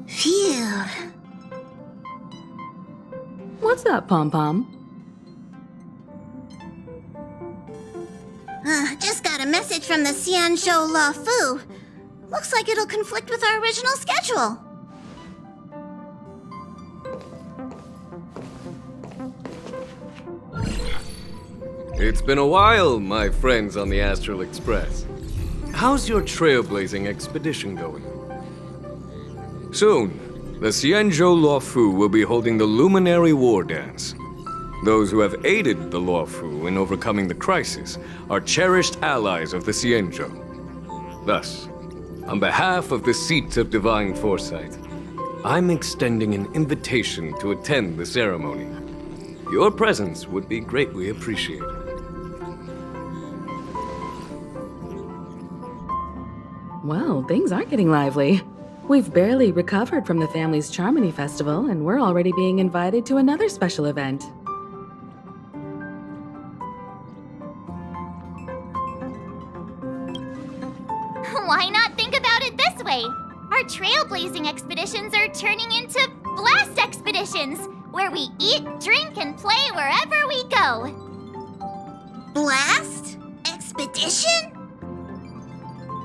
Phew. What's up, Pom-Pom? Just got a message from the Xianzhou La Fu. Looks like it'll conflict with our original schedule. It's been a while, my friends on the Astral Express. How's your trailblazing expedition going? Soon, the Xianzhou La Fu will be holding the Luminary War Dance. Those who have aided the La Fu in overcoming the crisis are cherished allies of the Xianzhou. Thus, on behalf of the Seat of Divine Foresight, I'm extending an invitation to attend the ceremony. Your presence would be greatly appreciated. Well, things are getting lively. We've barely recovered from the family's Charmony Festival, and we're already being invited to another special event. Why not think about it this way? Our trailblazing expeditions are turning into blast expeditions, where we eat, drink, and play wherever we go. Blast? Expedition?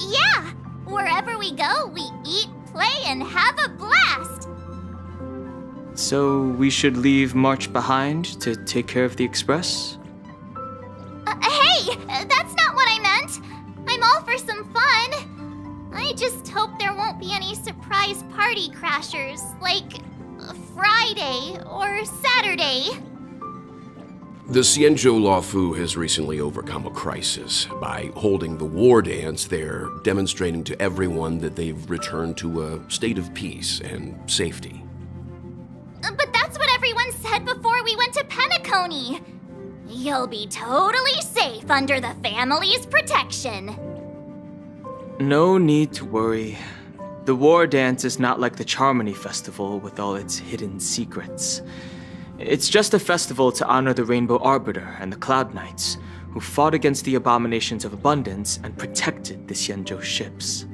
Yeah! Wherever we go, we eat, play, and have a blast! So we should leave March behind to take care of the Express? Hey! That's not what I meant! I'm all for some fun. I just hope there won't be any surprise party crashers, like Friday or Saturday. The Xianzhou La Fu has recently overcome a crisis. By holding the war dance, they're demonstrating to everyone that they've returned to a state of peace and safety. But that's what everyone said before we went to Penacony. You'll be totally safe under the family's protection. No need to worry. The war dance is not like the Charmony Festival with all its hidden secrets. It's just a festival to honor the Rainbow Arbiter and the Cloud Knights, who fought against the abominations of abundance and protected the Xianzhou ships.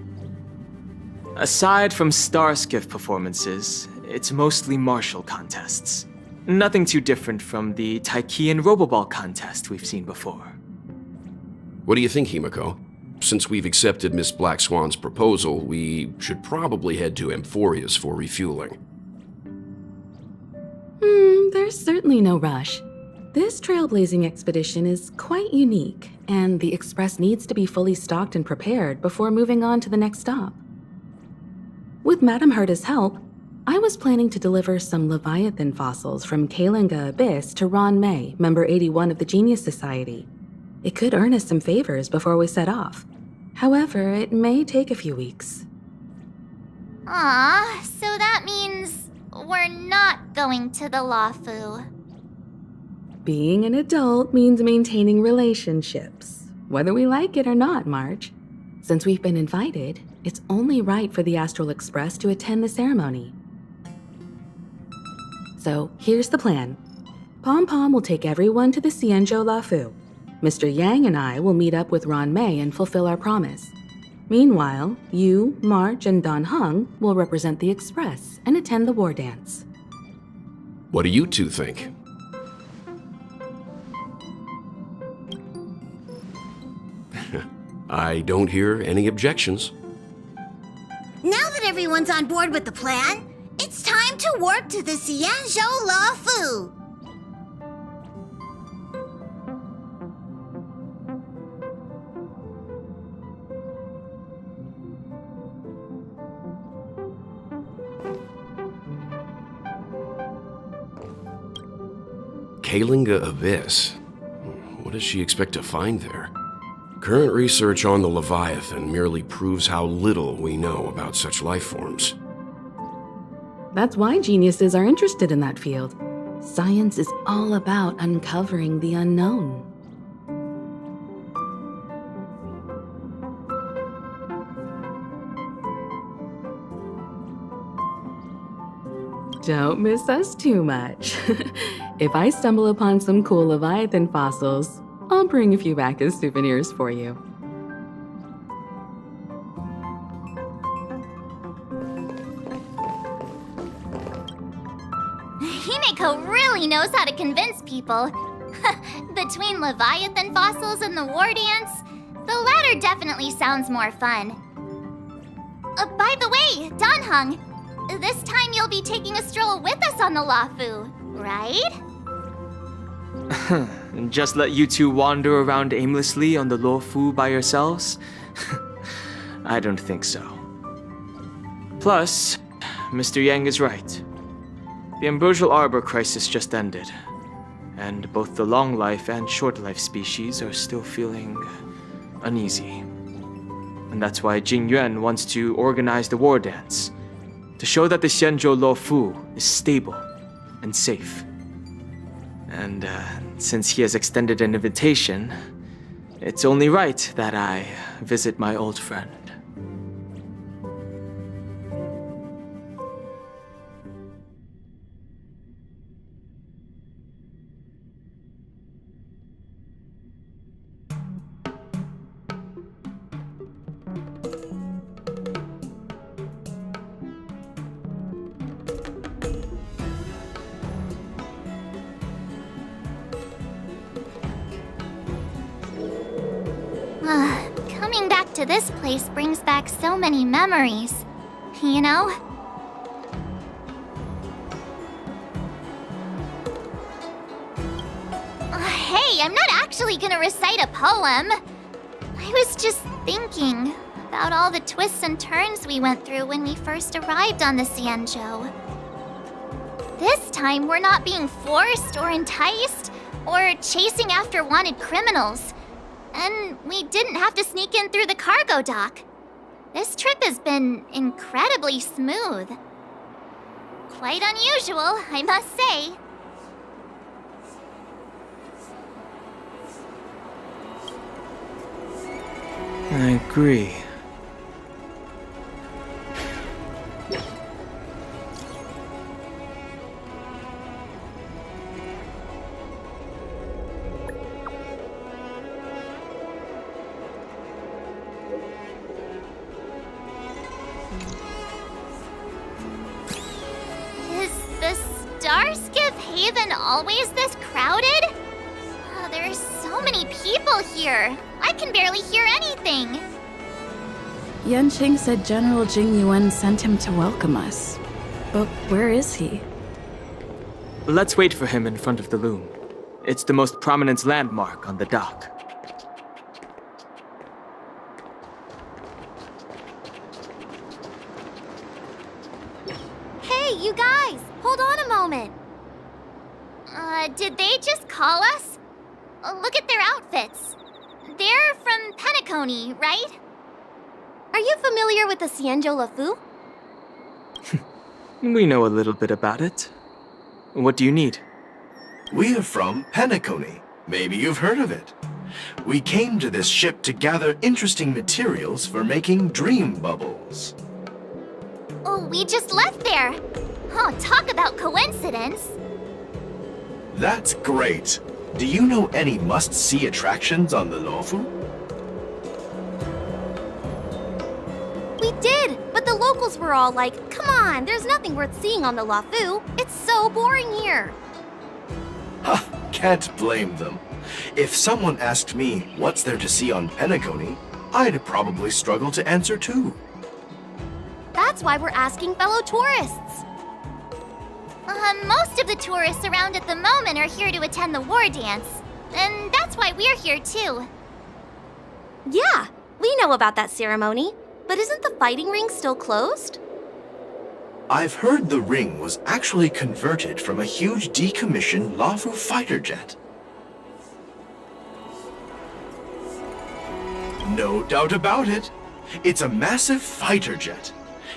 Aside from star skiff performances, it's mostly martial contests. Nothing too different from the Taiki and Roboball contest we've seen before. What do you think, Himiko? Since we've accepted Miss Black Swan's proposal, we should probably head to Amphorius for refueling. There's certainly no rush. This trailblazing expedition is quite unique, and the Express needs to be fully stocked and prepared before moving on to the next stop. With Madame Herta's help, I was planning to deliver some Leviathan fossils from Kalinga Abyss to Ron May, member 81 of the Genius Society. It could earn us some favors before we set off. However, it may take a few weeks. Aw, so that means we're not going to the La Fu. Being an adult means maintaining relationships, whether we like it or not, March. Since we've been invited, it's only right for the Astral Express to attend the ceremony. So here's the plan. Pom-Pom will take everyone to the Xianzhou La Fu. Mr. Yang and I will meet up with Ron May and fulfill our promise. Meanwhile, you, March, and Don Hung will represent the Express and attend the war dance. What do you two think? I don't hear any objections. Now that everyone's on board with the plan, it's time to warp to the Xianzhou La Fu. Kalinga Abyss. What does she expect to find there? Current research on the Leviathan merely proves how little we know about such life forms. That's why geniuses are interested in that field. Science is all about uncovering the unknown. Don't miss us too much. If I stumble upon some cool Leviathan fossils, I'll bring a few back as souvenirs for you. Himeko really knows how to convince people. Between Leviathan fossils and the war dance, the latter definitely sounds more fun. By the way, Danhung, this time you'll be taking a stroll with us on the Lafu, right? Just let you two wander around aimlessly on the Luofu by yourselves? I don't think so. Plus, Mr. Yang is right. The Ambrosial Arbor crisis just ended, and both the long life and short life species are still feeling uneasy. And that's why Jing Yuan wants to organize the war dance, to show that the Xianzhou Luofu is stable and safe. And since he has extended an invitation, it's only right that I visit my old friend. Coming back to this place brings back so many memories, you know? Hey, I'm not actually gonna recite a poem. I was just thinking about all the twists and turns we went through when we first arrived on the Xianzhou. This time, we're not being forced or enticed or chasing after wanted criminals. And we didn't have to sneak in through the cargo dock. This trip has been incredibly smooth. Quite unusual, I must say. I agree. Starskiff Haven always this crowded? Oh, there are so many people here. I can barely hear anything. Yanqing said General Jing Yuan sent him to welcome us. But where is he? Let's wait for him in front of the loom. It's the most prominent landmark on the dock. Hey, you guys! Hold on a moment. Did they just call us? Look at their outfits. They're from Penacony, right? Are you familiar with the Xianzhou Luofu? We know a little bit about it. What do you need? We are from Penacony. Maybe you've heard of it. We came to this ship to gather interesting materials for making dream bubbles. Oh, we just left there. Oh, talk about coincidence. That's great. Do you know any must-see attractions on the Luofu? We did, but the locals were all like, come on, there's nothing worth seeing on the Luofu. It's so boring here. Ha! Can't blame them. If someone asked me what's there to see on Penacony, I'd probably struggle to answer too. That's why we're asking fellow tourists. Most of the tourists around at the moment are here to attend the war dance. And that's why we're here too. Yeah, we know about that ceremony. But isn't the fighting ring still closed? I've heard the ring was actually converted from a huge decommissioned Luofu fighter jet. No doubt about it. It's a massive fighter jet.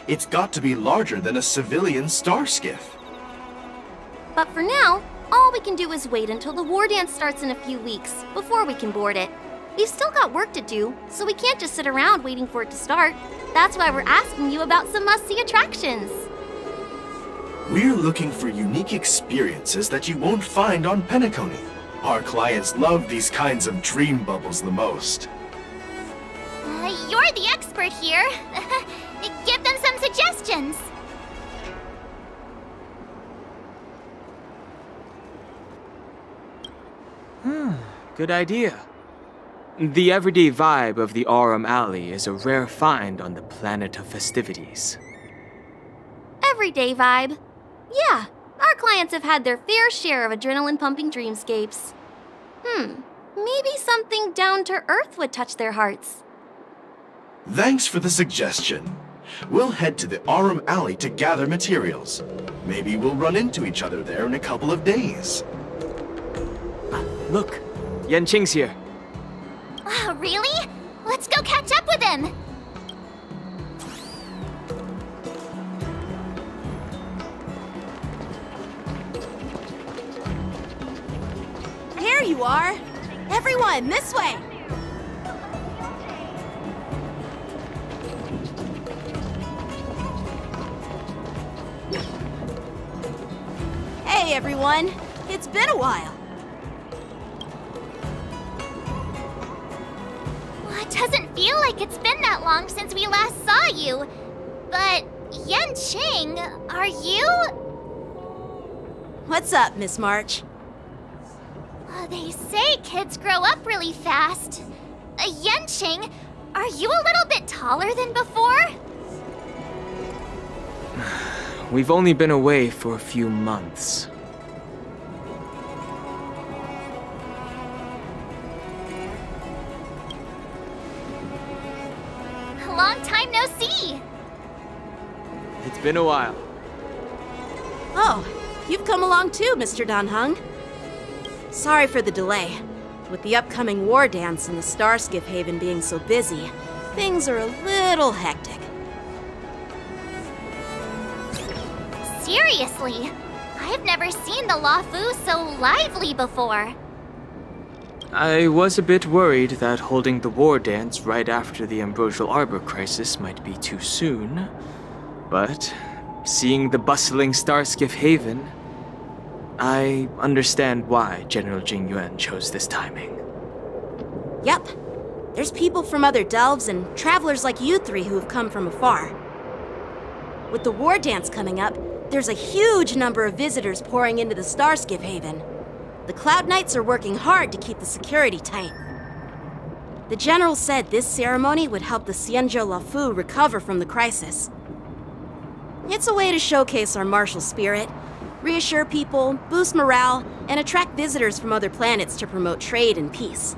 It's got to be larger than a civilian starskiff. But for now, all we can do is wait until the war dance starts in a few weeks before we can board it. We've still got work to do, so we can't just sit around waiting for it to start. That's why we're asking you about some must-see attractions. We're looking for unique experiences that you won't find on Penacony. Our clients love these kinds of dream bubbles the most. You're the expert here. Give them some suggestions. Good idea. The everyday vibe of the Aurum Alley is a rare find on the planet of festivities. Everyday vibe. Yeah, our clients have had their fair share of adrenaline-pumping dreamscapes. Maybe something down to earth would touch their hearts. Thanks for the suggestion. We'll head to the Aurum Alley to gather materials. Maybe we'll run into each other there in a couple of days. Look, Yanqing's here. Really? Let's go catch up with him. There you are! Everyone, this way! Hey everyone! It's been a while. Well, it doesn't feel like it's been that long since we last saw you. But, Yanqing, are you? What's up, Miss March? They say kids grow up really fast. Yanqing, are you a little bit taller than before? We've only been away for a few months. Long time no see. It's been a while. Oh, you've come along too, Mr. Danheng. Sorry for the delay. With the upcoming war dance and the Starskiff Haven being so busy, things are a little hectic. Seriously, I've never seen the Luofu so lively before. I was a bit worried that holding the war dance right after the Ambrosial Arbor crisis might be too soon. But seeing the bustling Starskiff Haven, I understand why General Jing Yuan chose this timing. Yep. There's people from other delves and travelers like you three who have come from afar. With the war dance coming up, there's a huge number of visitors pouring into the Starskiff Haven. The Cloud Knights are working hard to keep the security tight. The General said this ceremony would help the Xianzhou Luofu recover from the crisis. It's a way to showcase our martial spirit, reassure people, boost morale, and attract visitors from other planets to promote trade and peace.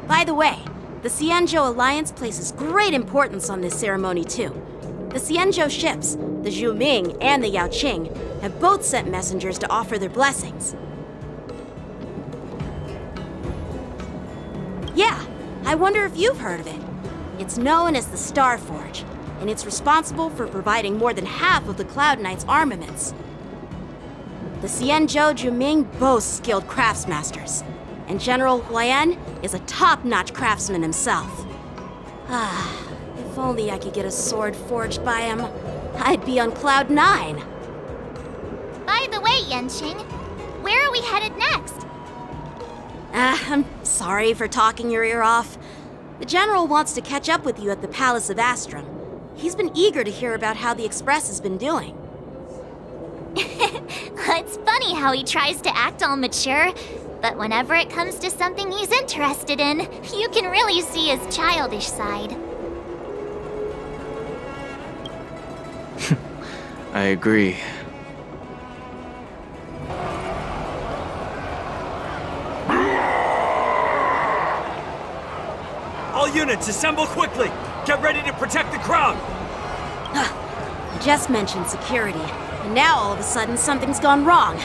By the way, the Xianzhou Alliance places great importance on this ceremony too. The Xianzhou ships, the Zhuming and the Yaoqing, have both sent messengers to offer their blessings. Yeah, I wonder if you've heard of it. It's known as the Star Forge, and it's responsible for providing more than half of the Cloud Knights' armaments. The Xianzhou Zhuming boasts skilled craftsmasters, and General Huayan is a top-notch craftsman himself. If only I could get a sword forged by him, I'd be on Cloud 9. By the way, Yanqing, where are we headed next? I'm sorry for talking your ear off. The General wants to catch up with you at the Palace of Astrum. He's been eager to hear about how the Express has been doing. It's funny how he tries to act all mature, but whenever it comes to something he's interested in, you can really see his childish side. I agree. All units, assemble quickly! Get ready to protect the crowd! I just mentioned security, and now all of a sudden something's gone wrong.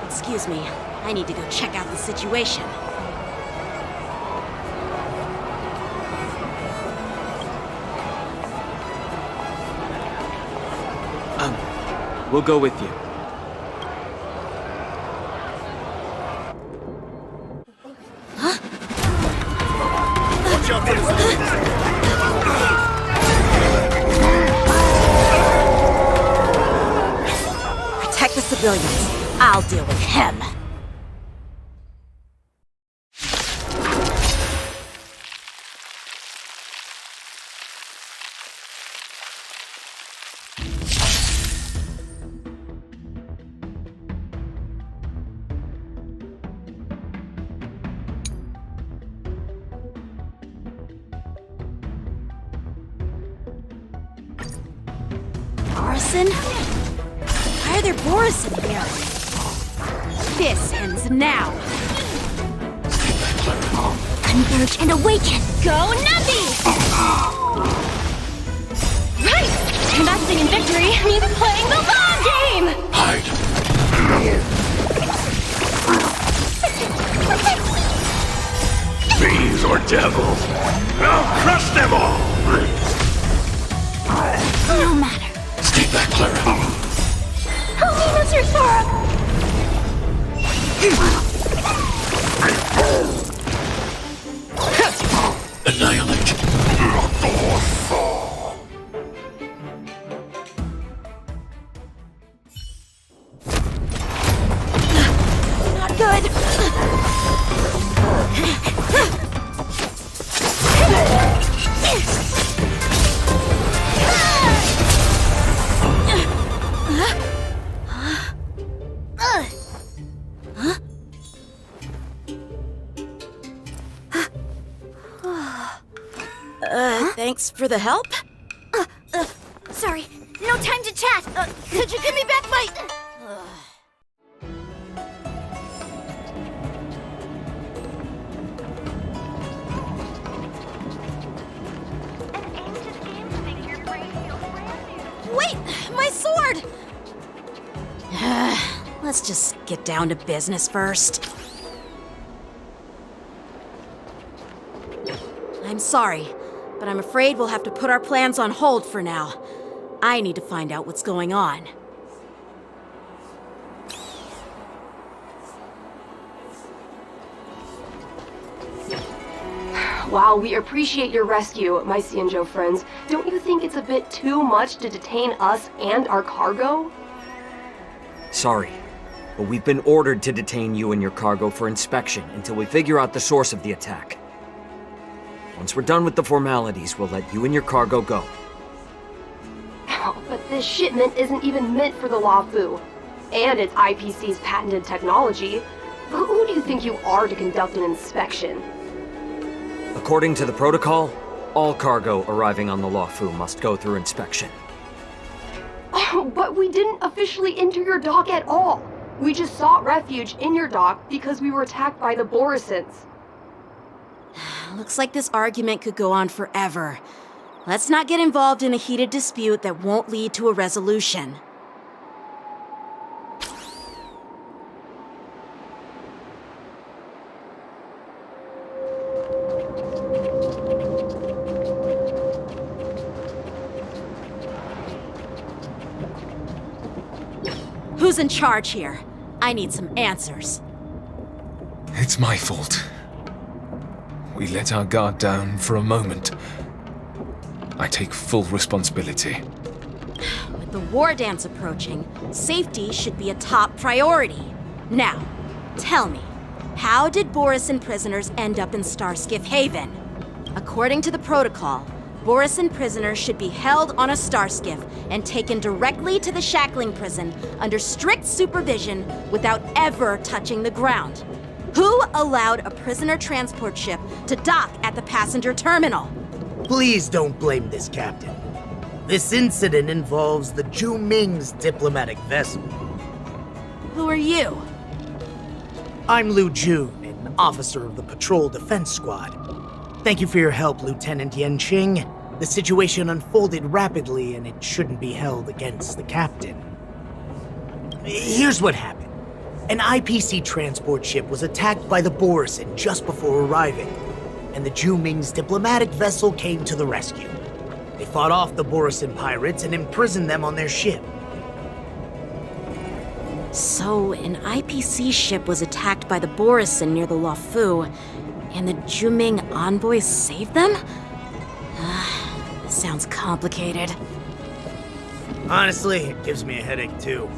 Excuse me, I need to go check out the situation. We'll go with you. Watch out for this! civilians. I'll deal with him. Borison? Why are there Borison here? This ends now. Converge and awaken! Go Navi! Right! Investing in victory means playing the long game! Hide. Fiends or devils, I'll crush them all! No matter. Stay back, Clara. Help me, Mr. Sora! Annihilate. Not good. Thanks for the help. Sorry, no time to chat. Could you give me back my... Wait, my sword! Let's just get down to business first. I'm sorry, but I'm afraid we'll have to put our plans on hold for now. I need to find out what's going on. While we appreciate your rescue, my Xianzhou friends, don't you think it's a bit too much to detain us and our cargo? Sorry, but we've been ordered to detain you and your cargo for inspection until we figure out the source of the attack. Once we're done with the formalities, we'll let you and your cargo go. But this shipment isn't even meant for the Luofu, and it's IPC's patented technology. Who do you think you are to conduct an inspection? According to the protocol, all cargo arriving on the Luofu must go through inspection. Oh, but we didn't officially enter your dock at all. We just sought refuge in your dock because we were attacked by the Borisons. Looks like this argument could go on forever. Let's not get involved in a heated dispute that won't lead to a resolution. Who's in charge here? I need some answers. It's my fault. We let our guard down for a moment. I take full responsibility. With the war dance approaching, safety should be a top priority. Now, tell me, how did Borison prisoners end up in Starskiff Haven? According to the protocol, Borison prisoners should be held on a Starskiff and taken directly to the shackling prison under strict supervision without ever touching the ground. Who allowed a prisoner transport ship to dock at the passenger terminal? Please don't blame this captain. This incident involves the Zhu Ming's diplomatic vessel. Who are you? I'm Liu Jun, an officer of the Patrol Defense Squad. Thank you for your help, Lieutenant Yanqing. The situation unfolded rapidly and it shouldn't be held against the captain. Here's what happened. An IPC transport ship was attacked by the Borison just before arriving, and the Zhu Ming's diplomatic vessel came to the rescue. They fought off the Borison pirates and imprisoned them on their ship. So, an IPC ship was attacked by the Borison near the Luofu, and the Zhu Ming envoys saved them? This sounds complicated. Honestly, it gives me a headache too.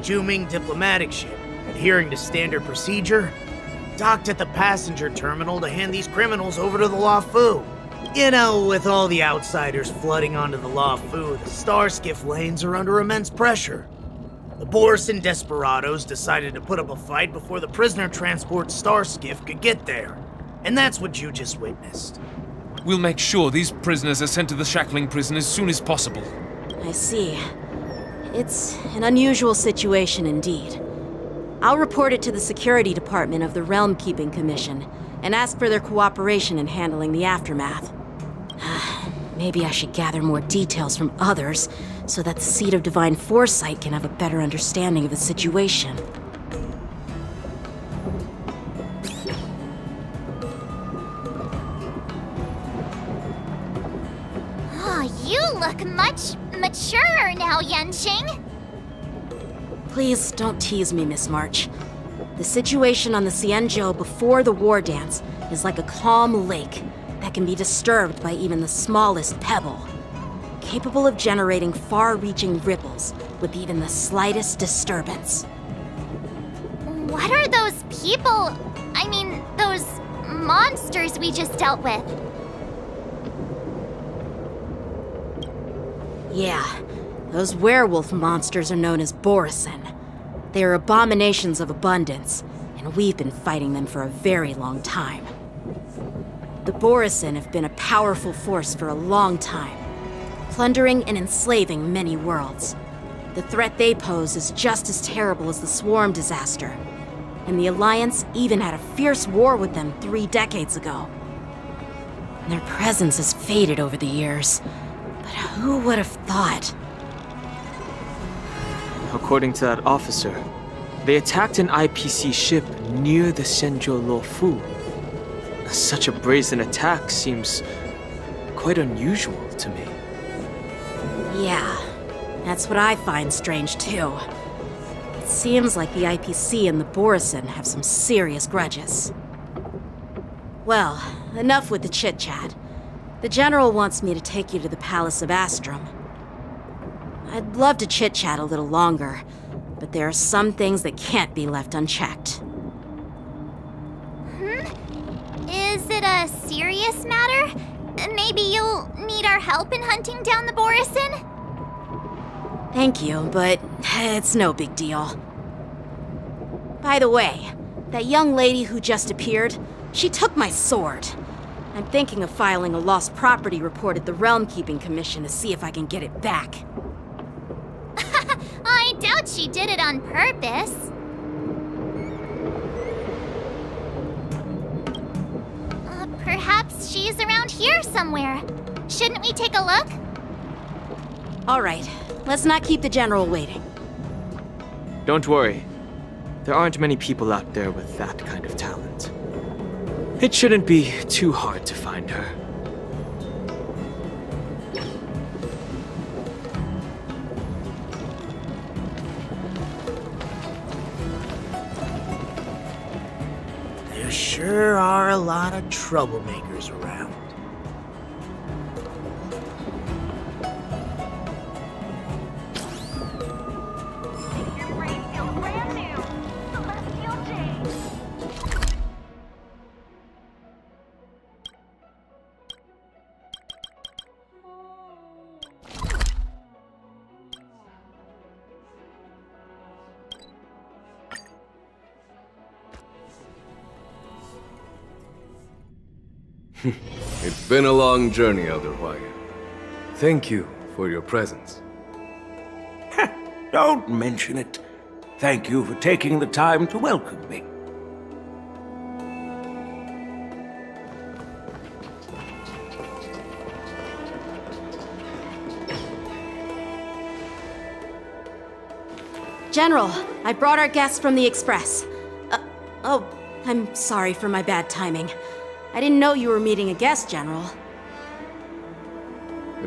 Juming diplomatic ship, adhering to standard procedure, docked at the passenger terminal to hand these criminals over to the Luofu. You know, with all the outsiders flooding onto the Luofu, the Starskiff lanes are under immense pressure. The Borison desperados decided to put up a fight before the prisoner transport Starskiff could get there. And that's what you just witnessed. We'll make sure these prisoners are sent to the shackling prison as soon as possible. I see. It's an unusual situation indeed. I'll report it to the security department of the Realm Keeping Commission and ask for their cooperation in handling the aftermath. Maybe I should gather more details from others so that the Seat of Divine Foresight can have a better understanding of the situation. Oh, you look much maturer now, Yenqing. Please don't tease me, Miss March. The situation on the Xianzhou before the war dance is like a calm lake that can be disturbed by even the smallest pebble, capable of generating far-reaching ripples with even the slightest disturbance. What are those people? I mean, those monsters we just dealt with? Yeah, those werewolf monsters are known as Borison. They are abominations of abundance, and we've been fighting them for a very long time. The Borison have been a powerful force for a long time, plundering and enslaving many worlds. The threat they pose is just as terrible as the Swarm disaster, and the Alliance even had a fierce war with them 3 decades ago. Their presence has faded over the years, but who would have thought? According to that officer, they attacked an IPC ship near the Xianzhou Luofu. Such a brazen attack seems quite unusual to me. Yeah, that's what I find strange too. It seems like the IPC and the Borison have some serious grudges. Well, enough with the chit-chat. The General wants me to take you to the Palace of Astrum. I'd love to chit-chat a little longer, but there are some things that can't be left unchecked. Is it a serious matter? Maybe you'll need our help in hunting down the Borison? Thank you, but it's no big deal. By the way, that young lady who just appeared, she took my sword. I'm thinking of filing a lost property report at the Realm Keeping Commission to see if I can get it back. I doubt she did it on purpose. Perhaps she's around here somewhere. Shouldn't we take a look? All right, let's not keep the General waiting. Don't worry. There aren't many people out there with that kind of talent. It shouldn't be too hard to find her. There sure are a lot of troublemakers around. It's been a long journey, Elder Wyatt. Thank you for your presence. Don't mention it. Thank you for taking the time to welcome me. General, I brought our guests from the Express. Oh, I'm sorry for my bad timing. I didn't know you were meeting a guest, General.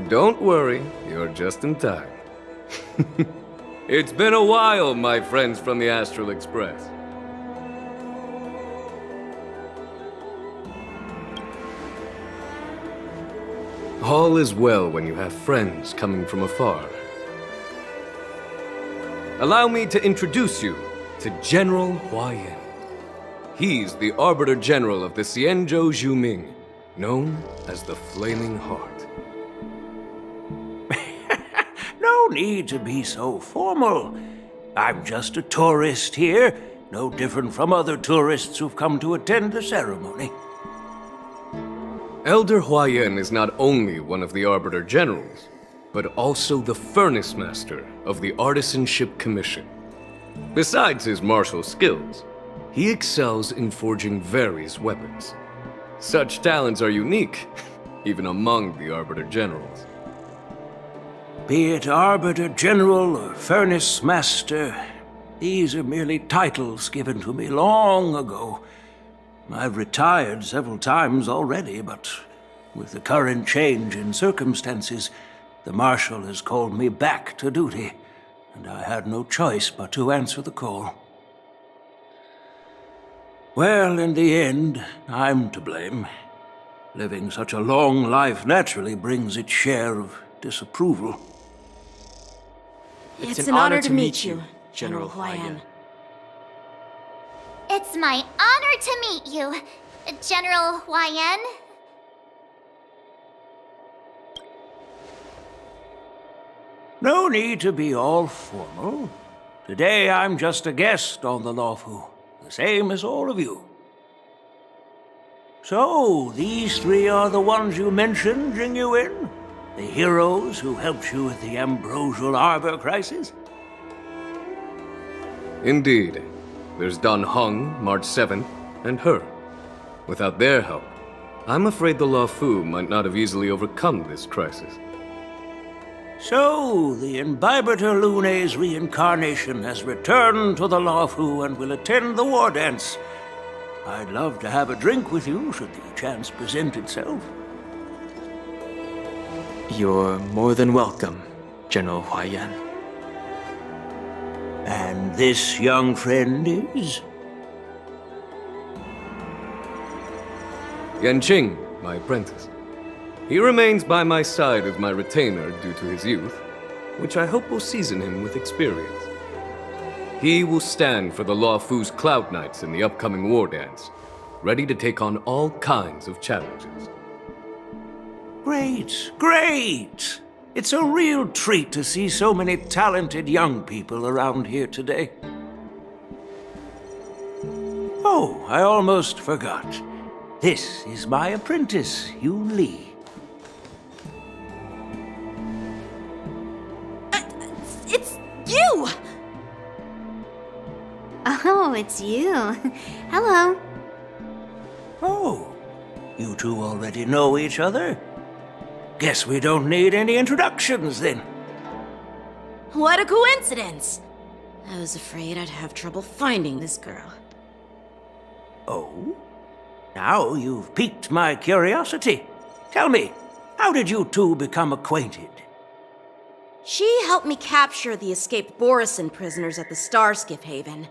Don't worry, you're just in time. It's been a while, my friends from the Astral Express. All is well when you have friends coming from afar. allow me to introduce you to General Huayan. He's the Arbiter General of the Xianzhou Zhuming, known as the Flaming Heart. No need to be so formal. I'm just a tourist here, no different from other tourists who've come to attend the ceremony. Elder Huayan is not only one of the Arbiter Generals, but also the Furnace Master of the Artisanship Commission. Besides his martial skills, he excels in forging various weapons. Such talents are unique, even among the Arbiter Generals. Be it Arbiter General or Furnace Master, these are merely titles given to me long ago. I've retired several times already, but with the current change in circumstances, the Marshal has called me back to duty, and I had no choice but to answer the call. Well, in the end, I'm to blame. Living such a long life naturally brings its share of disapproval. It's an honor to meet you, General Huayan. It's my honor to meet you, General Huayan. No need to be all formal. Today I'm just a guest on the Luofu, the same as all of you. So, these three are the ones you mentioned, Jingyuin? The heroes who helped you with the Ambrosial Arbor crisis? Indeed. There's Dan Heng, March 7th, and her. Without their help, I'm afraid the Luofu might not have easily overcome this crisis. So, the Imbibitor Lune's reincarnation has returned to the Luofu and will attend the war dance. I'd love to have a drink with you should the chance present itself. You're more than welcome, General Huayan. And this young friend is? Yanqing, my apprentice. He remains by my side as my retainer due to his youth, which I hope will season him with experience. He will stand for the Luofu's Cloud Knights in the upcoming war dance, ready to take on all kinds of challenges. Great, great! It's a real treat to see so many talented young people around here today. Oh, I almost forgot. This is my apprentice, Yu Li. It's you! Oh, it's you. Hello. Oh, you two already know each other? Guess we don't need any introductions then. What a coincidence! I was afraid I'd have trouble finding this girl. Oh? Now you've piqued my curiosity. Tell me, how did you two become acquainted? She helped me capture the escaped Borisin prisoners at the Starskiff Haven.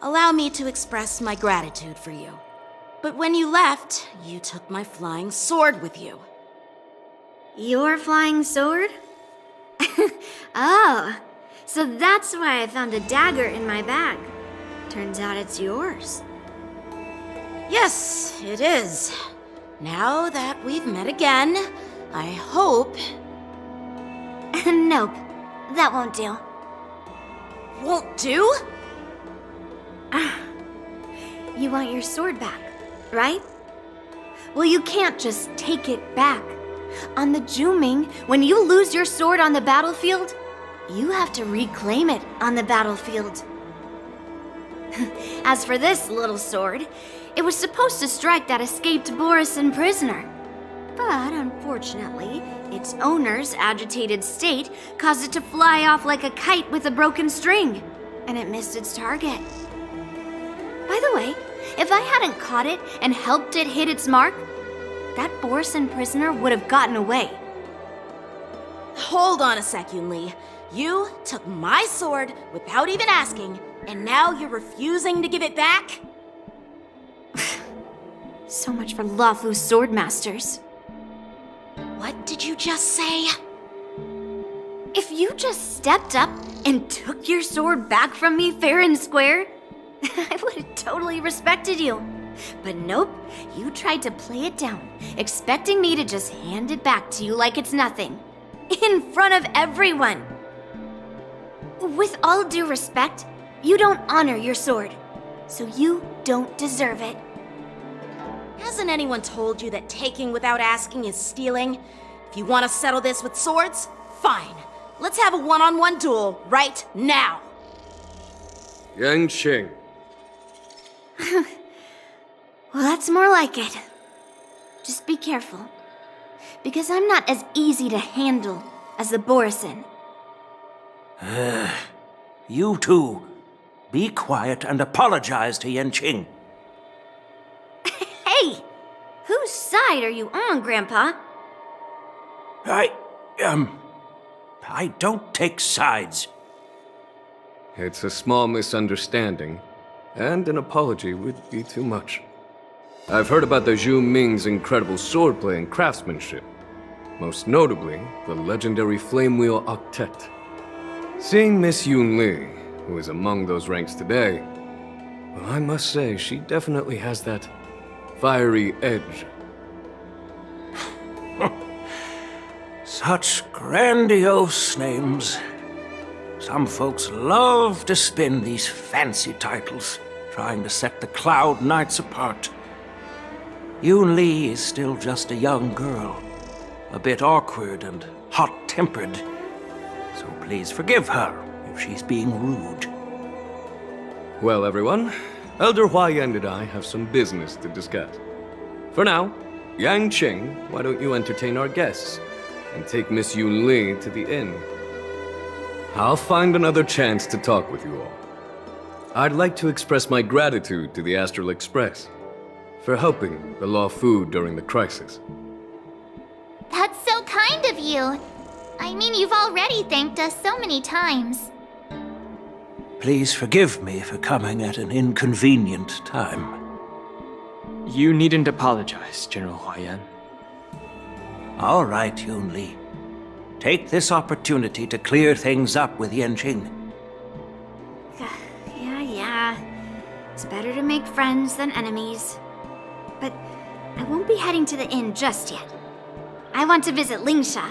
Allow me to express my gratitude for you. But when you left, you took my flying sword with you. Your flying sword? Oh, so that's why I found a dagger in my bag. Turns out it's yours. Yes, it is. Now that we've met again, I hope... Nope, that won't do. Won't do? You want your sword back, right? Well, you can't just take it back. On the Zhuming, when you lose your sword on the battlefield, you have to reclaim it on the battlefield. As for this little sword, it was supposed to strike that escaped Borisin prisoner. But unfortunately, its owner's agitated state caused it to fly off like a kite with a broken string, and it missed its target. By the way, if I hadn't caught it and helped it hit its mark, that Borisin prisoner would have gotten away. Hold on a sec, Yun Li. You took my sword without even asking, and now you're refusing to give it back? So much for Luofu's sword masters. What did you just say? If you just stepped up And took your sword back from me fair and square? I would have totally respected you. But nope, you tried to play it down, expecting me to just hand it back to you like it's nothing. In front of everyone. With all due respect, you don't honor your sword, so you don't deserve it. Hasn't anyone told you that taking without asking is stealing? If you want to settle this with swords, fine. Let's have a one-on-one duel right now. Yang Qing. Well, that's more like it. Just be careful, because I'm not as easy to handle as the Borisin. You two, be quiet and apologize to Yanqing. Hey! Whose side are you on, Grandpa? I don't take sides. It's a small misunderstanding, and an apology would be too much. I've heard about the Zhu Ming's incredible swordplay and craftsmanship, most notably the legendary Flame Wheel Octet. Seeing Miss Yun Li, who is among those ranks today, well, I must say she definitely has that fiery edge. Such grandiose names. Some folks love to spin these fancy titles, trying to set the Cloud Knights apart. Yun Li is still just a young girl, a bit awkward and hot-tempered. So please forgive her if she's being rude. Well, everyone, Elder Huayan and I have some business to discuss. For now, Yang Qing, why don't you entertain our guests and take Miss Yun Li to the inn? I'll find another chance to talk with you all. I'd like to express my gratitude to the Astral Express for helping the Law Fu during the crisis. That's so kind of you. I mean, you've already thanked us so many times. Please forgive me for coming at an inconvenient time. You needn't apologize, General Huayan. All right, Yun Li. Take this opportunity to clear things up with Yanqing. Yeah. It's better to make friends than enemies. But I won't be heading to the inn just yet. I want to visit Lingsha.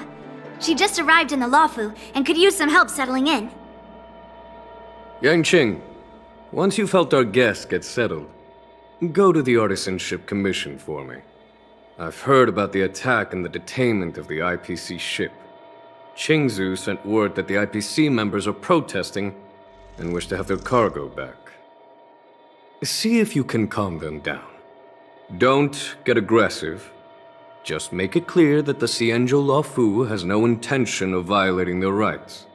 She just arrived in the Luofu and could use some help settling in. Yang Qing, once you've helped our guests get settled, go to the Artisanship Commission for me. I've heard about the attack and the detainment of the IPC ship. Qingzu sent word that the IPC members are protesting and wish to have their cargo back. See if you can calm them down. Don't get aggressive. Just make it clear that the Xianzhou Law Fu has no intention of violating their rights.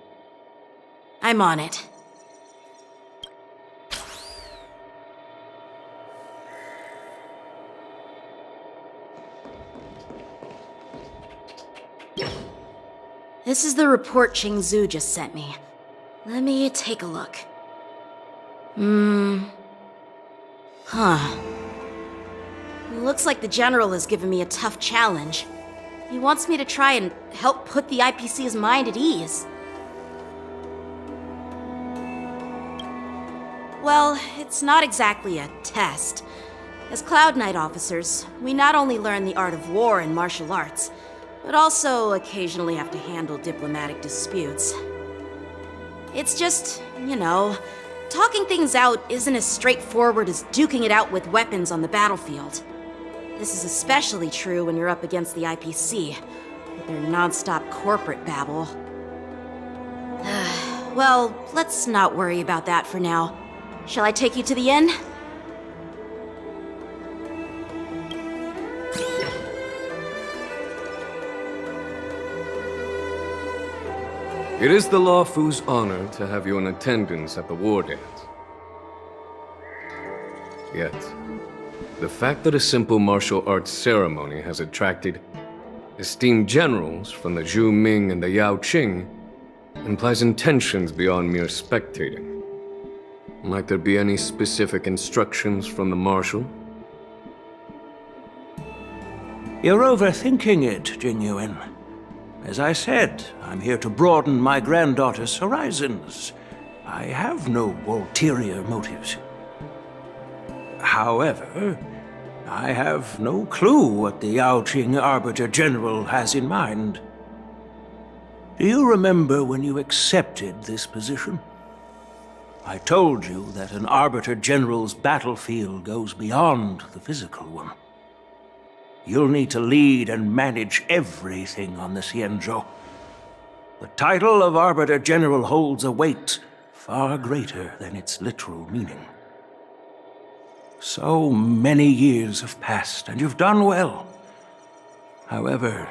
I'm on it. This is the report Qingzu just sent me. Let me take a look. Looks like the General has given me a tough challenge. He wants me to try and help put the IPC's mind at ease. Well, it's not exactly a test. As Cloud Knight officers, we not only learn the art of war and martial arts, but also occasionally have to handle diplomatic disputes. It's just, talking things out isn't as straightforward as duking it out with weapons on the battlefield. This is especially true when you're up against the IPC, with their non-stop corporate babble. Well, let's not worry about that for now. Shall I take you to the inn? It is the Law Fu's honor to have you in attendance at the war dance. Yet, the fact that a simple martial arts ceremony has attracted esteemed generals from the Zhu Ming and the Yao Qing implies intentions beyond mere spectating. Might there be any specific instructions from the Marshal? You're overthinking it, Jingyuan. As I said, I'm here to broaden my granddaughter's horizons. I have no ulterior motives. However, I have no clue what the Yaoqing Arbiter General has in mind. Do you remember when you accepted this position? I told you that an Arbiter General's battlefield goes beyond the physical one. You'll need to lead and manage everything on the Xianzhou. The title of Arbiter General holds a weight far greater than its literal meaning. So many years have passed, and you've done well. However,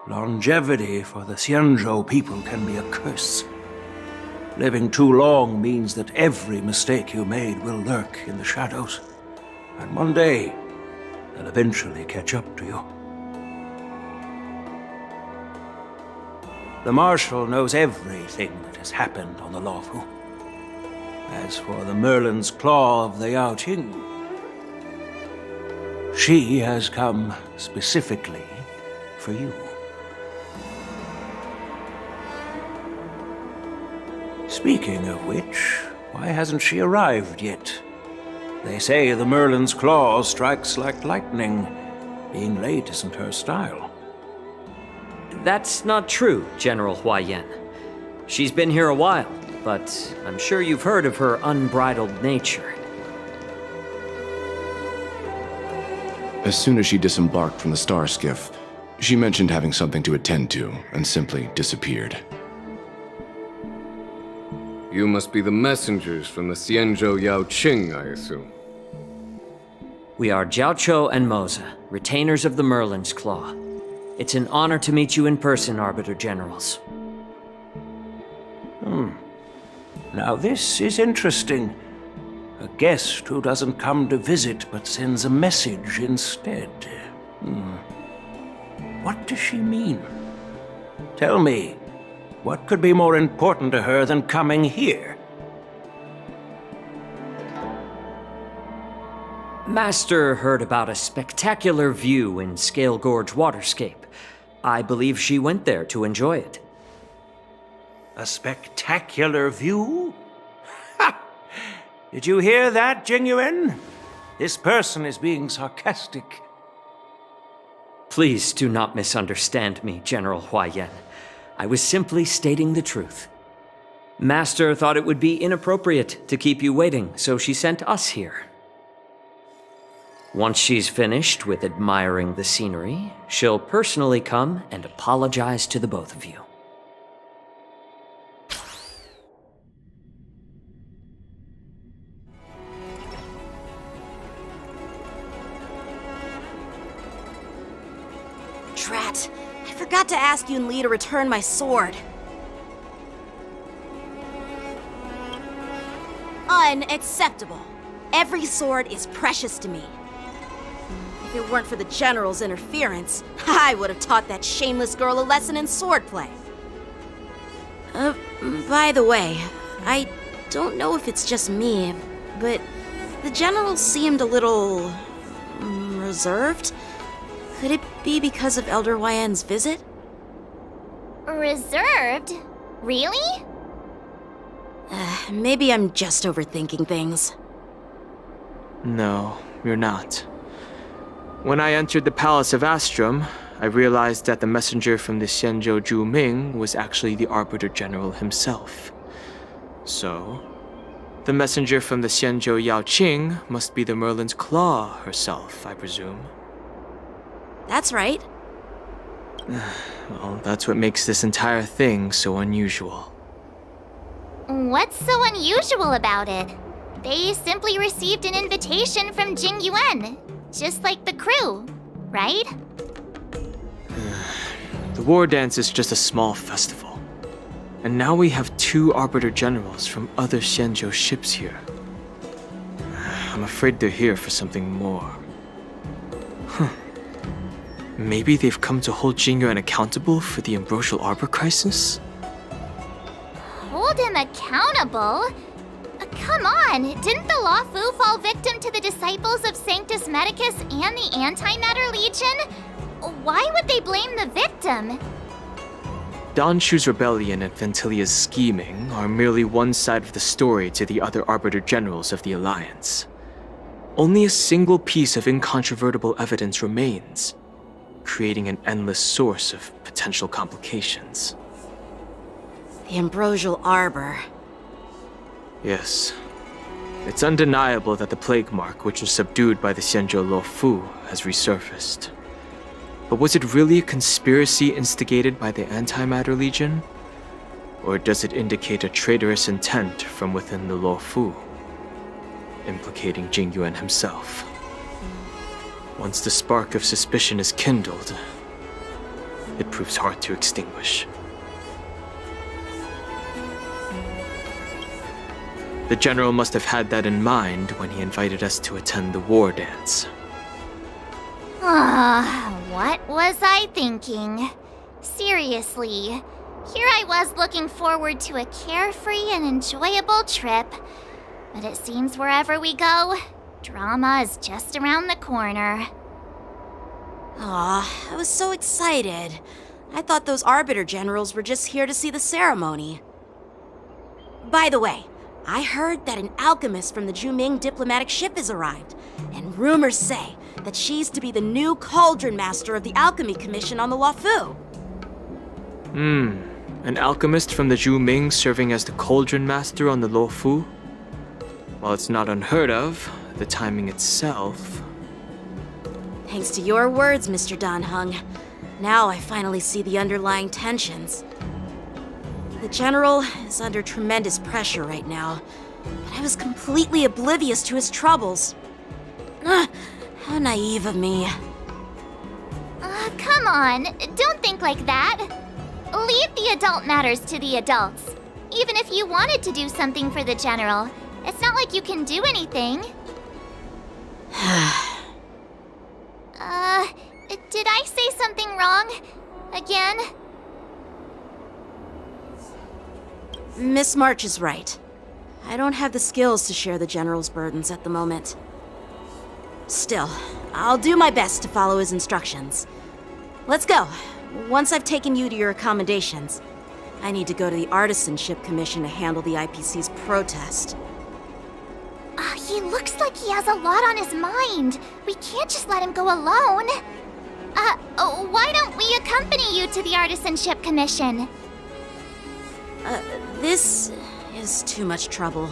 longevity for the Xianzhou people can be a curse. Living too long means that every mistake you made will lurk in the shadows. And one day, they'll eventually catch up to you. The Marshal knows everything that has happened on the Luofu. As for the Merlin's Claw of the Yaoqing, she has come specifically for you. Speaking of which, why hasn't she arrived yet? They say the Merlin's Claw strikes like lightning. Being late isn't her style. That's not true, General Huayan. She's been here a while, but I'm sure you've heard of her unbridled nature. As soon as she disembarked from the star skiff, she mentioned having something to attend to and simply disappeared. You must be the messengers from the Xianzhou Yaoqing, I assume. We are Jiaoqiu and Moza, retainers of the Merlin's Claw. It's an honor to meet you in person, Arbiter Generals. Now this is interesting. A guest who doesn't come to visit but sends a message instead. What does she mean? Tell me, what could be more important to her than coming here? Master heard about a spectacular view in Scale Gorge Waterscape. I believe she went there to enjoy it. A spectacular view? Ha! Did you hear that, Jingyuan? This person is being sarcastic. Please do not misunderstand me, General Huayan. I was simply stating the truth. Master thought it would be inappropriate to keep you waiting, so she sent us here. Once she's finished with admiring the scenery, she'll personally come and apologize to the both of you. Drat, I forgot to ask Yunli to return my sword. Unacceptable. Every sword is precious to me. If it weren't for the General's interference, I would have taught that shameless girl a lesson in swordplay. By the way, I don't know if it's just me, but the General seemed a little reserved. Could it be because of Elder Huayan's visit? Reserved? Really? Maybe I'm just overthinking things. No, you're not. When I entered the Palace of Astrum, I realized that the messenger from the Xianzhou Zhuming was actually the Arbiter General himself. So, the messenger from the Xianzhou Yaoqing must be the Merlin's Claw herself, I presume. That's right. Well, that's what makes this entire thing so unusual. What's so unusual about it? They simply received an invitation from Jingyuan, just like the crew, right? The war dance is just a small festival. And now we have 2 Arbiter Generals from other Xianzhou ships here. I'm afraid they're here for something more. Maybe they've come to hold Jingyuan accountable for the Ambrosial Arbor crisis? Hold him accountable? Come on, didn't the Luofu fall victim to the disciples of Sanctus Medicus and the Antimatter Legion? Why would they blame the victim? Donshu's rebellion and Ventilia's scheming are merely one side of the story to the other Arbiter Generals of the Alliance. Only a single piece of incontrovertible evidence remains, creating an endless source of potential complications. The Ambrosial Arbor. Yes. It's undeniable that the plague mark, which was subdued by the Xianzhou Luofu, has resurfaced. But was it really a conspiracy instigated by the Antimatter Legion? Or does it indicate a traitorous intent from within the Luofu, implicating Jing Yuan himself? Once the spark of suspicion is kindled, it proves hard to extinguish. The General must have had that in mind when he invited us to attend the war dance. What was I thinking? Seriously, here I was looking forward to a carefree and enjoyable trip. But it seems wherever we go, drama is just around the corner. Aw, I was so excited. I thought those Arbiter Generals were just here to see the ceremony. By the way, I heard that an alchemist from the Juming diplomatic ship has arrived, and rumors say that she's to be the new Cauldron Master of the Alchemy Commission on the Luofu. An alchemist from the Juming serving as the Cauldron Master on the Luofu? While it's not unheard of, the timing itself... Thanks to your words, Mr. Danheng. Now I finally see the underlying tensions. The General is under tremendous pressure right now, but I was completely oblivious to his troubles. How naive of me. Come on, don't think like that. Leave the adult matters to the adults. Even if you wanted to do something for the General, it's not like you can do anything. Did I say something wrong? Again? Miss March is right. I don't have the skills to share the General's burdens at the moment. Still, I'll do my best to follow his instructions. Let's go. Once I've taken you to your accommodations, I need to go to the Artisanship Commission to handle the IPC's protest. He looks like he has a lot on his mind. We can't just let him go alone. Why don't we accompany you to the Artisanship Commission? This is too much trouble.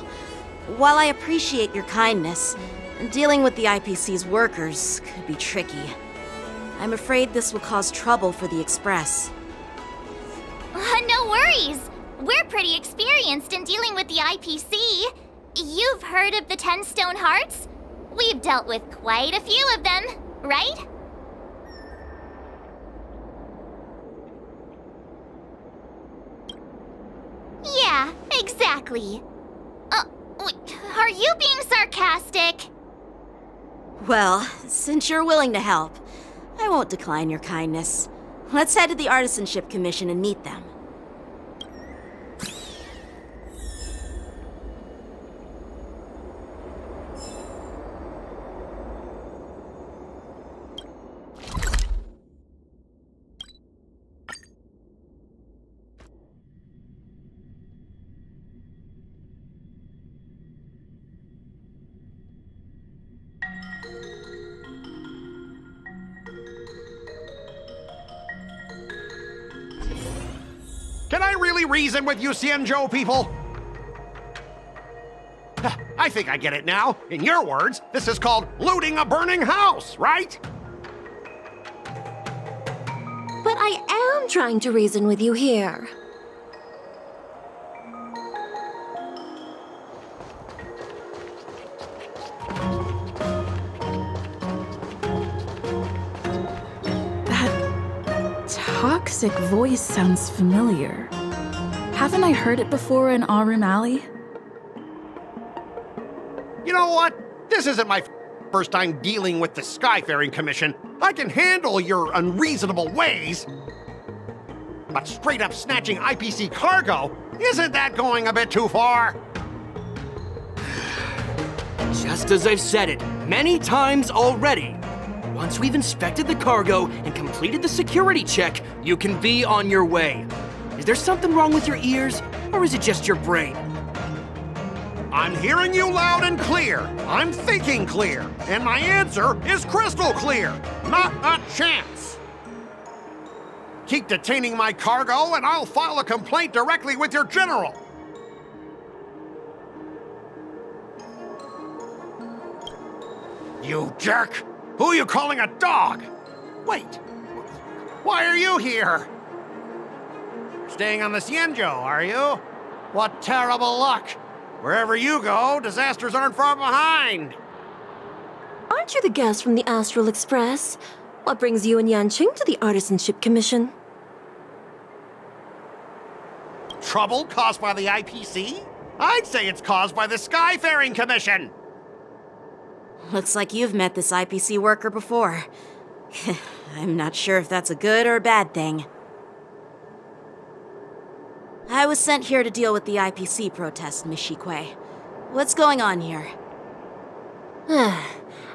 While I appreciate your kindness, dealing with the IPC's workers could be tricky. I'm afraid this will cause trouble for the Express. No worries. We're pretty experienced in dealing with the IPC. You've heard of the 10 Stone Hearts? We've dealt with quite a few of them, right? Yeah, exactly. Are you being sarcastic? Well, since you're willing to help, I won't decline your kindness. Let's head to the Artisanship Commission and meet them. Can I really reason with you Xianzhou people? I think I get it now. In your words, this is called looting a burning house, right? But I am trying to reason with you here. Toxic voice sounds familiar. Haven't I heard it before in Aurum Alley? You know what? This isn't my first time dealing with the Skyfaring Commission. I can handle your unreasonable ways. But straight up snatching IPC cargo, isn't that going a bit too far? Just as I've said it many times already. Once we've inspected the cargo and completed the security check, you can be on your way. Is there something wrong with your ears, or is it just your brain? I'm hearing you loud and clear. I'm thinking clear. And my answer is crystal clear. Not a chance. Keep detaining my cargo, and I'll file a complaint directly with your general. You jerk! Who are you calling a dog? Wait, why are you here? Staying on the Xianzhou, are you? What terrible luck! Wherever you go, disasters aren't far behind. Aren't you the guest from the Astral Express? What brings you and Yanqing to the Artisanship Commission? Trouble caused by the IPC? I'd say it's caused by the Skyfaring Commission. Looks like you've met this IPC worker before. I'm not sure if that's a good or a bad thing. I was sent here to deal with the IPC protest, Miss Shikui. What's going on here?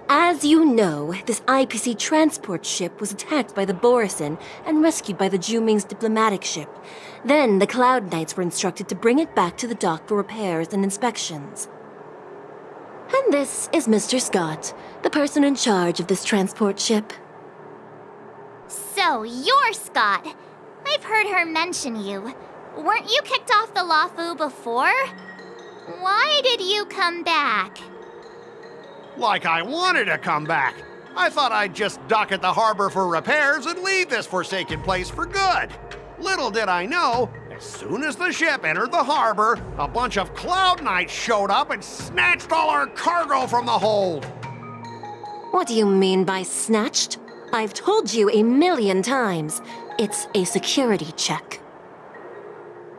As you know, this IPC transport ship was attacked by the Borisin and rescued by the Juming's diplomatic ship. Then the Cloud Knights were instructed to bring it back to the dock for repairs and inspections. And this is Mr. Scott, the person in charge of this transport ship. So, you're Scott. I've heard her mention you. Weren't you kicked off the Luofu before? Why did you come back? Like I wanted to come back. I thought I'd just dock at the harbor for repairs and leave this forsaken place for good. Little did I know, as soon as the ship entered the harbor, a bunch of Cloud Knights showed up and snatched all our cargo from the hold. What do you mean by snatched? I've told you 1,000,000 times. It's a security check.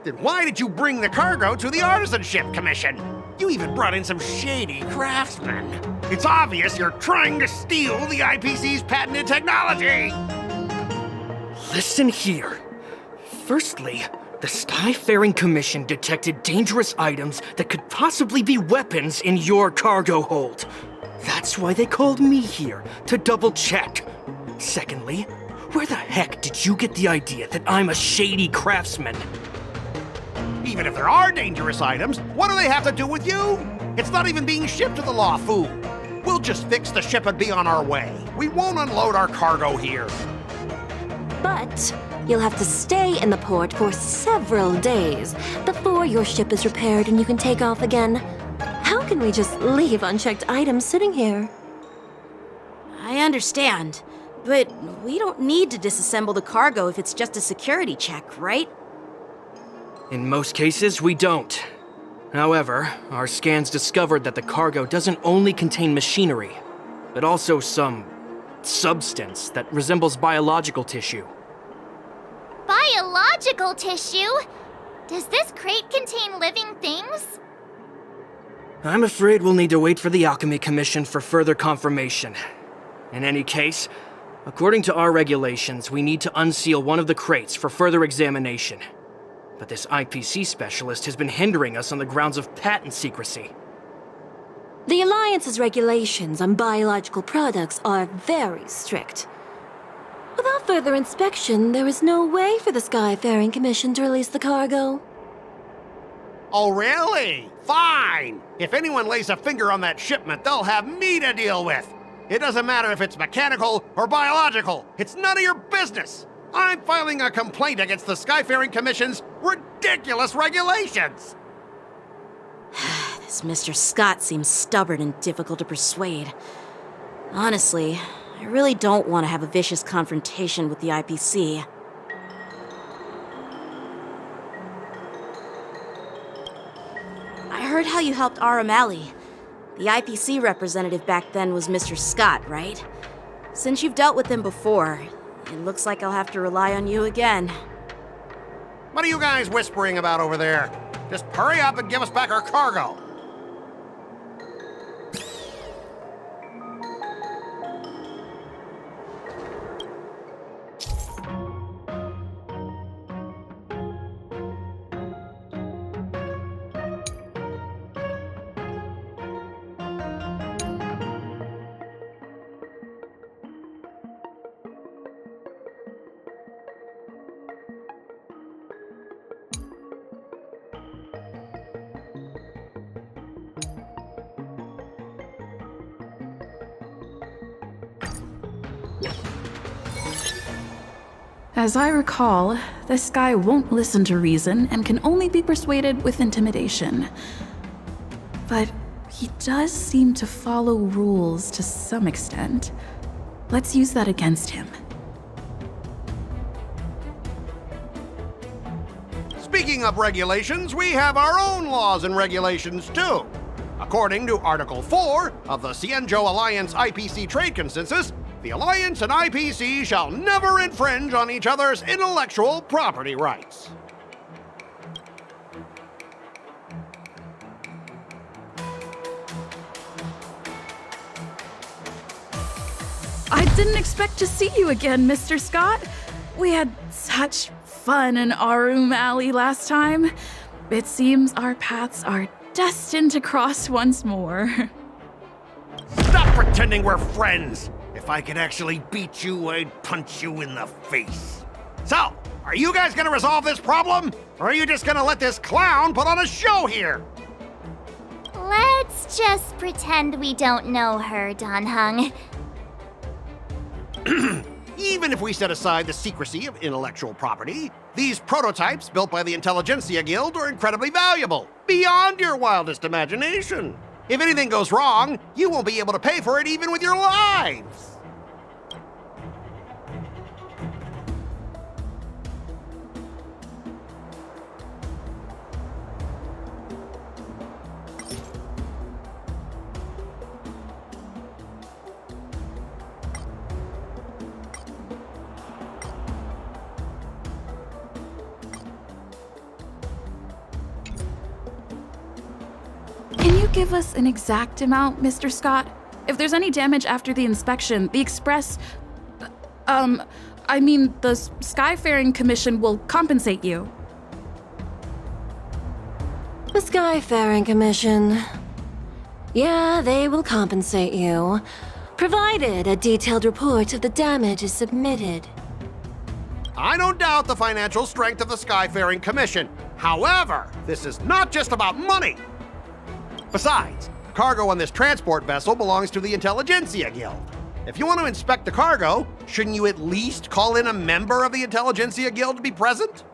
Then why did you bring the cargo to the Artisanship Commission? You even brought in some shady craftsmen. It's obvious you're trying to steal the IPC's patented technology! Listen here. Firstly, the Skyfaring Commission detected dangerous items that could possibly be weapons in your cargo hold. That's why they called me here, to double-check. Secondly, where the heck did you get the idea that I'm a shady craftsman? Even if there are dangerous items, what do they have to do with you? It's not even being shipped to the Luofu. We'll just fix the ship and be on our way. We won't unload our cargo here. But you'll have to stay in the port for several days before your ship is repaired and you can take off again. How can we just leave unchecked items sitting here? I understand, but we don't need to disassemble the cargo if it's just a security check, right? In most cases, we don't. However, our scans discovered that the cargo doesn't only contain machinery, but also some substance that resembles biological tissue. Biological tissue? Does this crate contain living things? I'm afraid we'll need to wait for the Alchemy Commission for further confirmation. In any case, according to our regulations, we need to unseal one of the crates for further examination. But this IPC specialist has been hindering us on the grounds of patent secrecy. The Alliance's regulations on biological products are very strict. Without further inspection, there is no way for the Skyfaring Commission to release the cargo. Oh, really? Fine! If anyone lays a finger on that shipment, they'll have me to deal with. It doesn't matter if it's mechanical or biological. It's none of your business. I'm filing a complaint against the Skyfaring Commission's ridiculous regulations. This Mr. Scott seems stubborn and difficult to persuade. Honestly, I really don't want to have a vicious confrontation with the IPC. I heard how you helped Aramali. The IPC representative back then was Mr. Scott, right? Since you've dealt with him before, it looks like I'll have to rely on you again. What are you guys whispering about over there? Just hurry up and give us back our cargo. As I recall, this guy won't listen to reason and can only be persuaded with intimidation. But he does seem to follow rules to some extent. Let's use that against him. Speaking of regulations, we have our own laws and regulations too. According to Article 4 of the Cienjo Alliance IPC Trade Consensus, the Alliance and IPC shall never infringe on each other's intellectual property rights. I didn't expect to see you again, Mr. Scott. We had such fun in Arum Alley last time. It seems our paths are destined to cross once more. Stop pretending we're friends! If I could actually beat you, I'd punch you in the face. So, are you guys gonna resolve this problem? Or are you just gonna let this clown put on a show here? Let's just pretend we don't know her, Don Hung. Even if we set aside the secrecy of intellectual property, these prototypes built by the Intelligentsia Guild are incredibly valuable, beyond your wildest imagination. If anything goes wrong, you won't be able to pay for it even with your lives. Can you give us an exact amount, Mr. Scott? If there's any damage after the inspection, the Express... the Skyfaring Commission will compensate you. The Skyfaring Commission. Yeah, they will compensate you, provided a detailed report of the damage is submitted. I don't doubt the financial strength of the Skyfaring Commission. However, this is not just about money. Besides, the cargo on this transport vessel belongs to the Intelligentsia Guild. If you want to inspect the cargo, shouldn't you at least call in a member of the Intelligentsia Guild to be present?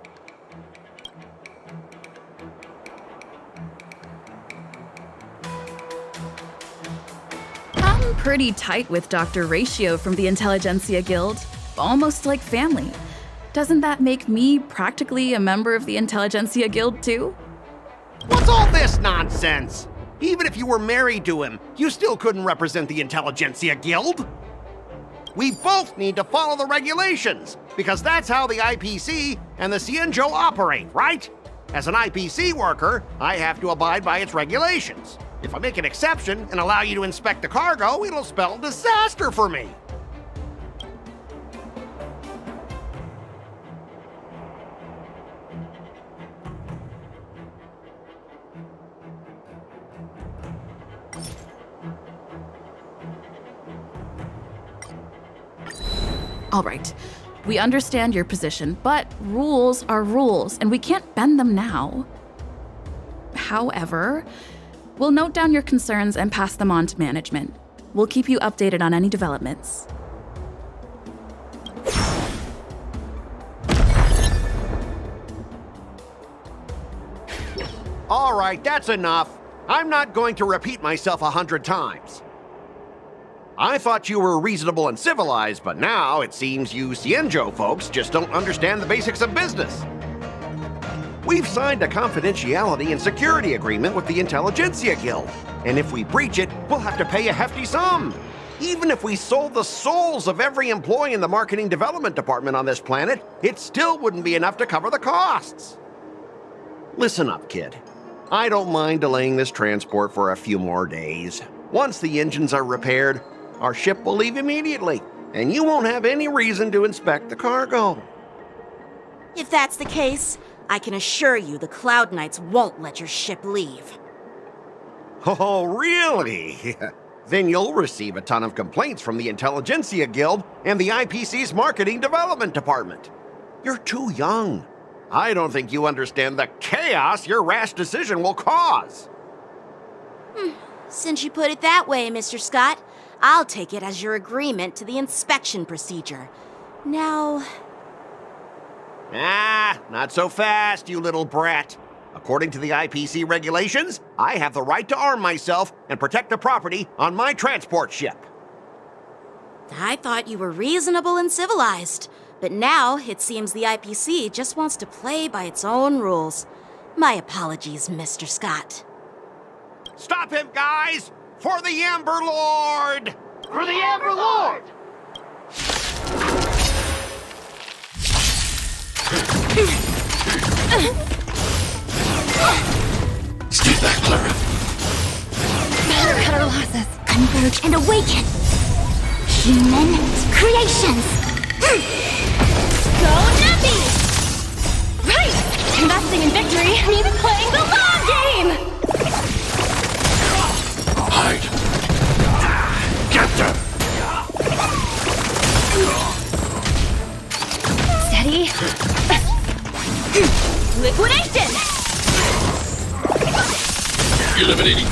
I'm pretty tight with Dr. Ratio from the Intelligentsia Guild, almost like family. Doesn't that make me practically a member of the Intelligentsia Guild too? What's all this nonsense? Even if you were married to him, you still couldn't represent the Intelligentsia Guild. We both need to follow the regulations, because that's how the IPC and the Cienjo operate, right? As an IPC worker, I have to abide by its regulations. If I make an exception and allow you to inspect the cargo, it'll spell disaster for me. All right, we understand your position, but rules are rules, and we can't bend them now. However, we'll note down your concerns and pass them on to management. We'll keep you updated on any developments. All right, that's enough. I'm not going to repeat myself 100 times. I thought you were reasonable and civilized, but now it seems you Cienjo folks just don't understand the basics of business. We've signed a confidentiality and security agreement with the Intelligentsia Guild, and if we breach it, we'll have to pay a hefty sum. Even if we sold the souls of every employee in the marketing development department on this planet, it still wouldn't be enough to cover the costs. Listen up, kid. I don't mind delaying this transport for a few more days. Once the engines are repaired, our ship will leave immediately, and you won't have any reason to inspect the cargo. If that's the case, I can assure you the Cloud Knights won't let your ship leave. Oh, really? Then you'll receive a ton of complaints from the Intelligentsia Guild and the IPC's Marketing Development Department. You're too young. I don't think you understand the chaos your rash decision will cause. Since you put it that way, Mr. Scott, I'll take it as your agreement to the inspection procedure. Now, Ah, not so fast, you little brat. According to the IPC regulations, I have the right to arm myself and protect the property on my transport ship. I thought you were reasonable and civilized, but now it seems the IPC just wants to play by its own rules. My apologies, Mr. Scott. Stop him, guys! For the Amber Lord! For the Amber Lord! Stay back, Clara. Better cut our losses. Converge and awaken. Human creations. Go Nappy! Right! Investing in victory means playing the long game! Hide. Get them! Steady. Liquidation! Eliminating.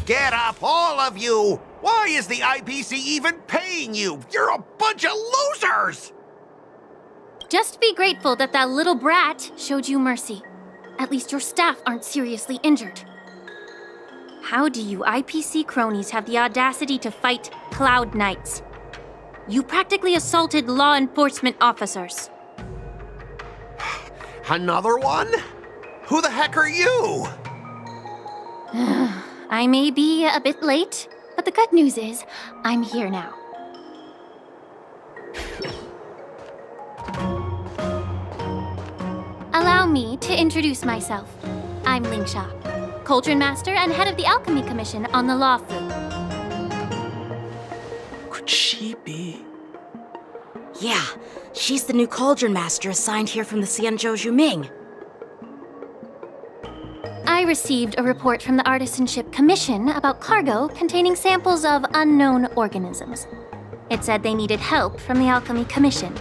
Get up, all of you! Why is the IPC even paying you? You're a bunch of losers! Just be grateful that that little brat showed you mercy. At least your staff aren't seriously injured. How do you IPC cronies have the audacity to fight Cloud Knights? You practically assaulted law enforcement officers. Another one? Who the heck are you? I may be a bit late, but the good news is I'm here now. Allow me to introduce myself. I'm Lingsha, Cauldron Master and head of the Alchemy Commission on the Lawfu. Could she be? Yeah, she's the new Cauldron Master assigned here from the Xianzhou Zhuming. I received a report from the Artisanship Commission about cargo containing samples of unknown organisms. It said they needed help from the Alchemy Commission.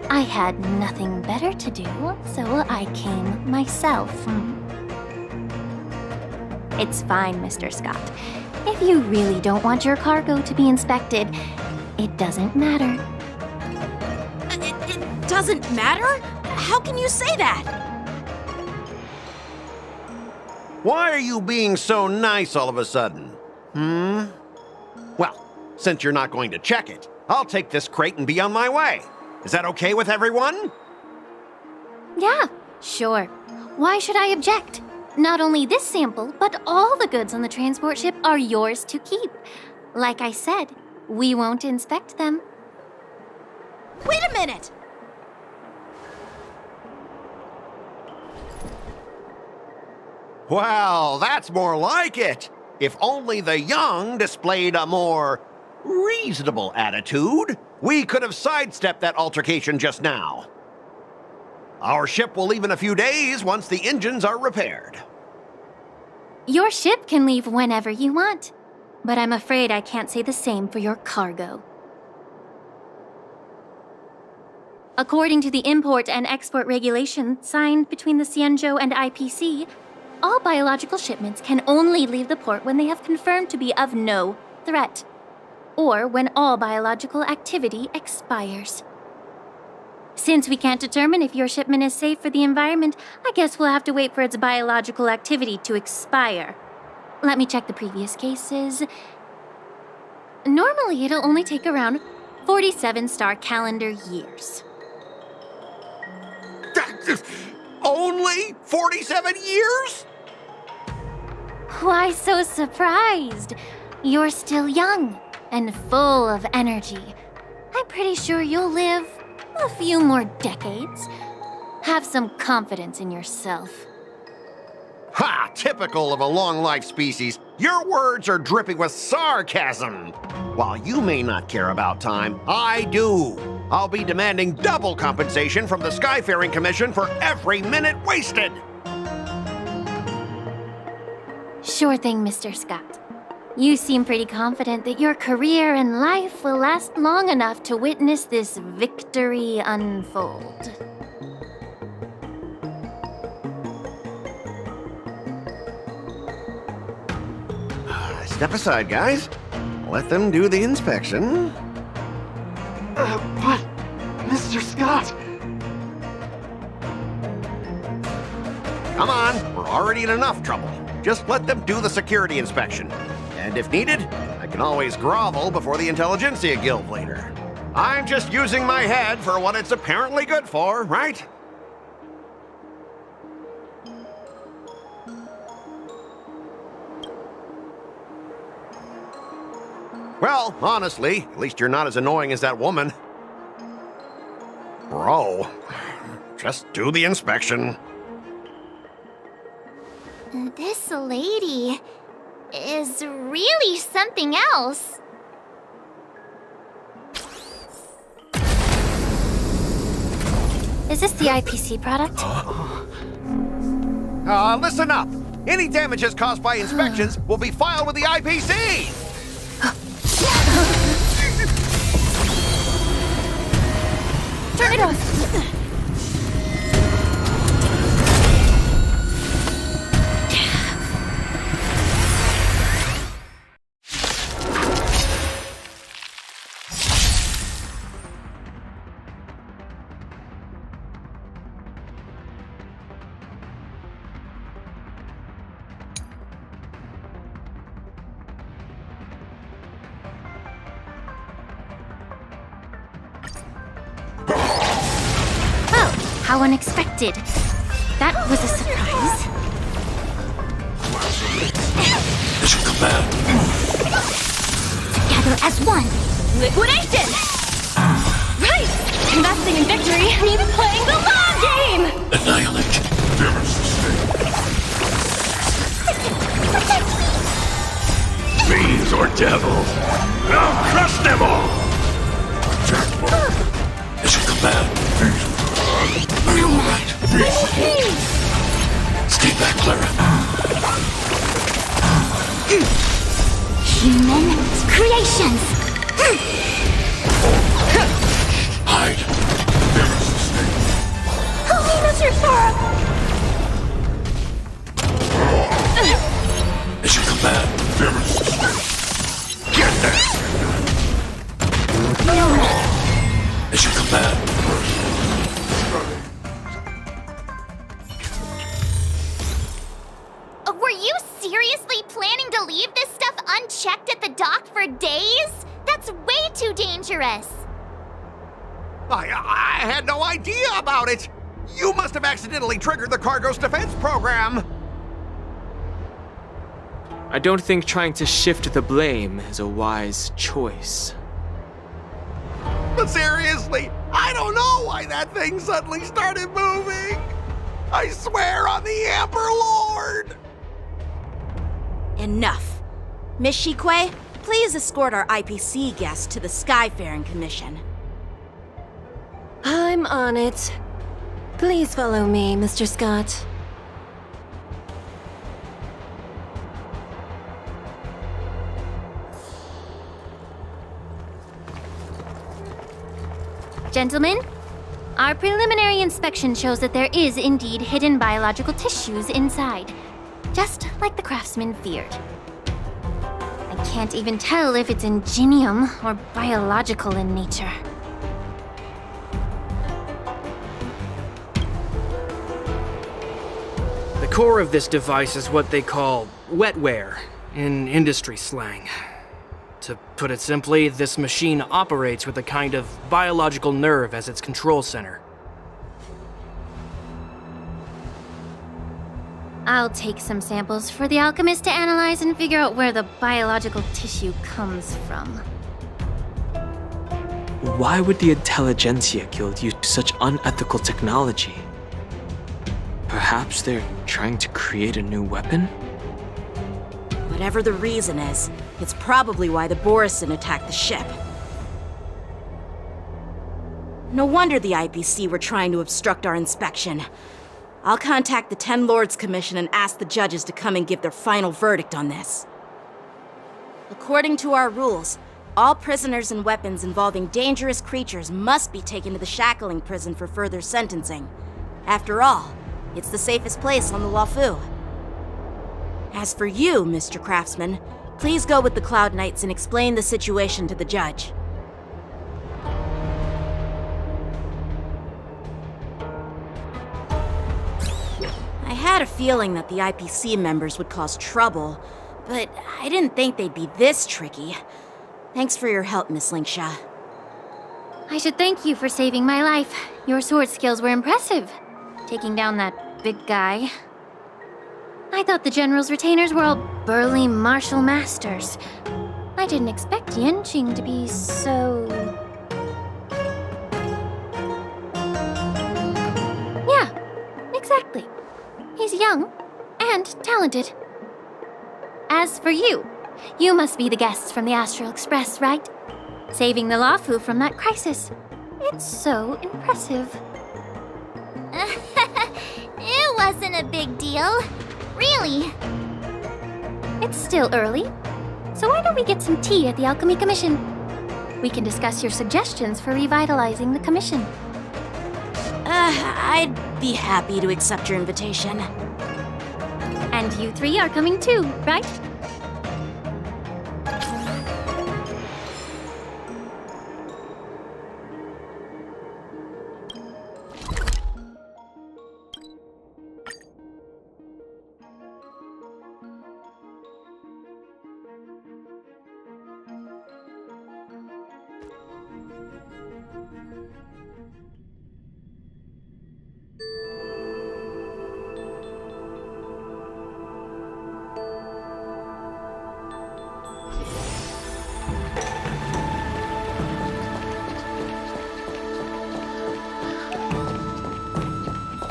I had nothing better to do, so I came myself. It's fine, Mr. Scott. If you really don't want your cargo to be inspected, it doesn't matter. It doesn't matter? How can you say that? Why are you being so nice all of a sudden? Well, since you're not going to check it, I'll take this crate and be on my way. Is that okay with everyone? Yeah, sure. Why should I object? Not only this sample, but all the goods on the transport ship are yours to keep. Like I said, we won't inspect them. Wait a minute! Well, that's more like it. If only the young displayed a more reasonable attitude, we could have sidestepped that altercation just now. Our ship will leave in a few days once the engines are repaired. Your ship can leave whenever you want, but I'm afraid I can't say the same for your cargo. According to the import and export regulation signed between the Xianzhou and IPC, all biological shipments can only leave the port when they have confirmed to be of no threat, or when all biological activity expires. Since we can't determine if your shipment is safe for the environment, I guess we'll have to wait for its biological activity to expire. Let me check the previous cases. Normally, it'll only take around 47 star calendar years. Only 47 years? Why so surprised? You're still young and full of energy. I'm pretty sure you'll live a few more decades. Have some confidence in yourself. Ha! Typical of a long-life species. Your words are dripping with sarcasm. While you may not care about time, I do. I'll be demanding double compensation from the Skyfaring Commission for every minute wasted. Sure thing, Mr. Scott. You seem pretty confident that your career and life will last long enough to witness this victory unfold. Step aside, guys. Let them do the inspection. But, Mr. Scott... Come on, we're already in enough trouble. Just let them do the security inspection. And if needed, I can always grovel before the Intelligentsia Guild later. I'm just using my head for what it's apparently good for, right? Well, honestly, at least you're not as annoying as that woman. Bro, just do the inspection. This lady is really something else. Is this the IPC product? Listen up. Any damages caused by inspections will be filed with the IPC. Turn it off. How unexpected. That was a surprise. Mission command. Together as one. Liquidation! Right! Investing in victory means playing the long game! Annihilate. Fiends or devils. I'll crush them all! Mission command. Stay back, Clara. Human creations! Hide. Help me, Mr. Sora! Mission command. Get there! Mission command. Were you seriously planning to leave this stuff unchecked at the dock for days? That's way too dangerous. I had no idea about it. You must have accidentally triggered the cargo's defense program. I don't think trying to shift the blame is a wise choice. But seriously, I don't know why that thing suddenly started moving. I swear on the Emperor Lord. Enough. Miss Shikwe, please escort our IPC guest to the Skyfaring Commission. I'm on it. Please follow me, Mr. Scott. Gentlemen, our preliminary inspection shows that there is indeed hidden biological tissues inside, just like the craftsman feared. I can't even tell if it's ingenium or biological in nature. The core of this device is what they call wetware in industry slang. To put it simply, this machine operates with a kind of biological nerve as its control center. I'll take some samples for the alchemist to analyze and figure out where the biological tissue comes from. Why would the Intelligentsia Guild use such unethical technology? Perhaps they're trying to create a new weapon? Whatever the reason is, it's probably why the Borisin attacked the ship. No wonder the IPC were trying to obstruct our inspection. I'll contact the Ten Lords Commission and ask the judges to come and give their final verdict on this. According to our rules, all prisoners and weapons involving dangerous creatures must be taken to the shackling prison for further sentencing. After all, it's the safest place on the Luofu. As for you, Mr. Craftsman, please go with the Cloud Knights and explain the situation to the judge. had a feeling that the IPC members would cause trouble, but I didn't think they'd be this tricky. Thanks for your help, Miss Linksha. I should thank you for saving my life. Your sword skills were impressive, taking down that big guy. I thought the General's retainers were all burly martial masters. I didn't expect Yanqing to be so... Yeah, exactly. He's young and talented. As for you, you must be the guests from the Astral Express, right? Saving the Luofu from that crisis. It's so impressive. It wasn't a big deal. Really. It's still early, so why don't we get some tea at the Alchemy Commission? We can discuss your suggestions for revitalizing the commission. I'd be happy to accept your invitation. And you three are coming too, right?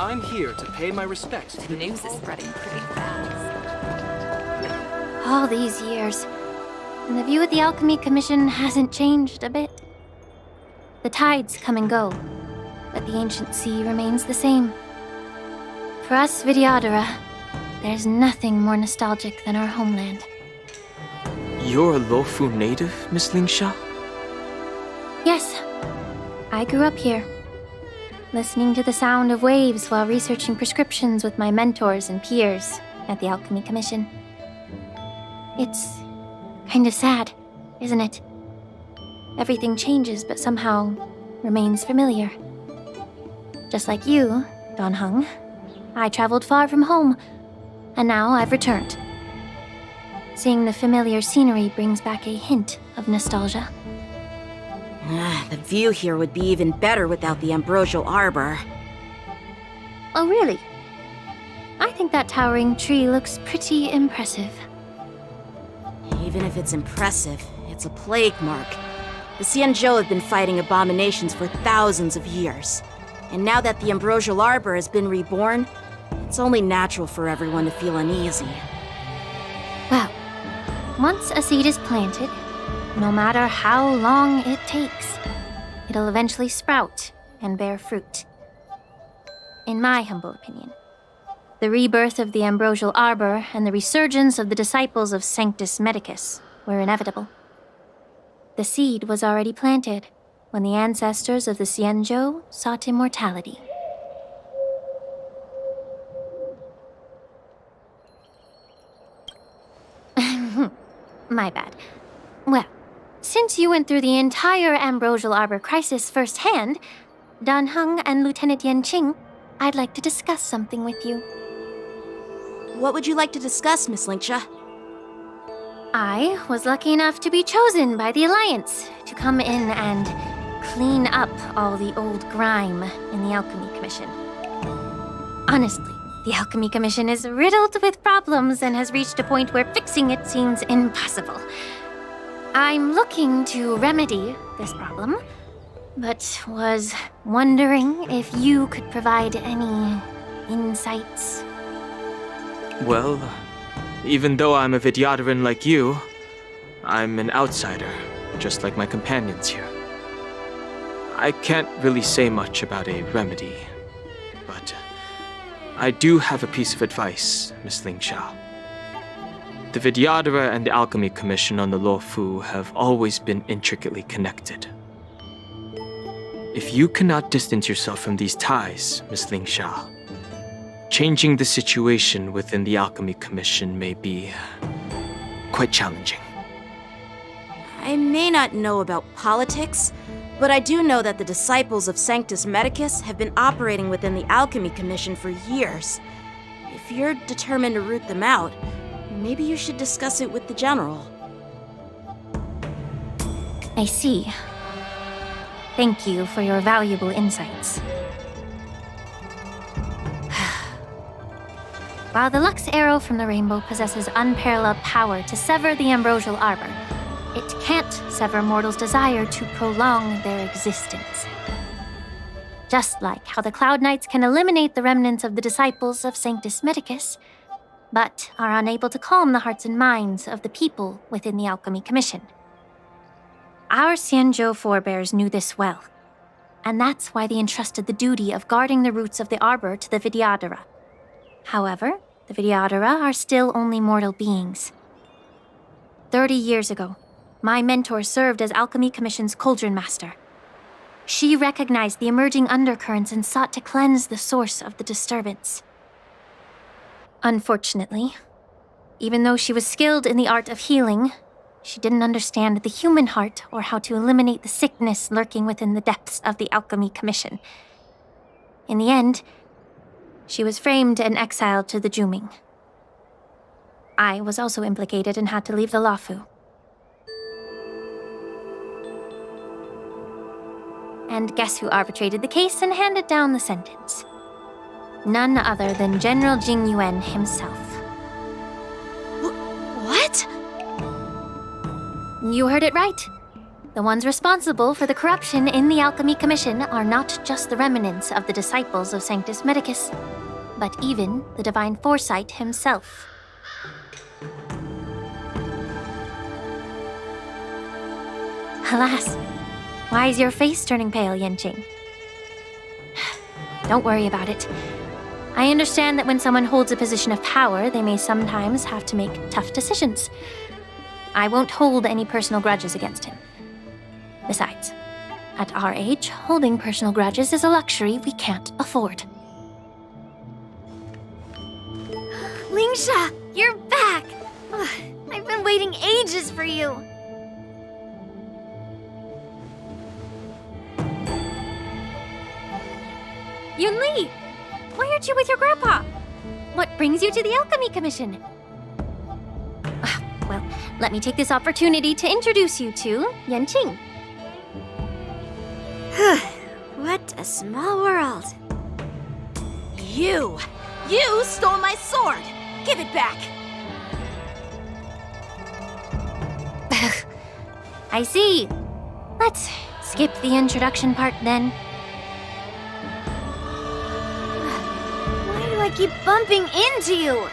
I'm here to pay my respects to The news is spreading pretty fast. All these years, and the view of the Alchemy Commission hasn't changed a bit. The tides come and go, but the ancient sea remains the same. For us Vidyadhara, there's nothing more nostalgic than our homeland. You're a Luofu native, Miss Linksha? Yes, I grew up here, listening to the sound of waves while researching prescriptions with my mentors and peers at the Alchemy Commission. It's kind of sad, isn't it? Everything changes but somehow remains familiar. Just like you, Dan Heng, I traveled far from home, and now I've returned. Seeing the familiar scenery brings back a hint of nostalgia. The view here would be even better without the ambrosial arbor. Oh, really? I think that towering tree looks pretty impressive. Even if it's impressive, it's a plague mark. The Xianzhou have been fighting abominations for thousands of years. And now that the ambrosial arbor has been reborn, it's only natural for everyone to feel uneasy. Well, once a seed is planted, no matter how long it takes, it'll eventually sprout and bear fruit. In my humble opinion, the rebirth of the ambrosial arbor and the resurgence of the disciples of Sanctus Medicus were inevitable. The seed was already planted when the ancestors of the Xianzhou sought immortality. My bad. Well, since you went through the entire ambrosial arbor crisis firsthand, Dan Heng and Lieutenant Yanqing, I'd like to discuss something with you. What would you like to discuss, Miss Linksha? I was lucky enough to be chosen by the Alliance to come in and clean up all the old grime in the Alchemy Commission. Honestly, the Alchemy Commission is riddled with problems and has reached a point where fixing it seems impossible. I'm looking to remedy this problem, but was wondering if you could provide any insights. Well, even though I'm a Vidyadharan like you, I'm an outsider, just like my companions here. I can't really say much about a remedy, but I do have a piece of advice, Miss Linksha. The Vidyadhara and the Alchemy Commission on the Luofu have always been intricately connected. If you cannot distance yourself from these ties, Miss Linksha, changing the situation within the Alchemy Commission may be quite challenging. I may not know about politics, but I do know that the disciples of Sanctus Medicus have been operating within the Alchemy Commission for years. If you're determined to root them out, maybe you should discuss it with the General. I see. Thank you for your valuable insights. While the Lux Arrow from the Rainbow possesses unparalleled power to sever the ambrosial arbor, it can't sever mortals' desire to prolong their existence. Just like how the Cloud Knights can eliminate the remnants of the disciples of Sanctus Medicus, but are unable to calm the hearts and minds of the people within the Alchemy Commission. Our Xianzhou forebears knew this well, and that's why they entrusted the duty of guarding the roots of the arbor to the Vidyadhara. However, the Vidyadhara are still only mortal beings. 30 years ago, my mentor served as Alchemy Commission's Cauldron Master. She recognized the emerging undercurrents and sought to cleanse the source of the disturbance. Unfortunately, even though she was skilled in the art of healing, she didn't understand the human heart or how to eliminate the sickness lurking within the depths of the Alchemy Commission. In the end, she was framed and exiled to the Juming. I was also implicated and had to leave the Luofu. And guess who arbitrated the case and handed down the sentence? None other than General Jing Yuan himself. What? You heard it right. The ones responsible for the corruption in the Alchemy Commission are not just the remnants of the disciples of Sanctus Medicus, but even the Divine Foresight himself. Alas, why is your face turning pale, Yanqing? Don't worry about it. I understand that when someone holds a position of power, they may sometimes have to make tough decisions. I won't hold any personal grudges against him. Besides, at our age, holding personal grudges is a luxury we can't afford. Lingsha, you're back! I've been waiting ages for you. Yunli, why aren't you with your grandpa? What brings you to the Alchemy Commission? Well, let me take this opportunity to introduce you to Yanqing. What a small world. You stole my sword! Give it back! I see. Let's skip the introduction part then. Why do I keep bumping into you?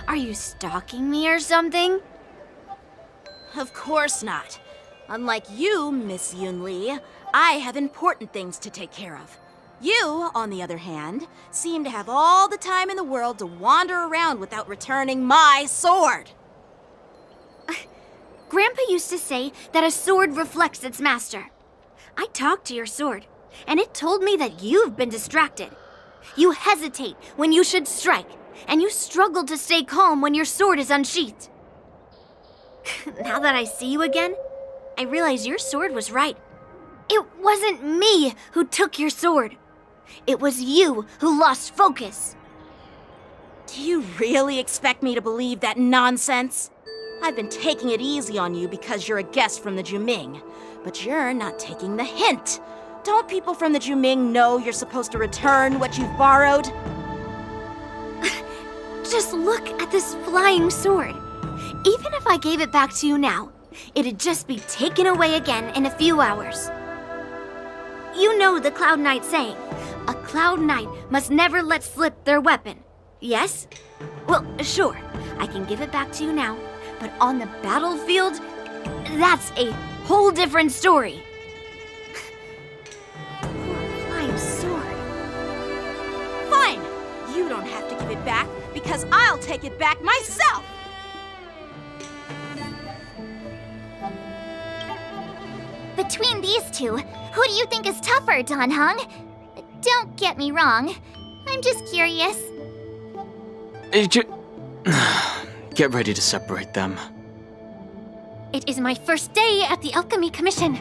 Are you stalking me or something? Of course not. Unlike you, Miss Yunli, I have important things to take care of. You, on the other hand, seem to have all the time in the world to wander around without returning my sword. Grandpa used to say that a sword reflects its master. I talked to your sword, and it told me that you've been distracted. You hesitate when you should strike, and you struggle to stay calm when your sword is unsheathed. Now that I see you again, I realize your sword was right. It wasn't me who took your sword. It was you who lost focus. Do you really expect me to believe that nonsense? I've been taking it easy on you because you're a guest from the Juming, but you're not taking the hint. Don't people from the Juming know you're supposed to return what you've borrowed? Just look at this flying sword. Even if I gave it back to you now, it'd just be taken away again in a few hours. You know the Cloud Knight saying, a Cloud Knight must never let slip their weapon. Yes? Well, sure, I can give it back to you now, but on the battlefield, that's a whole different story. Poor flying sword. Fine! You don't have to give it back, because I'll take it back myself! Between these two, who do you think is tougher, Dan Heng? Don't get me wrong. I'm just curious. Get ready to separate them. It is my first day at the Alchemy Commission.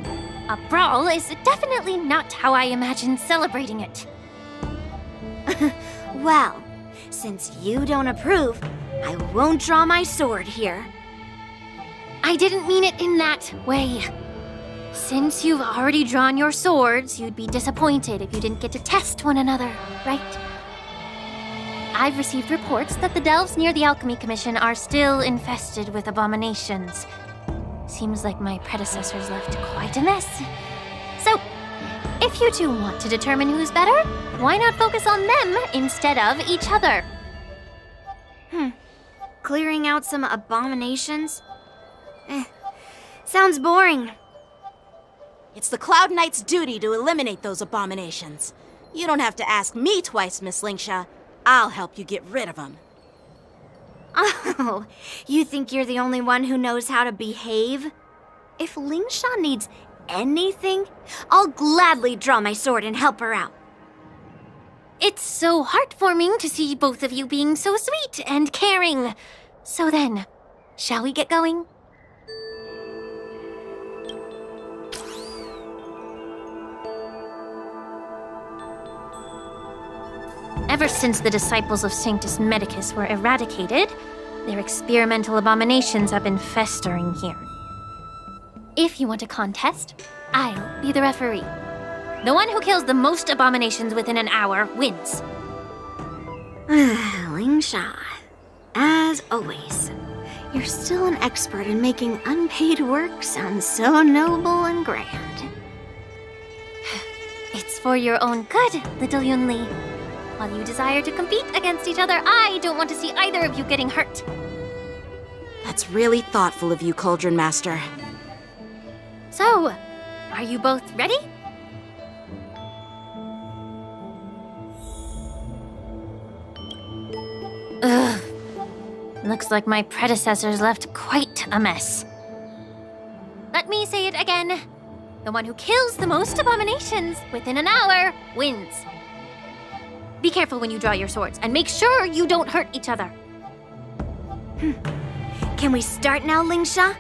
A brawl is definitely not how I imagined celebrating it. Well, Since you don't approve, I won't draw my sword here. I didn't mean it in that way. Since you've already drawn your swords, you'd be disappointed if you didn't get to test one another, right? I've received reports that the delves near the Alchemy Commission are still infested with abominations. Seems like my predecessors left quite a mess. So, if you two want to determine who's better, why not focus on them instead of each other? Clearing out some abominations? Sounds boring. It's the Cloud Knight's duty to eliminate those abominations. You don't have to ask me twice, Miss Lingsha. I'll help you get rid of them. Oh, you think you're the only one who knows how to behave? If Lingsha needs anything, I'll gladly draw my sword and help her out. It's so heartwarming to see both of you being so sweet and caring. So then, shall we get going? Ever since the disciples of Sanctus Medicus were eradicated, their experimental abominations have been festering here. If you want a contest, I'll be the referee. The one who kills the most abominations within an hour wins. Lingsha, as always, you're still an expert in making unpaid work sound so noble and grand. It's for your own good, little Yunli. While you desire to compete against each other, I don't want to see either of you getting hurt. That's really thoughtful of you, Cauldron Master. So, are you both ready? Ugh. Looks like my predecessors left quite a mess. Let me say it again. The one who kills the most abominations within an hour wins. Be careful when you draw your swords, and make sure you don't hurt each other. Can we start now, Lingsha?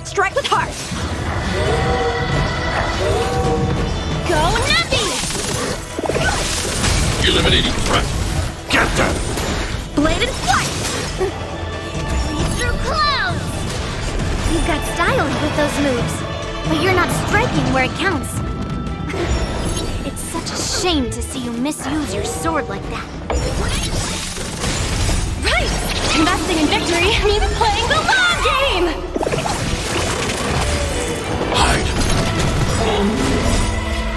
Strike with heart! Go Nappy! Eliminating threat. Get them! Blade and flight! Lead through clouds! You've got style with those moves, but you're not striking where it counts. It's such a shame to see you misuse your sword like that. Right! Investing in victory means playing the long game! Hide.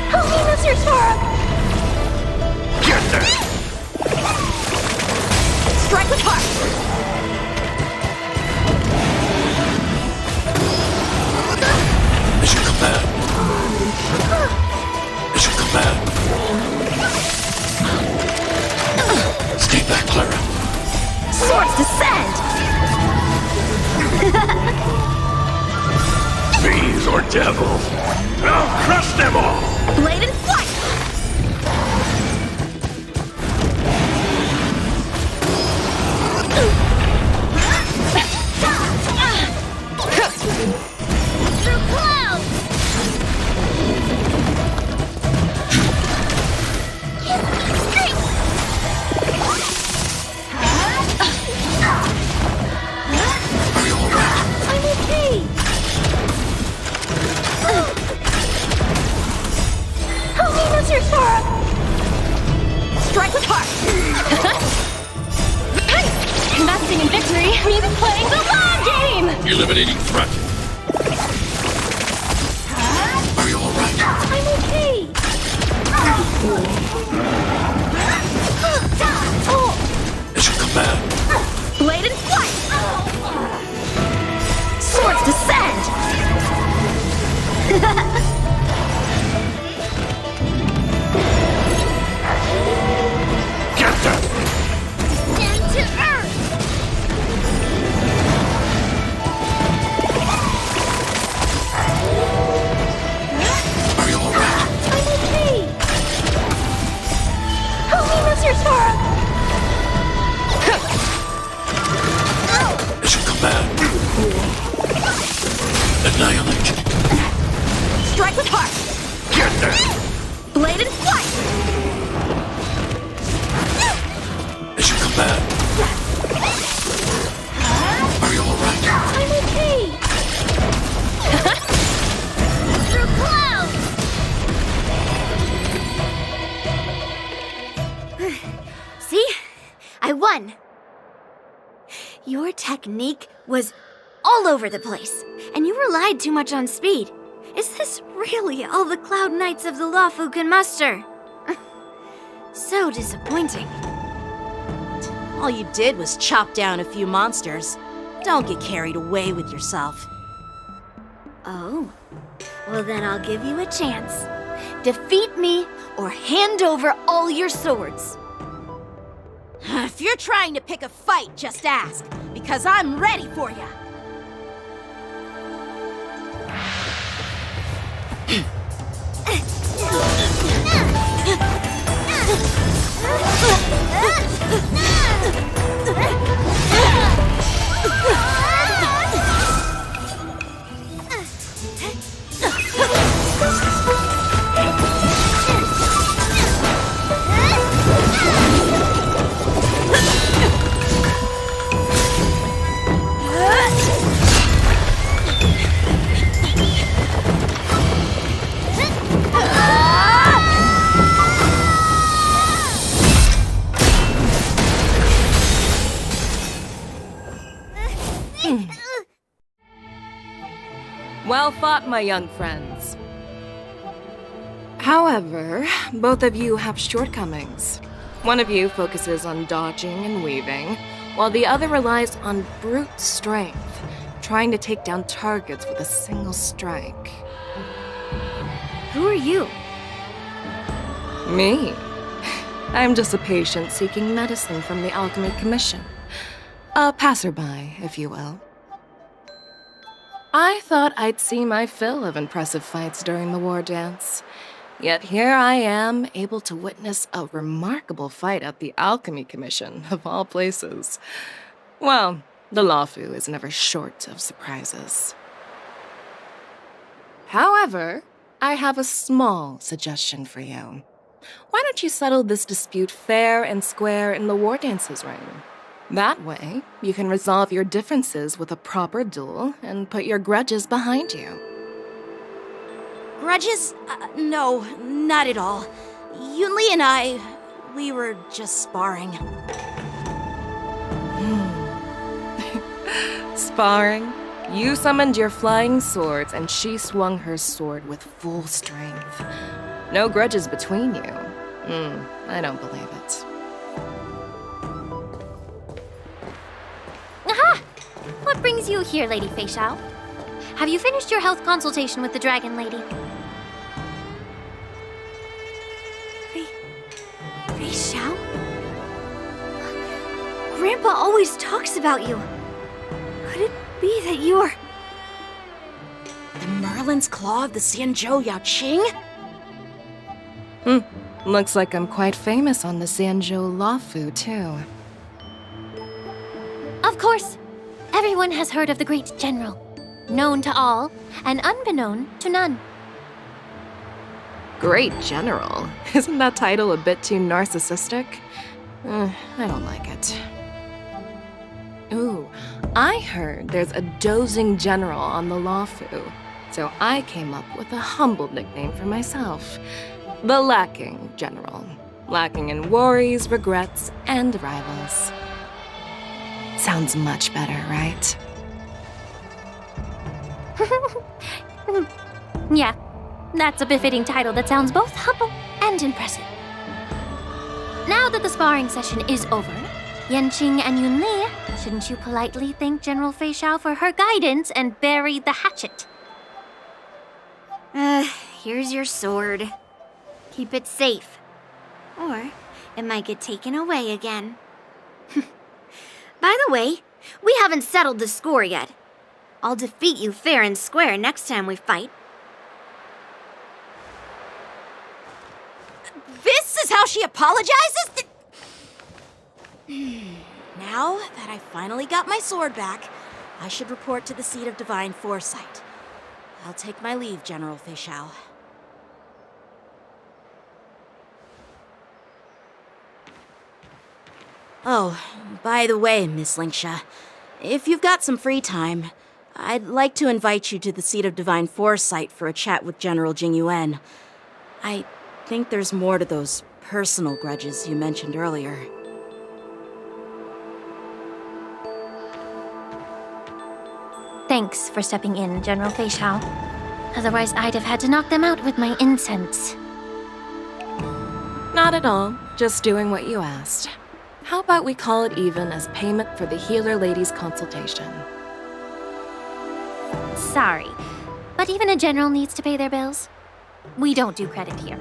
Help me, Mr. Sora! Get them! Strike with heart! Mission command. Mission command. Stay back, Clara. Swords descend! Fiends or devils. I'll crush them all! Blade and flight! Through clouds! I'm okay! Help me, Mr. Sora! Strike with heart! Investing in victory means playing the long game! Eliminating threat. Are you alright? I'm okay! Mission command. Blade and flight! Swords descend! Get them! Stand to earth! Are you alright? I'm okay! technique was all over the place, and you relied too much on speed. Is this really all the Cloud Knights of the Lawfu can muster? So disappointing. All you did was chop down a few monsters. Don't get carried away with yourself. Oh, well then I'll give you a chance. Defeat me or hand over all your swords. If you're trying to pick a fight, just ask, because I'm ready for you. Well fought, my young friends. However, both of you have shortcomings. One of you focuses on dodging and weaving, while the other relies on brute strength, trying to take down targets with a single strike. Who are you? Me? I'm just a patient seeking medicine from the Alchemy Commission. A passerby, if you will. I thought I'd see my fill of impressive fights during the war dance. Yet here I am, able to witness a remarkable fight at the Alchemy Commission, of all places. Well, the Lawfu is never short of surprises. However, I have a small suggestion for you. Why don't you settle this dispute fair and square in the war dance's ring? That way, you can resolve your differences with a proper duel and put your grudges behind you. Grudges? No, not at all. Yunli and I, we were just sparring. Sparring? You summoned your flying swords and she swung her sword with full strength. No grudges between you. I don't believe it. Aha! What brings you here, Lady Fei Xiao? Have you finished your health consultation with the Dragon Lady? Fei Xiao? Grandpa always talks about you. Could it be that you're... The Merlin's Claw of the Xianzhou Yaoqing? Looks like I'm quite famous on the Xianzhou Lawfu, too. Of course. Everyone has heard of the great general. Known to all, and unbeknown to none. Great general? Isn't that title a bit too narcissistic? I don't like it. Ooh, I heard there's a dozing general on the Lawfu, so I came up with a humble nickname for myself. The Lacking General. Lacking in worries, regrets, and rivals. Sounds much better, right? Yeah, that's a befitting title that sounds both humble and impressive. Now that the sparring session is over, Yanqing and Yunli, shouldn't you politely thank General Fei Xiao for her guidance and bury the hatchet? Here's your sword. Keep it safe. Or it might get taken away again. By the way, we haven't settled the score yet. I'll defeat you fair and square next time we fight. This is how she apologizes? Now that I finally got my sword back, I should report to the seat of divine foresight. I'll take my leave, General Fei Xiao. Oh, by the way, Miss Linksha, if you've got some free time, I'd like to invite you to the seat of divine foresight for a chat with General Jingyuan. I think there's more to those personal grudges you mentioned earlier. Thanks for stepping in, General Fei Shao. Otherwise, I'd have had to knock them out with my incense. Not at all. Just doing what you asked. How about we call it even as payment for the healer lady's consultation? Sorry, but even a general needs to pay their bills. We don't do credit here.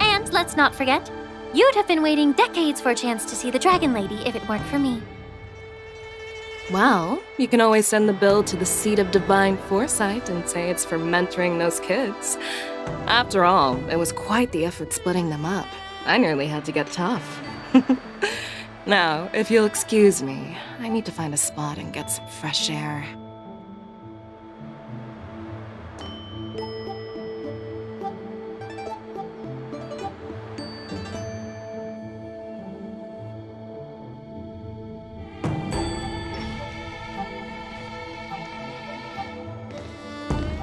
And let's not forget, you'd have been waiting decades for a chance to see the Dragon Lady if it weren't for me. Well, you can always send the bill to the Seat of Divine Foresight and say it's for mentoring those kids. After all, it was quite the effort splitting them up. I nearly had to get tough. Now, if you'll excuse me, I need to find a spot and get some fresh air.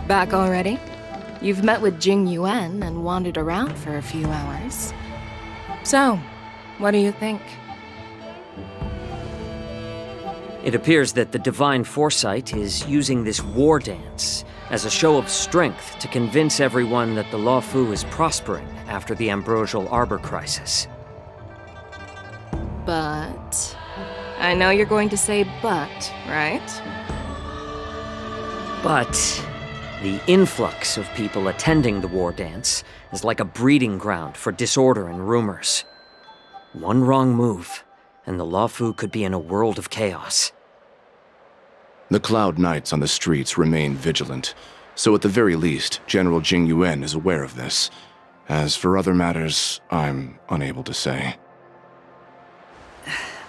Back already? You've met with Jing Yuan and wandered around for a few hours. So, what do you think? It appears that the Divine Foresight is using this war dance as a show of strength to convince everyone that the Luofu is prospering after the Ambrosial Arbor crisis. But... I know you're going to say but, right? But the influx of people attending the war dance is like a breeding ground for disorder and rumors. One wrong move, and the Luofu could be in a world of chaos. The Cloud Knights on the streets remain vigilant, so at the very least, General Jing Yuan is aware of this. As for other matters, I'm unable to say.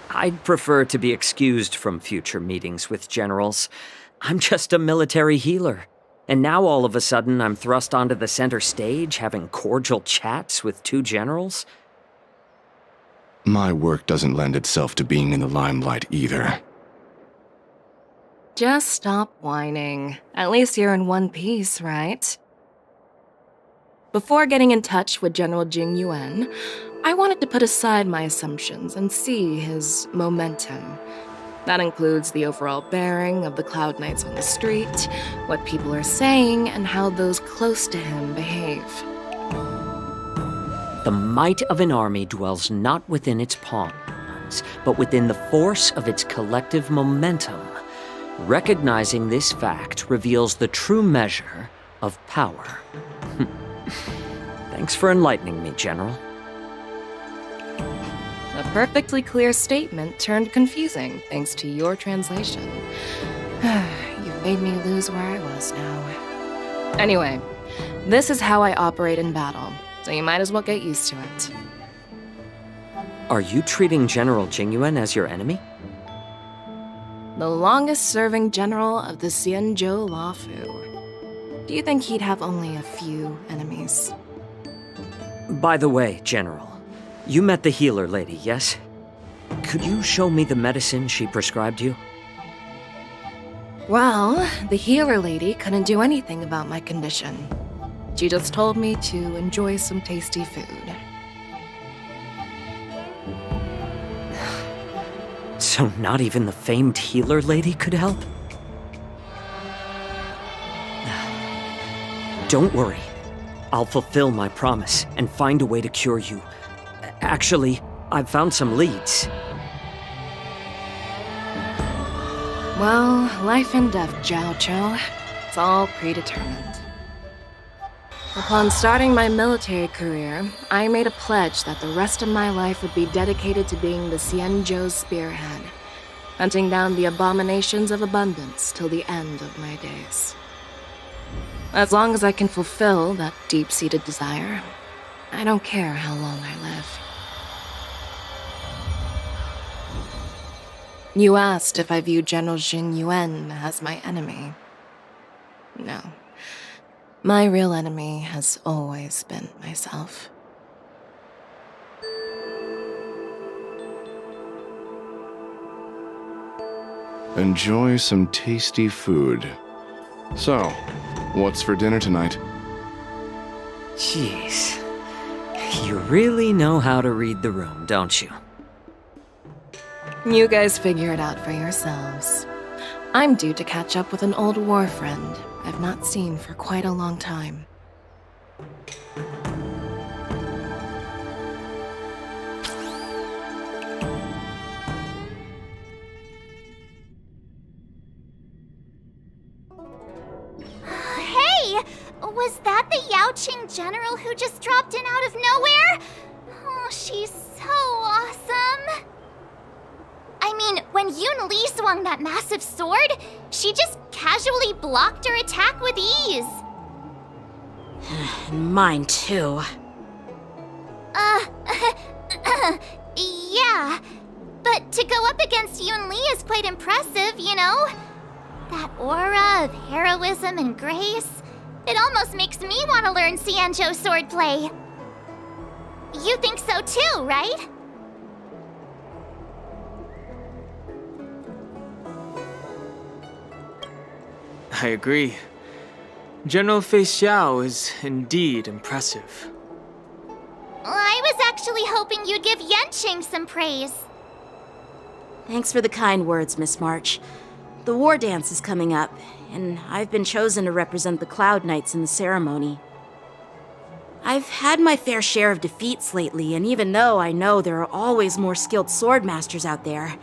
I'd prefer to be excused from future meetings with generals. I'm just a military healer. And now all of a sudden I'm thrust onto the center stage having cordial chats with two generals? My work doesn't lend itself to being in the limelight either. Just stop whining. At least you're in one piece, right? Before getting in touch with General Jing Yuan, I wanted to put aside my assumptions and see his momentum. That includes the overall bearing of the Cloud Knights on the street, what people are saying, and how those close to him behave. The might of an army dwells not within its pawns, but within the force of its collective momentum. Recognizing this fact reveals the true measure of power. Thanks for enlightening me, General. A perfectly clear statement turned confusing thanks to your translation. You've made me lose where I was now. Anyway, this is how I operate in battle, so you might as well get used to it. Are you treating General Jing Yuan as your enemy? The longest-serving general of the Xianzhou Luofu. Do you think he'd have only a few enemies? By the way, General, you met the healer lady, yes? Could you show me the medicine she prescribed you? Well, the healer lady couldn't do anything about my condition. She just told me to enjoy some tasty food. So not even the famed healer lady could help? Don't worry. I'll fulfill my promise and find a way to cure you. Actually, I've found some leads. Well, life and death, Jiao Chou. It's all predetermined. Upon starting my military career, I made a pledge that the rest of my life would be dedicated to being the Xianzhou spearhead, hunting down the abominations of abundance till the end of my days. As long as I can fulfill that deep-seated desire, I don't care how long I live. You asked if I view General Jing Yuan as my enemy. No. My real enemy has always been myself. Enjoy some tasty food. So, what's for dinner tonight? Jeez. You really know how to read the room, don't you? You guys figure it out for yourselves. I'm due to catch up with an old war friend I've not seen for quite a long time. Hey! Was that the Yaoqing general who just dropped in out of nowhere? Oh, she's so awesome! I mean, when Yun Li swung that massive sword, she just casually blocked her attack with ease. Mine too. Yeah. But to go up against Yun Li is quite impressive, you know? That aura of heroism and grace, it almost makes me want to learn Xianzhou swordplay. You think so too, right? I agree. General Fei Xiao is indeed impressive. I was actually hoping you'd give Yanqing some praise. Thanks for the kind words, Miss March. The war dance is coming up, and I've been chosen to represent the Cloud Knights in the ceremony. I've had my fair share of defeats lately, and even though I know there are always more skilled swordmasters out there,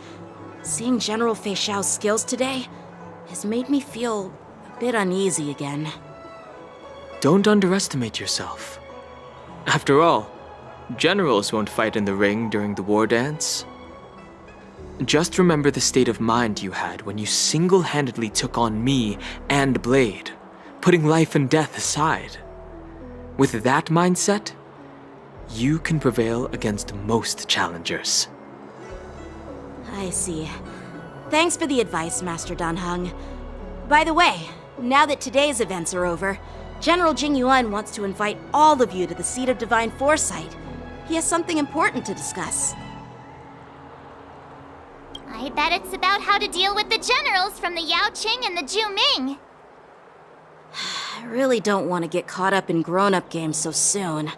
seeing General Fei Xiao's skills today has made me feel a bit uneasy again. Don't underestimate yourself. After all, generals won't fight in the ring during the war dance. Just remember the state of mind you had when you single-handedly took on me and Blade, putting life and death aside. With that mindset, you can prevail against most challengers. I see. Thanks for the advice, Master Dan Heng. By the way, now that today's events are over, General Jing Yuan wants to invite all of you to the Seat of Divine Foresight. He has something important to discuss. I bet it's about how to deal with the generals from the Yaoqing and the Zhuming. I really don't want to get caught up in grown-up games so soon.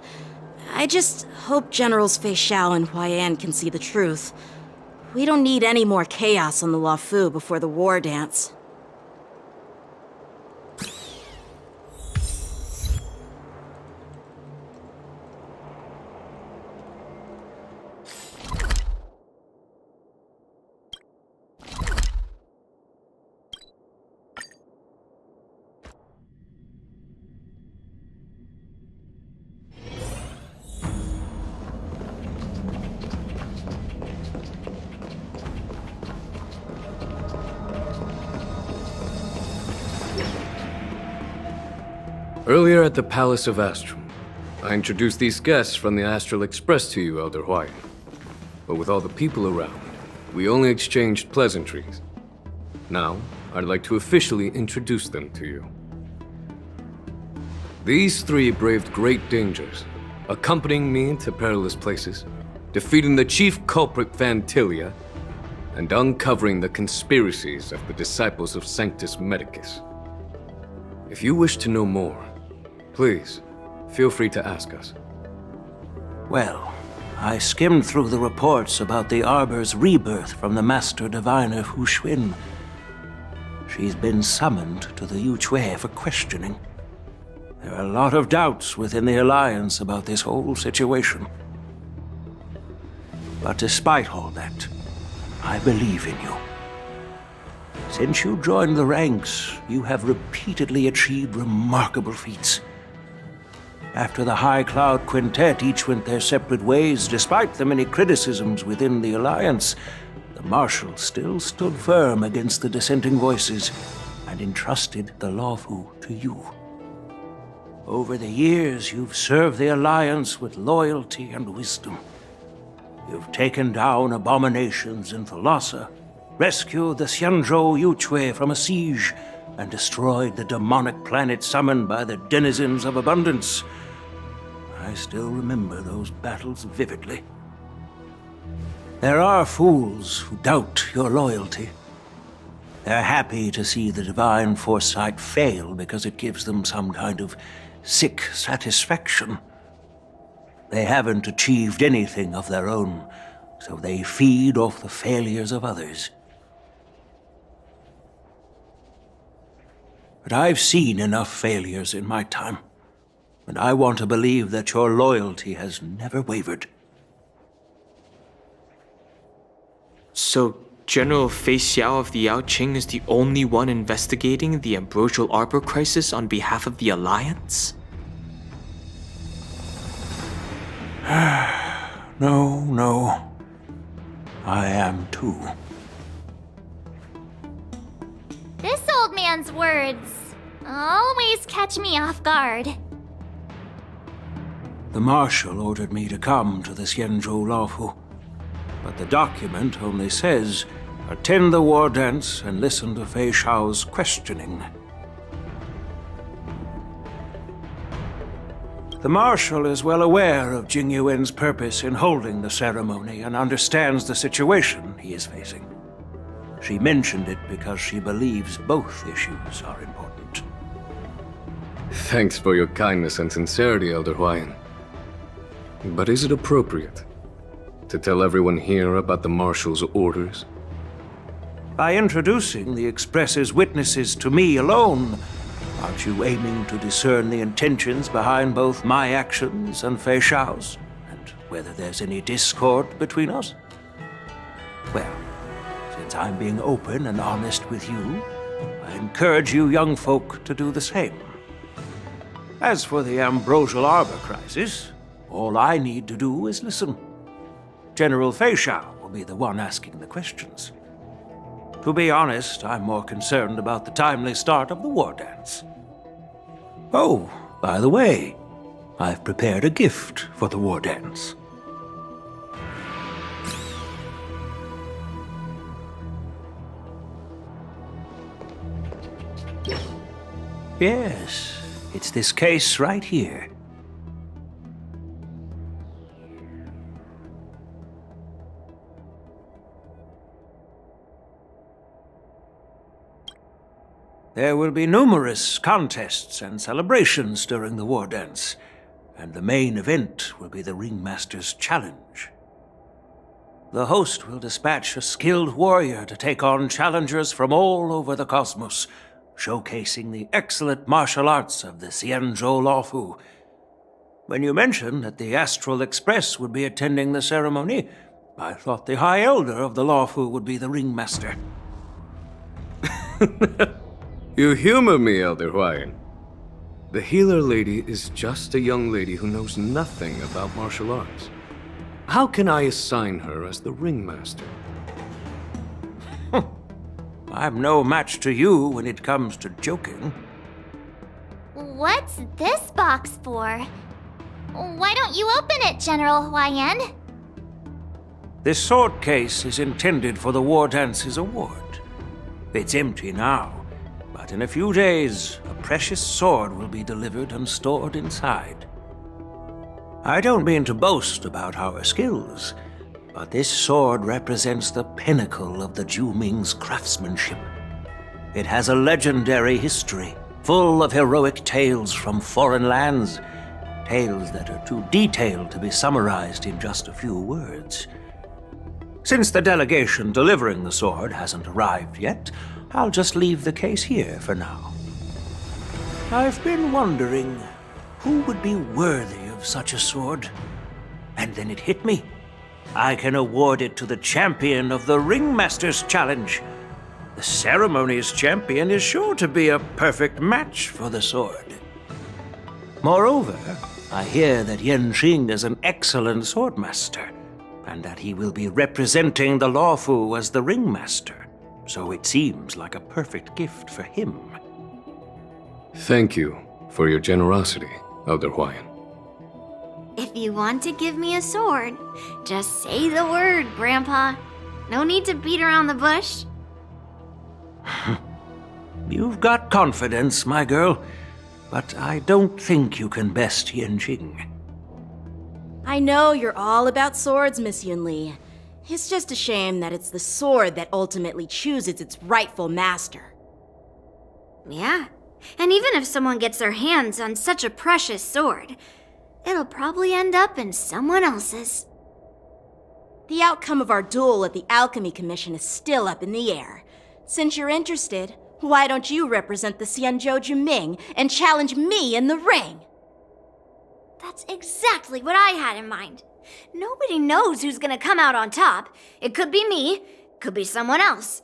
I just hope Generals Fei Xiao and Huaiyan can see the truth. We don't need any more chaos on the Luofu before the war dance. Earlier at the Palace of Astral, I introduced these guests from the Astral Express to you, Elder Huaiyan. But with all the people around, we only exchanged pleasantries. Now, I'd like to officially introduce them to you. These three braved great dangers, accompanying me to perilous places, defeating the chief culprit Vantilia, and uncovering the conspiracies of the disciples of Sanctus Medicus. If you wish to know more, please, feel free to ask us. Well, I skimmed through the reports about the Arbor's rebirth from the Master Diviner Hu Xuan. She's been summoned to the Yuchui for questioning. There are a lot of doubts within the Alliance about this whole situation. But despite all that, I believe in you. Since you joined the ranks, you have repeatedly achieved remarkable feats. After the High Cloud Quintet each went their separate ways, despite the many criticisms within the Alliance, the Marshal still stood firm against the dissenting voices and entrusted the Luofu to you. Over the years, you've served the Alliance with loyalty and wisdom. You've taken down abominations in Thalassa, rescued the Xianzhou Yuchui from a siege, and destroyed the demonic planet summoned by the denizens of abundance. I still remember those battles vividly. There are fools who doubt your loyalty. They're happy to see the divine foresight fail because it gives them some kind of sick satisfaction. They haven't achieved anything of their own, so they feed off the failures of others. but I've seen enough failures in my time. And I want to believe that your loyalty has never wavered. So, General Fei Xiao of the Yaoqing is the only one investigating the Ambrosial Arbor crisis on behalf of the Alliance? No. I am too. This old man's words always catch me off guard. The Marshal ordered me to come to the Xianzhou Laofu, but the document only says, attend the war dance and listen to Fei Xiao's questioning. The Marshal is well aware of Jing Yuan's purpose in holding the ceremony and understands the situation he is facing. She mentioned it because she believes both issues are important. Thanks for your kindness and sincerity, Elder Huayan. But is it appropriate to tell everyone here about the Marshal's orders? By introducing the Express's witnesses to me alone, aren't you aiming to discern the intentions behind both my actions and Fei Xiao's, and whether there's any discord between us? Well, since I'm being open and honest with you, I encourage you young folk to do the same. As for the Ambrosial Arbor crisis, all I need to do is listen. General Fei Xiao will be the one asking the questions. To be honest, I'm more concerned about the timely start of the war dance. Oh, by the way, I've prepared a gift for the war dance. Yes, it's this case right here. There will be numerous contests and celebrations during the war dance, and the main event will be the Ringmaster's Challenge. The host will dispatch a skilled warrior to take on challengers from all over the cosmos, showcasing the excellent martial arts of the Xianzhou Laofu. When you mentioned that the Astral Express would be attending the ceremony, I thought the High Elder of the Laofu would be the Ringmaster. You humor me, Elder Huayan. The healer lady is just a young lady who knows nothing about martial arts. How can I assign her as the ringmaster? I'm no match to you when it comes to joking. What's this box for? Why don't you open it, General Huayan? This sword case is intended for the War Dance's award. It's empty now, but in a few days, a precious sword will be delivered and stored inside. I don't mean to boast about our skills, but this sword represents the pinnacle of the Zhuming's craftsmanship. It has a legendary history, full of heroic tales from foreign lands, tales that are too detailed to be summarized in just a few words. Since the delegation delivering the sword hasn't arrived yet, I'll just leave the case here for now. I've been wondering who would be worthy of such a sword. And then it hit me. I can award it to the champion of the Ringmaster's Challenge. The ceremony's champion is sure to be a perfect match for the sword. Moreover, I hear that Yen Xing is an excellent swordmaster, and that he will be representing the Laofu as the Ringmaster, so it seems like a perfect gift for him. Thank you for your generosity, Elder Huayan. If you want to give me a sword, just say the word, Grandpa. No need to beat around the bush. You've got confidence, my girl, but I don't think you can best Yen Xing. I know you're all about swords, Miss Yunli. It's just a shame that it's the sword that ultimately chooses its rightful master. Yeah, and even if someone gets their hands on such a precious sword, it'll probably end up in someone else's. The outcome of our duel at the Alchemy Commission is still up in the air. Since you're interested, Why don't you represent the Xianzhou Juming and challenge me in the ring? That's exactly what I had in mind. Nobody knows who's gonna come out on top. It could be me, could be someone else.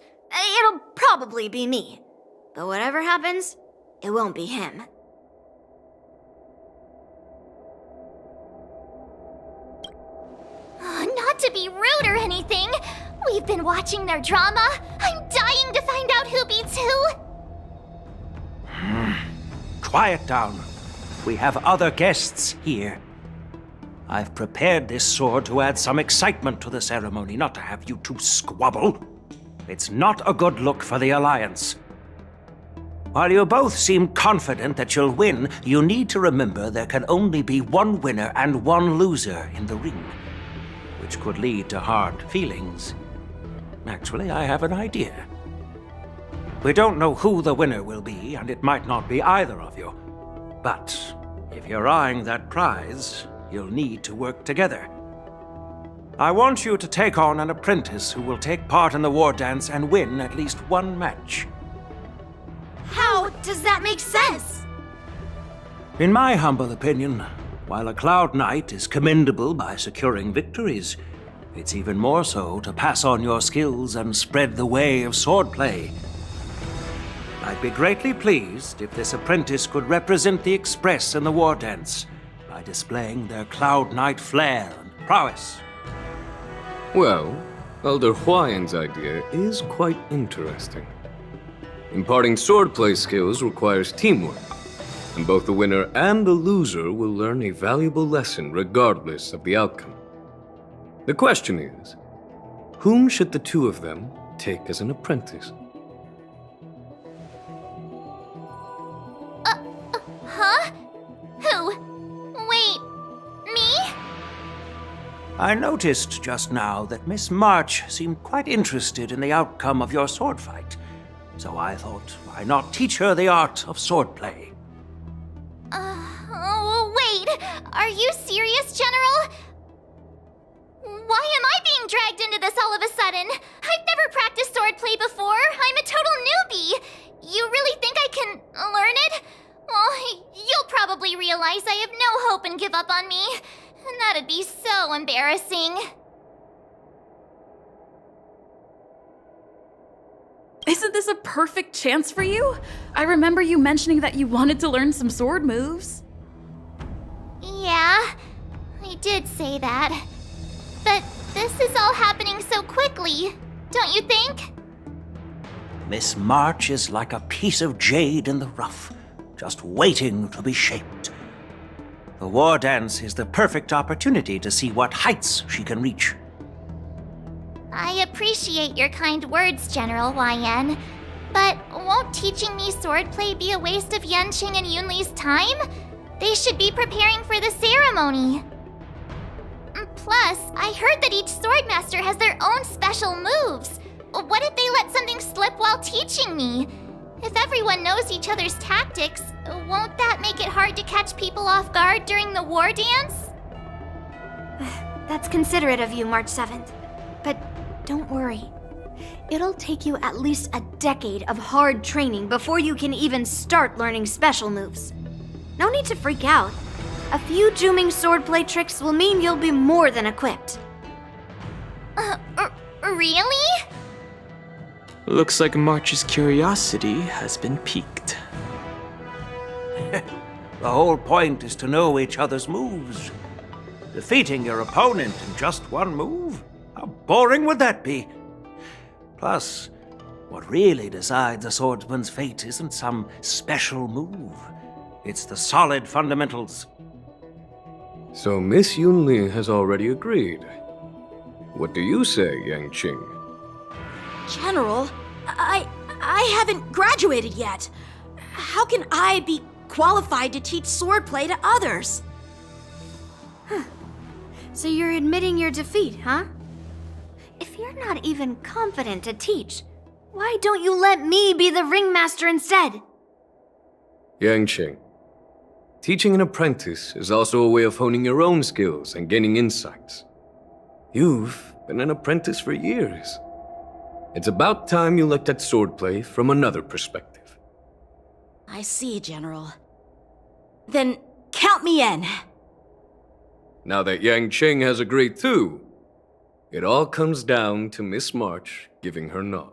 It'll probably be me. But whatever happens, it won't be him. Not to be rude or anything, we've been watching their drama. I'm dying to find out who beats who. Quiet down. We have other guests here. I've prepared this sword to add some excitement to the ceremony, not to have you two squabble. It's not a good look for the Alliance. While you both seem confident that you'll win, you need to remember there can only be one winner and one loser in the ring, which could lead to hard feelings. Actually, I have an idea. We don't know who the winner will be, and it might not be either of you. But if you're eyeing that prize, you'll need to work together. I want you to take on an apprentice who will take part in the war dance and win at least one match. How does that make sense? In my humble opinion, while a Cloud Knight is commendable by securing victories, it's even more so to pass on your skills and spread the way of swordplay. I'd be greatly pleased if this apprentice could represent the Express in the war dance by displaying their Cloud Knight flair and prowess. Well, Elder Huayan's idea is quite interesting. Imparting swordplay skills requires teamwork, and both the winner and the loser will learn a valuable lesson regardless of the outcome. The question is, whom should the two of them take as an apprentice? Huh? Who? Wait, me? I noticed just now that Miss March seemed quite interested in the outcome of your sword fight, so I thought, why not teach her the art of swordplay? Wait, are you serious, General? Why am I being dragged into this all of a sudden? I've never practiced swordplay before. I'm a total newbie. You really think I can learn it? Well, you'll probably realize I have no hope and give up on me. And that'd be so embarrassing. Isn't this a perfect chance for you? I remember you mentioning that you wanted to learn some sword moves. Yeah, I did say that. But this is all happening so quickly, don't you think? Miss March is like a piece of jade in the rough, just waiting to be shaped. The war dance is the perfect opportunity to see what heights she can reach. I appreciate your kind words, General YN. But won't teaching me swordplay be a waste of Yanqing and Yunli's time? They should be preparing for the ceremony. Plus, I heard that each swordmaster has their own special moves. What if they let something slip while teaching me? If everyone knows each other's tactics, won't that make it hard to catch people off guard during the war dance? That's considerate of you, March 7th. But don't worry. It'll take you at least a decade of hard training before you can even start learning special moves. No need to freak out. A few Juming swordplay tricks will mean you'll be more than equipped. Really? Looks like March's curiosity has been piqued. The whole point is to know each other's moves. Defeating your opponent in just one move? How boring would that be? Plus, what really decides a swordsman's fate isn't some special move. It's the solid fundamentals. So Miss Yunli has already agreed. What do you say, Yanqing? General, I haven't graduated yet. How can I be qualified to teach swordplay to others? So you're admitting your defeat, huh? If you're not even confident to teach, why don't you let me be the ringmaster instead? Yanqing, teaching an apprentice is also a way of honing your own skills and gaining insights. You've been an apprentice for years. It's about time you looked at swordplay from another perspective. I see, General. Then count me in. Now that Yang Qing has agreed too, it all comes down to Miss March giving her nod.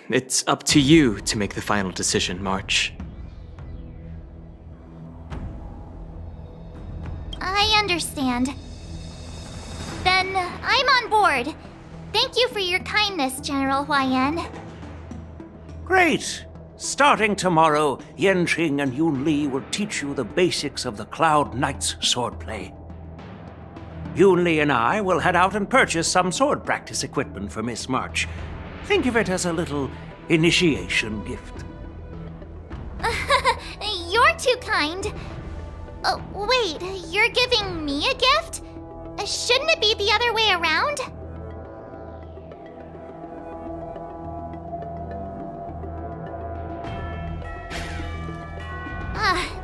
It's up to you to make the final decision, March. I understand. Then I'm on board. Thank you for your kindness, General Huayan. Great! Starting tomorrow, Yanqing and Yun Li will teach you the basics of the Cloud Knight's swordplay. Yun Li and I will head out and purchase some sword practice equipment for Miss March. Think of it as a little initiation gift. You're too kind. Wait, you're giving me a gift? Shouldn't it be the other way around?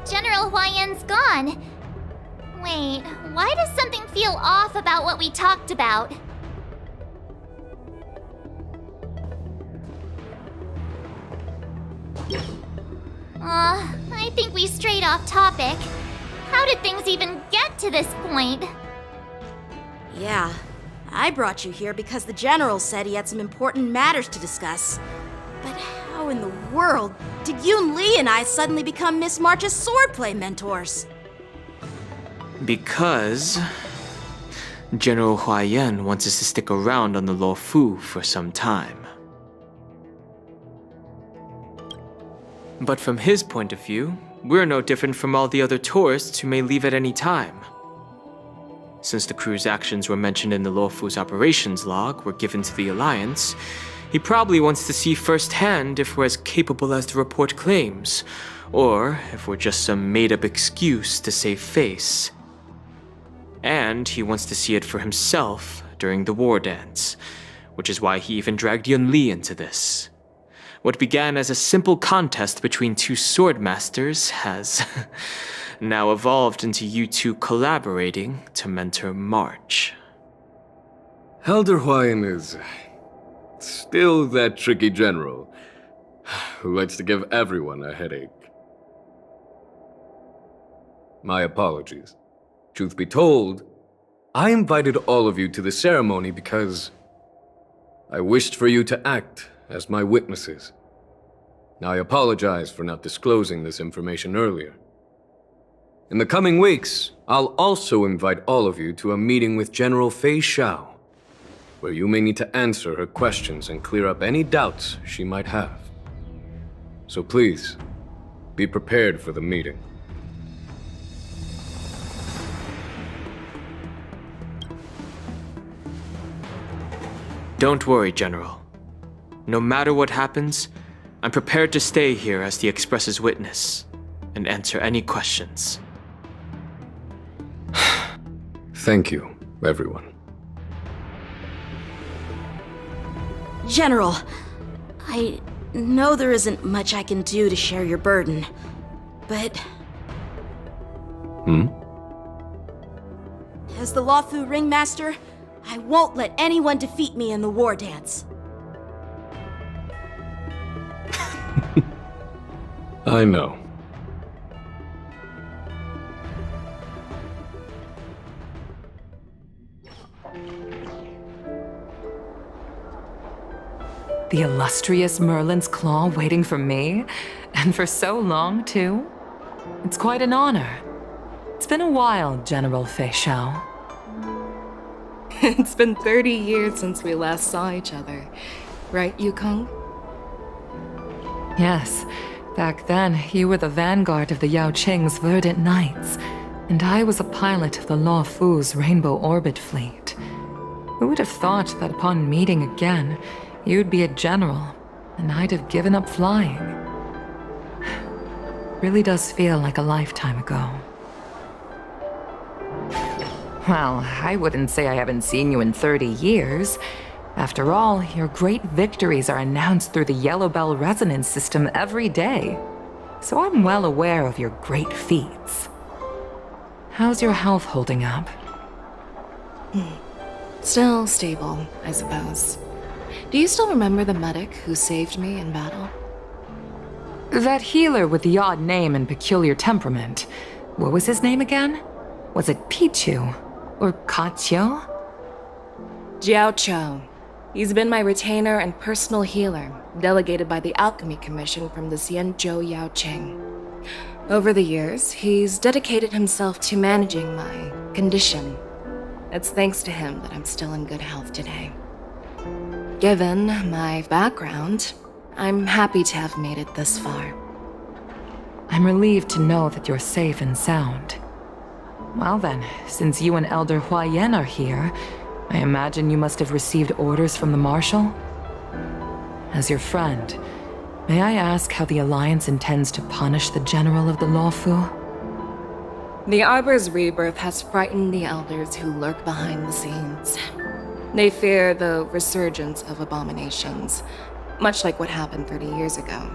General Huayan's gone. Wait, why does something feel off about what we talked about? I think we strayed off topic. How did things even get to this point? Yeah, I brought you here because the General said he had some important matters to discuss. But how in the world did Yun Li and I suddenly become Miss March's swordplay mentors? Because General Huayan wants us to stick around on the Luofu for some time. But from his point of view, we're no different from all the other tourists who may leave at any time. Since the crew's actions were mentioned in the Luofu's operations log were given to the Alliance, he probably wants to see firsthand if we're as capable as the report claims, or if we're just some made-up excuse to save face. And he wants to see it for himself during the war dance, which is why he even dragged Yun Li into this. What began as a simple contest between two sword masters has now evolved into you two collaborating to mentor March. Elder Huayan is still that tricky general who likes to give everyone a headache. My apologies. Truth be told, I invited all of you to the ceremony because I wished for you to act as my witnesses. Now I apologize for not disclosing this information earlier. In the coming weeks, I'll also invite all of you to a meeting with General Fei Xiao, where you may need to answer her questions and clear up any doubts she might have. So please, be prepared for the meeting. Don't worry, General. No matter what happens, I'm prepared to stay here as the Express's witness and answer any questions. Thank you, everyone. General, I know there isn't much I can do to share your burden, but... As the Luofu Ringmaster, I won't let anyone defeat me in the war dance. I know. The illustrious Merlin's claw waiting for me? And for so long, too? It's quite an honor. It's been a while, General Fei Xiao. It's been 30 years since we last saw each other. Right, Yukong? Yes. Back then, you were the vanguard of the Yao Qing's Verdant Knights, and I was a pilot of the Luofu's Rainbow Orbit fleet. Who would have thought that upon meeting again, you'd be a general, and I'd have given up flying? Really does feel like a lifetime ago. Well, I wouldn't say I haven't seen you in 30 years. After all, your great victories are announced through the Yellow Bell resonance system every day. So I'm well aware of your great feats. How's your health holding up? Still stable, I suppose. do you still remember the medic who saved me in battle? That healer with the odd name and peculiar temperament. What was his name again? Was it Pichu? Or Kachio? Jiao Cho. He's been my retainer and personal healer, delegated by the Alchemy Commission from the Xianzhou Yaoqing. Over the years, he's dedicated himself to managing my condition. It's thanks to him that I'm still in good health today. Given my background, I'm happy to have made it this far. I'm relieved to know that you're safe and sound. Well then, since you and Elder Huayan are here, I imagine you must have received orders from the Marshal? As your friend, may I ask how the Alliance intends to punish the General of the Lawfu? The Arbor's rebirth has frightened the elders who lurk behind the scenes. They fear the resurgence of abominations, much like what happened 30 years ago.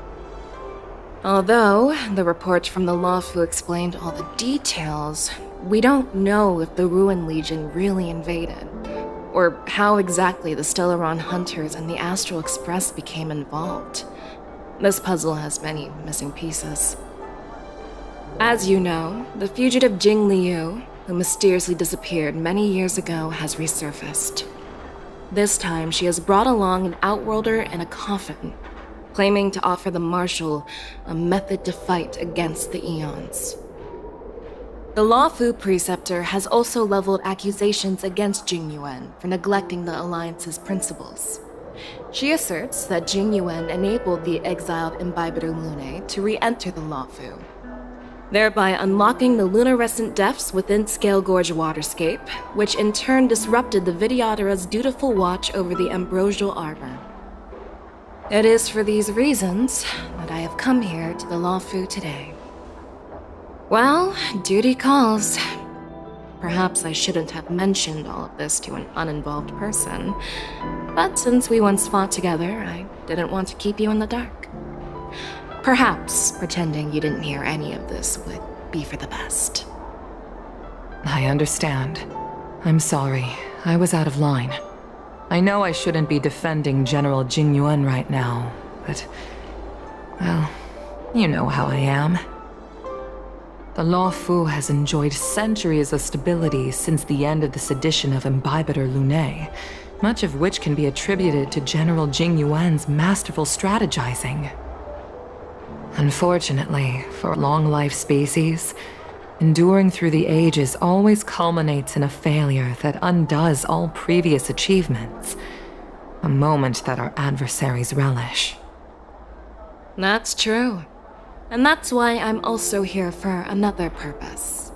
Although the report from the Lawfu explained all the details, we don't know if the Ruin Legion really invaded, or how exactly the Stellaron Hunters and the Astral Express became involved. This puzzle has many missing pieces. As you know, the fugitive Jing Liu, who mysteriously disappeared many years ago, has resurfaced. This time, she has brought along an outworlder and a coffin, claiming to offer the Marshal a method to fight against the Eons. The Lawfu Preceptor has also leveled accusations against Jing Yuan for neglecting the Alliance's principles. She asserts that Jing Yuan enabled the exiled Imbibitor Lunae to re-enter the Lawfu, thereby unlocking the lunarescent depths within Scale Gorge Waterscape, which in turn disrupted the Vidyadhara's dutiful watch over the Ambrosial Arbor. It is for these reasons that I have come here to the Lawfu today. Well, duty calls. Perhaps I shouldn't have mentioned all of this to an uninvolved person, but since we once fought together, I didn't want to keep you in the dark. Perhaps pretending you didn't hear any of this would be for the best. I understand. I'm sorry. I was out of line. I know I shouldn't be defending General Jing Yuan right now, but... well, you know how I am. The Lawfu has enjoyed centuries of stability since the end of the sedition of Imbibitor Lunae, much of which can be attributed to General Jing Yuan's masterful strategizing. Unfortunately, for a long-life species, enduring through the ages always culminates in a failure that undoes all previous achievements, a moment that our adversaries relish. That's true. And that's why I'm also here for another purpose.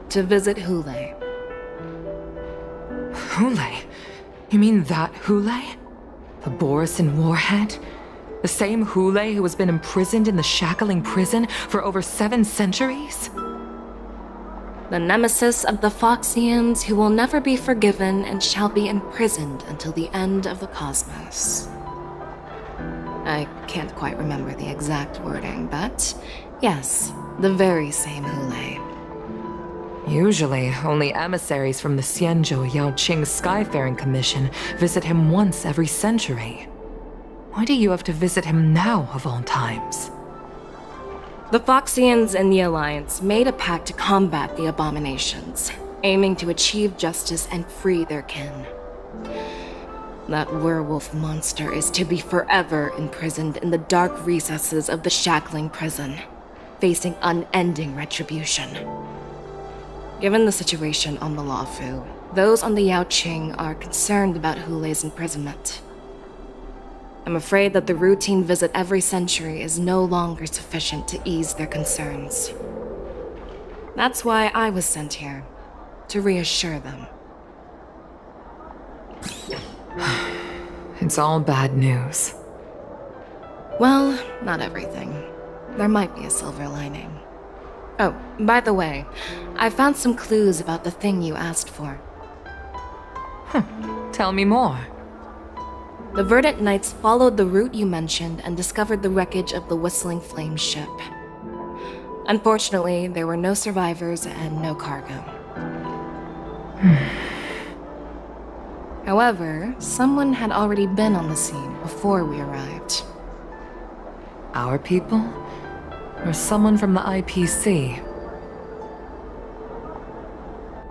To visit Hule. Hule? You mean that Hule? The Borisin warhead? The same Hule who has been imprisoned in the Shackling prison for over 7 centuries? The nemesis of the Foxians who will never be forgiven and shall be imprisoned until the end of the cosmos. I can't quite remember the exact wording, but yes, the very same Hule. Usually, only emissaries from the Xianzhou Yaoqing Skyfaring Commission visit him once every century. Why do you have to visit him now, of all times? The Foxians and the Alliance made a pact to combat the abominations, aiming to achieve justice and free their kin. That werewolf monster is to be forever imprisoned in the dark recesses of the Shackling prison, facing unending retribution. Given the situation on the Lawfu, those on the Yaoqing are concerned about Hule's imprisonment. I'm afraid that the routine visit every century is no longer sufficient to ease their concerns. That's why I was sent here, to reassure them. It's all bad news. Well, not everything. There might be a silver lining. Oh, by the way, I found some clues about the thing you asked for. Tell me more. The Verdant Knights followed the route you mentioned and discovered the wreckage of the Whistling Flame ship. Unfortunately, there were no survivors and no cargo. However, someone had already been on the scene before we arrived. Our people? Or someone from the IPC?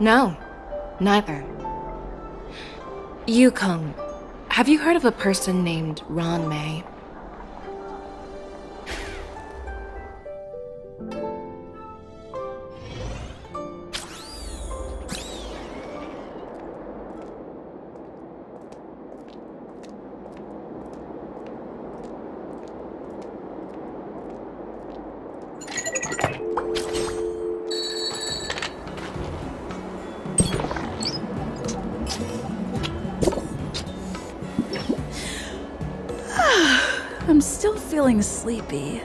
No, neither. Yukong, have you heard of a person named Ron May? I'm still feeling sleepy.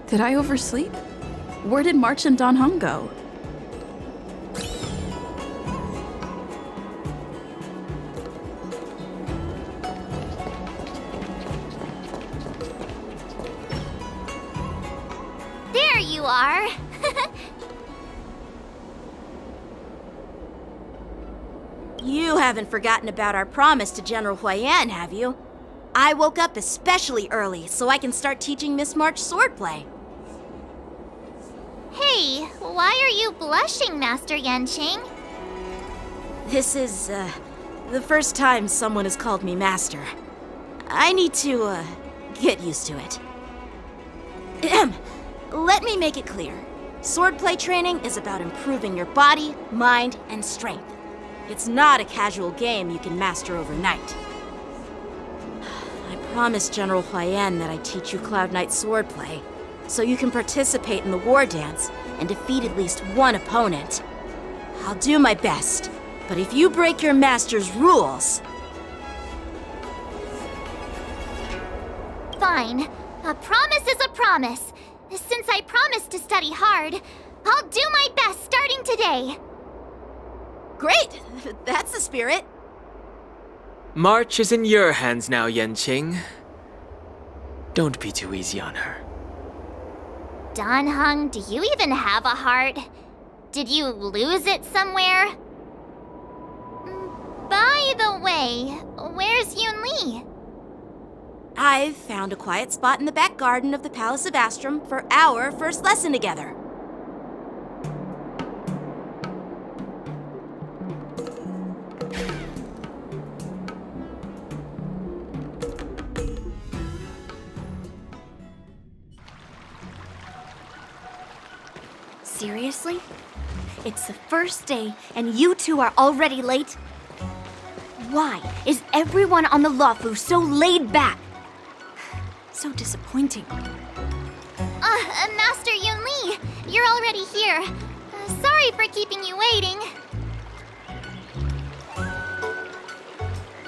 Did I oversleep? Where did March and Don Hung go? There you are. You haven't forgotten about our promise to General Huayan, have you? I woke up especially early so I can start teaching Miss March swordplay. Hey, why are you blushing, Master Yanqing? This is, the first time someone has called me Master. I need to, get used to it. Let me make it clear. Swordplay training is about improving your body, mind, and strength. It's not a casual game you can master overnight. I promised General Huayan that I'd teach you Cloud Knight swordplay, so you can participate in the war dance and defeat at least one opponent. I'll do my best, but if you break your master's rules... Fine. A promise is a promise. Since I promised to study hard, I'll do my best starting today. Great! That's the spirit. March is in your hands now, Yanqing. Don't be too easy on her. Don Hung, do you even have a heart? Did you lose it somewhere? By the way, where's Yun Li? I've found a quiet spot in the back garden of the Palace of Astrum for our first lesson together. Seriously? It's the first day and you two are already late? Why is everyone on the Luofu so laid back? So disappointing. Master Yun Li, you're already here. Sorry for keeping you waiting.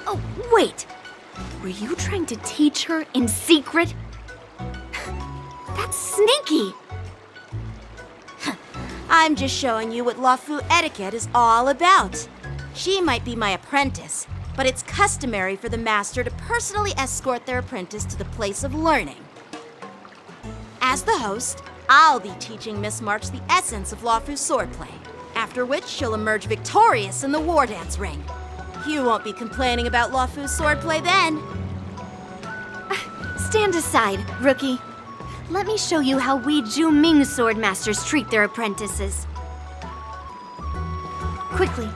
Oh, wait. Were you trying to teach her in secret? That's sneaky. I'm just showing you what Luofu etiquette is all about. She might be my apprentice, but it's customary for the master to personally escort their apprentice to the place of learning. As the host, I'll be teaching Miss March the essence of Luofu swordplay, after which she'll emerge victorious in the war dance ring. You won't be complaining about Luofu swordplay then. Stand aside, rookie. Let me show you how we Ju-Ming swordmasters treat their apprentices. Quickly,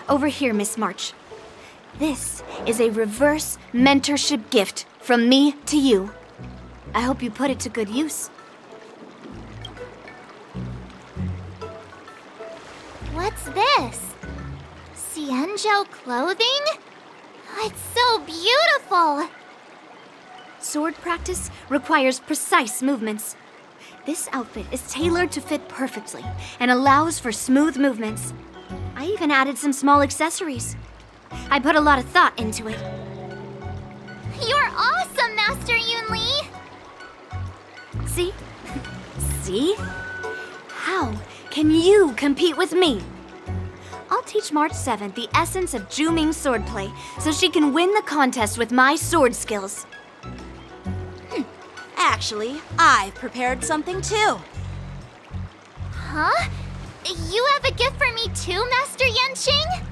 over here, Miss March. This is a reverse mentorship gift from me to you. I hope you put it to good use. What's this? Xianzhou clothing? It's so beautiful! Sword practice requires precise movements. This outfit is tailored to fit perfectly and allows for smooth movements. I even added some small accessories. I put a lot of thought into it. You're awesome, Master Yun Li! See? See? How can you compete with me? I'll teach March 7th the essence of Ju-Ming swordplay so she can win the contest with my sword skills. Actually, I've prepared something too. Huh? You have a gift for me too, Master Yanqing?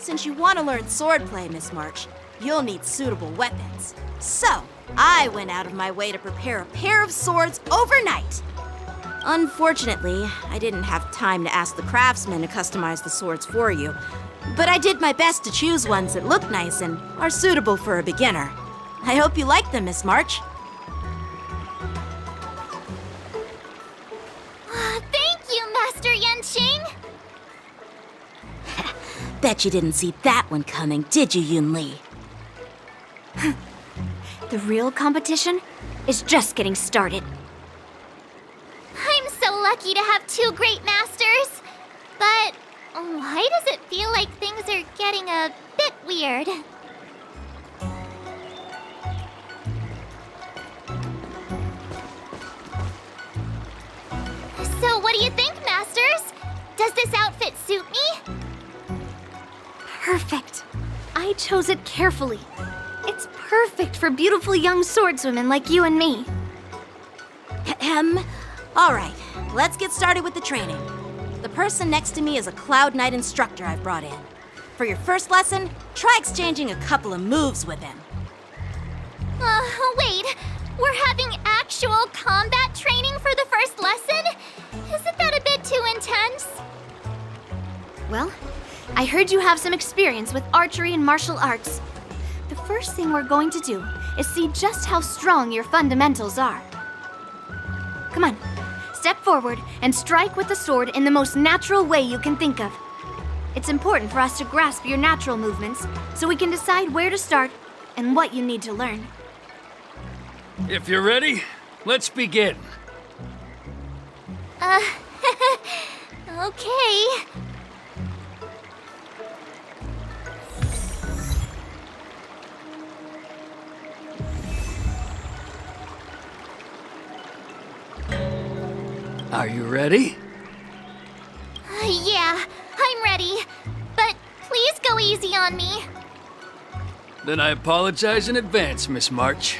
Since you want to learn swordplay, Miss March, you'll need suitable weapons. So, I went out of my way to prepare a pair of swords overnight. Unfortunately, I didn't have time to ask the craftsman to customize the swords for you, but I did my best to choose ones that look nice and are suitable for a beginner. I hope you like them, Miss March. Thank you, Master Yenqing! Bet you didn't see that one coming, did you, Yun Li? The real competition is just getting started. I'm so lucky to have two great masters, but why does it feel like things are getting a bit weird? So what do you think, masters? Does this outfit suit me? Perfect. I chose it carefully. It's perfect for beautiful young swordswomen like you and me. All right, let's get started with the training. The person next to me is a Cloud Knight instructor I've brought in. For your first lesson, try exchanging a couple of moves with him. Wait, we're having actual combat training for the first lesson? Isn't that a bit too intense? Well, I heard you have some experience with archery and martial arts. The first thing we're going to do is see just how strong your fundamentals are. Come on, step forward and strike with the sword in the most natural way you can think of. It's important for us to grasp your natural movements so we can decide where to start and what you need to learn. If you're ready, let's begin. Okay. Are you ready? Yeah, I'm ready. But please go easy on me. Then I apologize in advance, Miss March.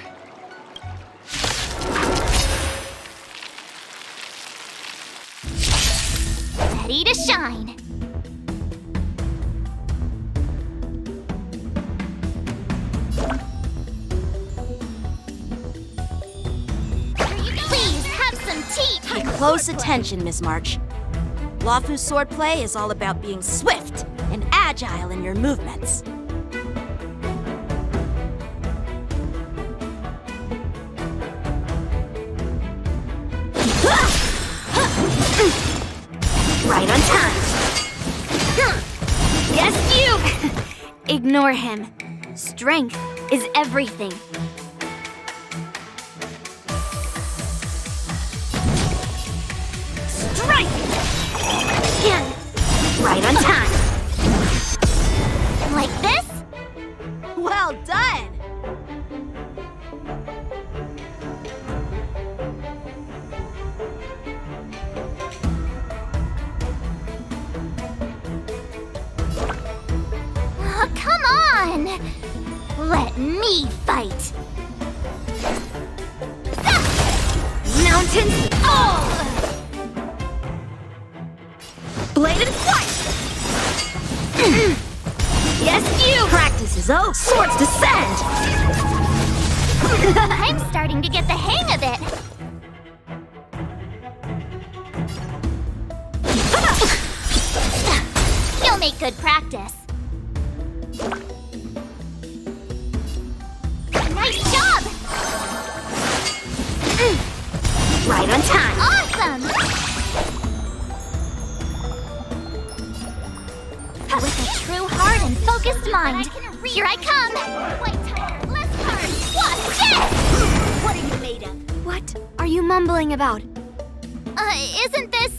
Ready to shine. Please have some tea. Pay close attention, Miss March. Luofu's swordplay is all about being swift and agile in your movements. Right on time. Yes, you! Ignore him. Strength is everything. Strike! Again. Right on time. Like this? Well done! Oh, come on! Let me fight! Mountains! Oh! Bladed flight! Yes, you! Practice is over. Swords descend! I'm starting to get the hang of it. You'll make good practice. Nice job! Right on time. Awesome! With a true heart and focused mind, here I come! Left heart! Watch this! What are you made of? What are you mumbling about? Isn't this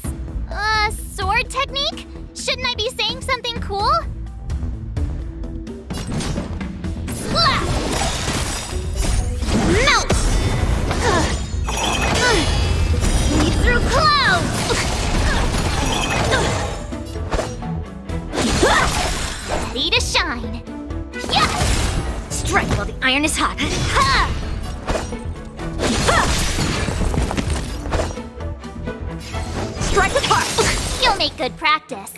a sword technique? Shouldn't I be saying something cool? Slap! Melt! Lead through clouds! Ready to shine! Yeah! Strike while the iron is hot. Ha! Strike with heart. You'll make good practice.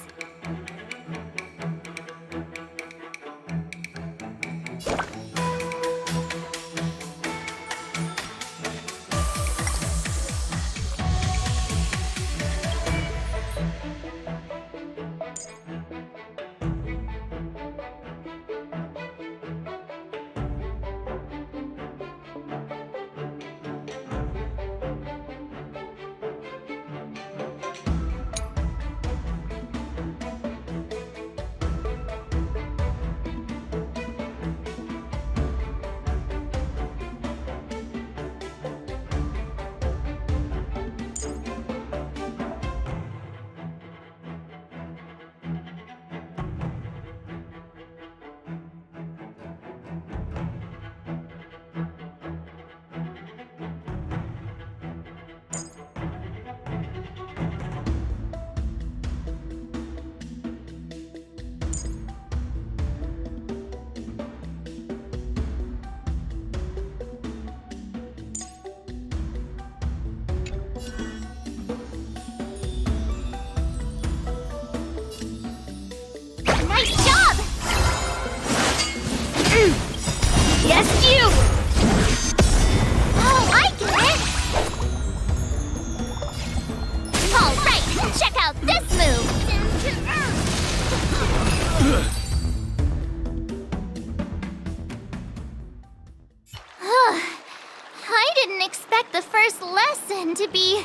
first lesson to be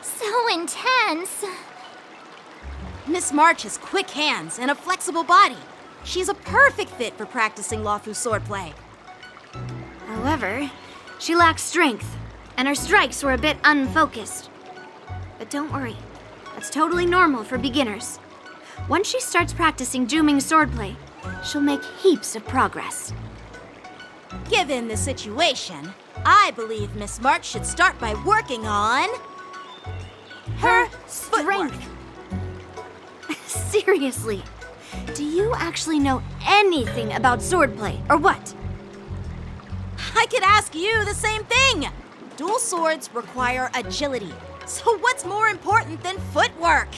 so intense. Miss March has quick hands and a flexible body. She's a perfect fit for practicing Luofu swordplay. However, she lacks strength, and her strikes were a bit unfocused. But don't worry, that's totally normal for beginners. Once she starts practicing Juming swordplay, she'll make heaps of progress. Given the situation, I believe Miss March should start by working on her strength. Seriously, do you actually know anything about swordplay, or what? I could ask you the same thing. Dual swords require agility, so what's more important than footwork?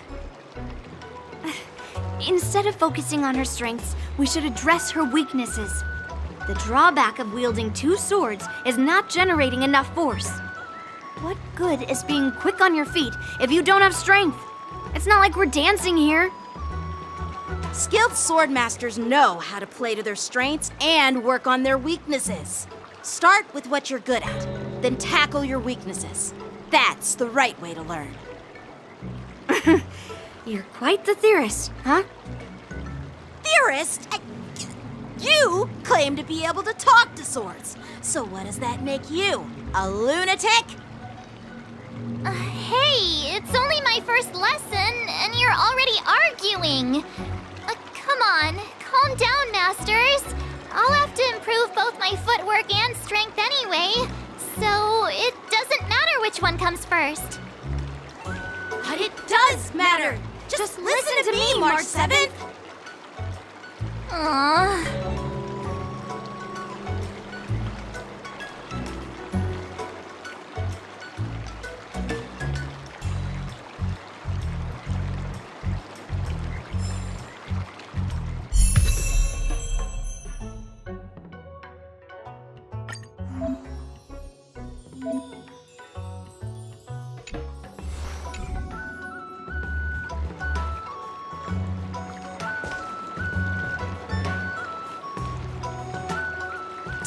Instead of focusing on her strengths, we should address her weaknesses. The drawback of wielding two swords is not generating enough force. What good is being quick on your feet if you don't have strength? It's not like we're dancing here. Skilled swordmasters know how to play to their strengths and work on their weaknesses. Start with what you're good at, then tackle your weaknesses. That's the right way to learn. You're quite the theorist, huh? Theorist? You claim to be able to talk to swords. So what does that make you? A lunatic? Hey, it's only my first lesson, and you're already arguing. Come on, calm down, masters. I'll have to improve both my footwork and strength anyway, so it doesn't matter which one comes first. But it does matter. Just listen to me, March 7th. Aww.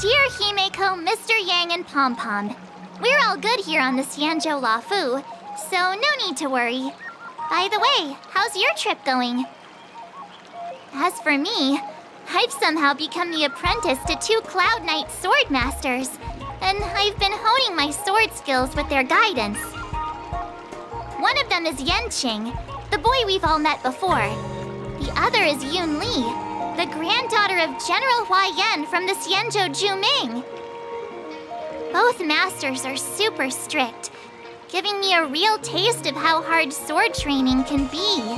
Dear Himeko, Mr. Yang, and Pom Pom, we're all good here on the Xianzhou Luofu, so no need to worry. By the way, how's your trip going? As for me, I've somehow become the apprentice to 2 Cloud Knight sword masters, and I've been honing my sword skills with their guidance. One of them is Yenqing, the boy we've all met before. The other is Yun Li, the granddaughter of General Hua Yan from the Xianzhou Juming. Both masters are super strict, giving me a real taste of how hard sword training can be.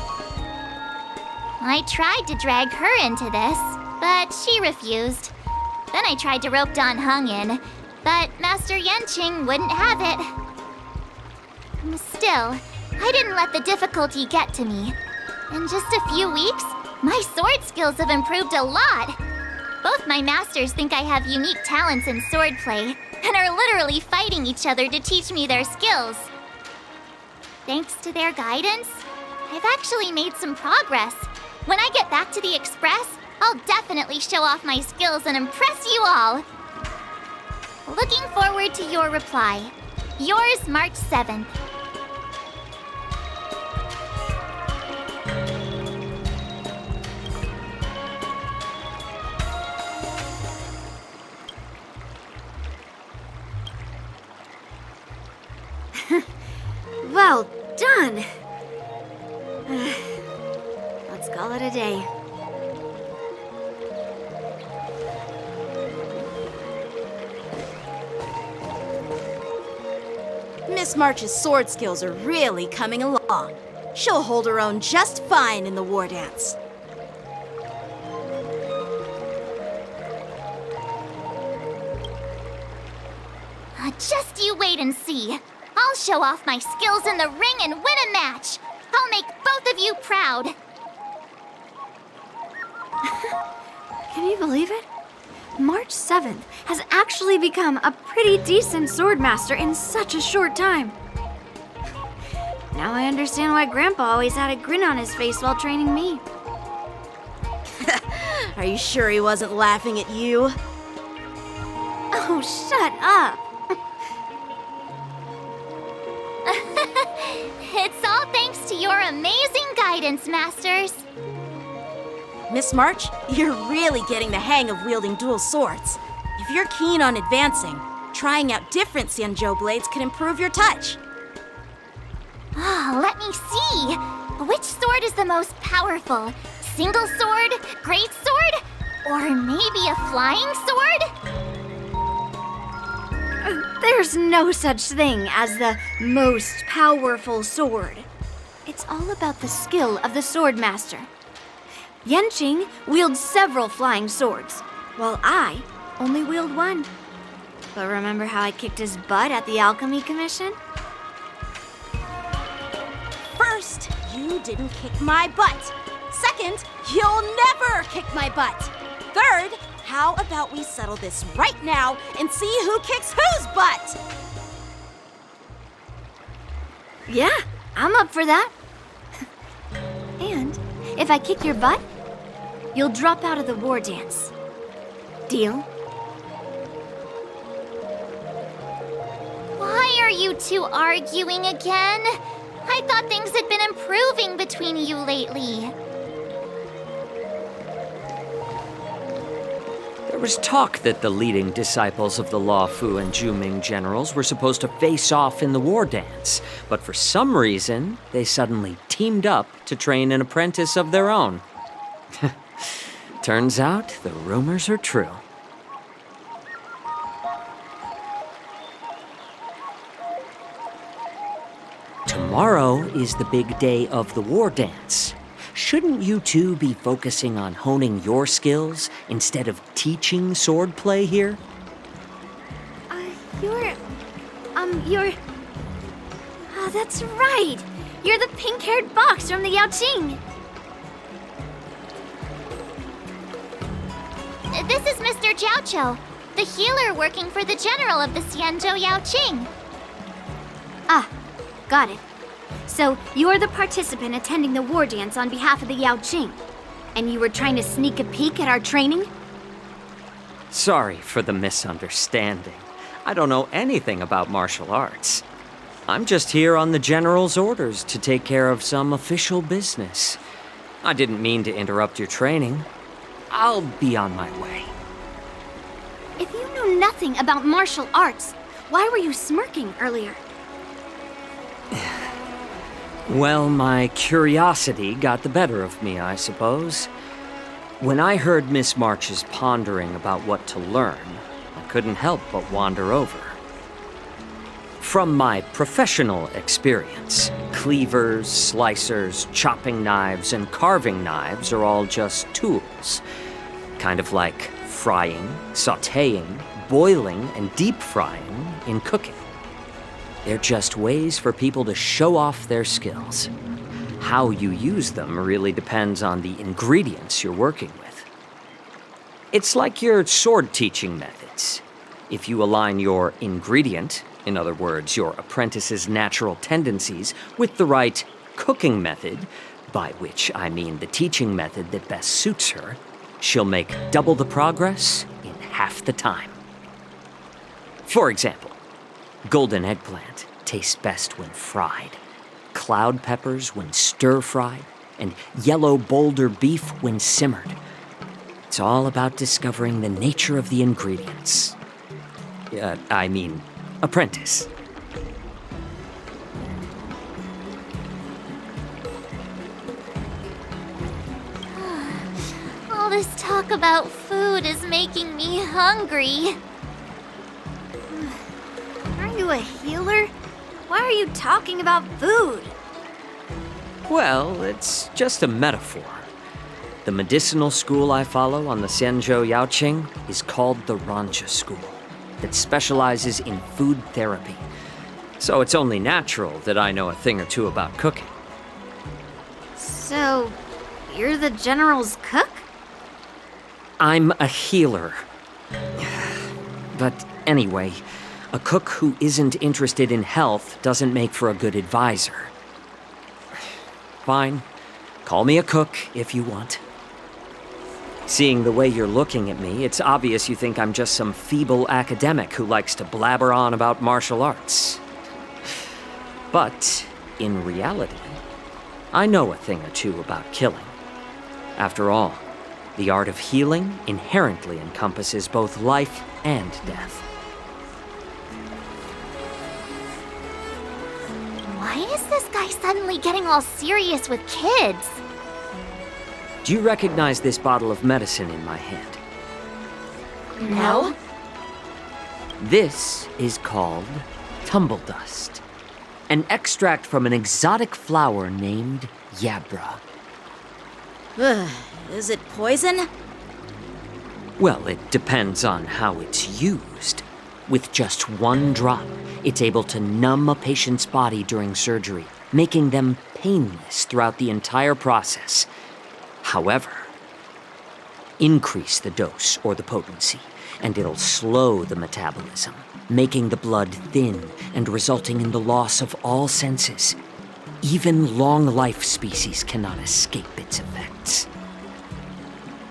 I tried to drag her into this, but she refused. Then I tried to rope Dan Heng in, but Master Yenqing wouldn't have it. Still, I didn't let the difficulty get to me. In just a few weeks, my sword skills have improved a lot. Both my masters think I have unique talents in swordplay, and are literally fighting each other to teach me their skills. Thanks to their guidance, I've actually made some progress. When I get back to the Express, I'll definitely show off my skills and impress you all. Looking forward to your reply. Yours, March 7th. Well done. Let's call it a day. Miss March's sword skills are really coming along. She'll hold her own just fine in the war dance. Just you wait and see. I'll show off my skills in the ring and win a match. I'll make both of you proud. Can you believe it? March 7th has actually become a pretty decent swordmaster in such a short time. Now I understand why Grandpa always had a grin on his face while training me. Are you sure he wasn't laughing at you? Oh, shut up! It's all thanks to your amazing guidance, Masters. Miss March, you're really getting the hang of wielding dual swords. If you're keen on advancing, trying out different Xianzhou blades can improve your touch. Let me see. Which sword is the most powerful? Single sword? Great sword? Or maybe a flying sword? There's no such thing as the most powerful sword. It's all about the skill of the sword master. Yanqing wields several flying swords, while I only wield one. But remember how I kicked his butt at the Alchemy Commission? First, you didn't kick my butt. Second, you'll never kick my butt. Third, how about we settle this right now and see who kicks whose butt? Yeah, I'm up for that. And if I kick your butt, you'll drop out of the war dance. Deal? Why are you two arguing again? I thought things had been improving between you lately. There was talk that the leading disciples of the Luofu and Zhuming generals were supposed to face off in the war dance, but for some reason, they suddenly teamed up to train an apprentice of their own. Turns out the rumors are true. Tomorrow is the big day of the war dance. Shouldn't you two be focusing on honing your skills instead of teaching swordplay here? You're... Oh, that's right! You're the pink-haired box from the Yaoqing! This is Mr. Jiaoqiu, the healer working for the general of the Xianzhou Yaoqing. Ah, got it. So, you're the participant attending the war dance on behalf of the Yaoqing, and you were trying to sneak a peek at our training? Sorry for the misunderstanding. I don't know anything about martial arts. I'm just here on the general's orders to take care of some official business. I didn't mean to interrupt your training. I'll be on my way. If you knew nothing about martial arts, why were you smirking earlier? Well, my curiosity got the better of me, I suppose. When I heard Miss March's pondering about what to learn, I couldn't help but wander over. From my professional experience, cleavers, slicers, chopping knives, and carving knives are all just tools. Kind of like frying, sautéing, boiling, and deep frying in cooking. They're just ways for people to show off their skills. How you use them really depends on the ingredients you're working with. It's like your sword teaching methods. If you align your ingredient, in other words, your apprentice's natural tendencies, with the right cooking method, by which I mean the teaching method that best suits her, she'll make double the progress in half the time. For example, golden eggplant tastes best when fried, cloud peppers when stir-fried, and yellow boulder beef when simmered. It's all about discovering the nature of the ingredients. Apprentice. All this talk about food is making me hungry. Aren't you a healer? Why are you talking about food? Well, it's just a metaphor. The medicinal school I follow on the Xianzhou Yaoqing is called the Ranja School, that specializes in food therapy. So it's only natural that I know a thing or two about cooking. So, you're the general's cook? I'm a healer. But anyway, a cook who isn't interested in health doesn't make for a good advisor. Fine, call me a cook if you want. Seeing the way you're looking at me, it's obvious you think I'm just some feeble academic who likes to blabber on about martial arts. But in reality, I know a thing or two about killing. After all, the art of healing inherently encompasses both life and death. Why is this guy suddenly getting all serious with kids? Do you recognize this bottle of medicine in my hand? No. This is called tumble dust, an extract from an exotic flower named Yabra. Ugh, is it poison? Well, it depends on how it's used. With just one drop, it's able to numb a patient's body during surgery, making them painless throughout the entire process. However, increase the dose or the potency, and it'll slow the metabolism, making the blood thin and resulting in the loss of all senses. Even long-life species cannot escape its effects.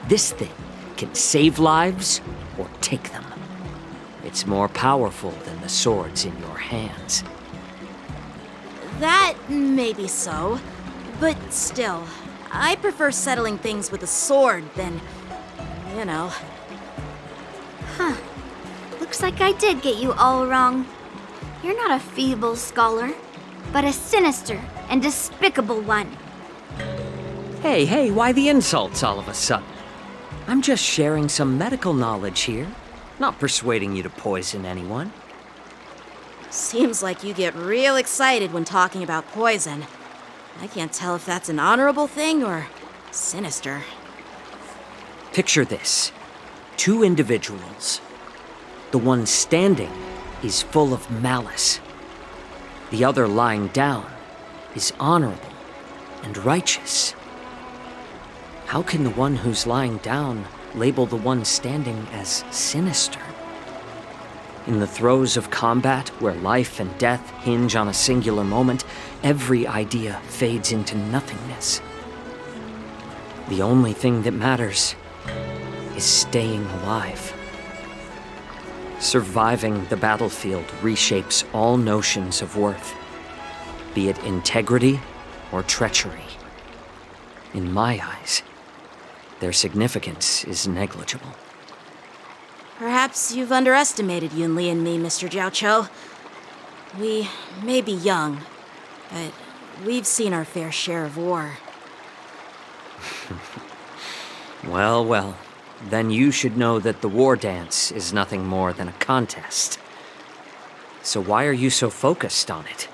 This thing can save lives or take them. It's more powerful than the swords in your hands. That may be so, but still, I prefer settling things with a sword than, you know. Huh. Looks like I did get you all wrong. You're not a feeble scholar, but a sinister and despicable one. Hey, why the insults all of a sudden? I'm just sharing some medical knowledge here, not persuading you to poison anyone. Seems like you get real excited when talking about poison. I can't tell if that's an honorable thing or sinister. Picture this. 2 individuals. The one standing is full of malice. The other lying down is honorable and righteous. How can the one who's lying down label the one standing as sinister? In the throes of combat, where life and death hinge on a singular moment, every idea fades into nothingness. The only thing that matters is staying alive. Surviving the battlefield reshapes all notions of worth, be it integrity or treachery. In my eyes, their significance is negligible. Perhaps you've underestimated Yunli and me, Mr. Jiaoqiu. We may be young, but we've seen our fair share of war. Well, then you should know that the war dance is nothing more than a contest. So why are you so focused on it?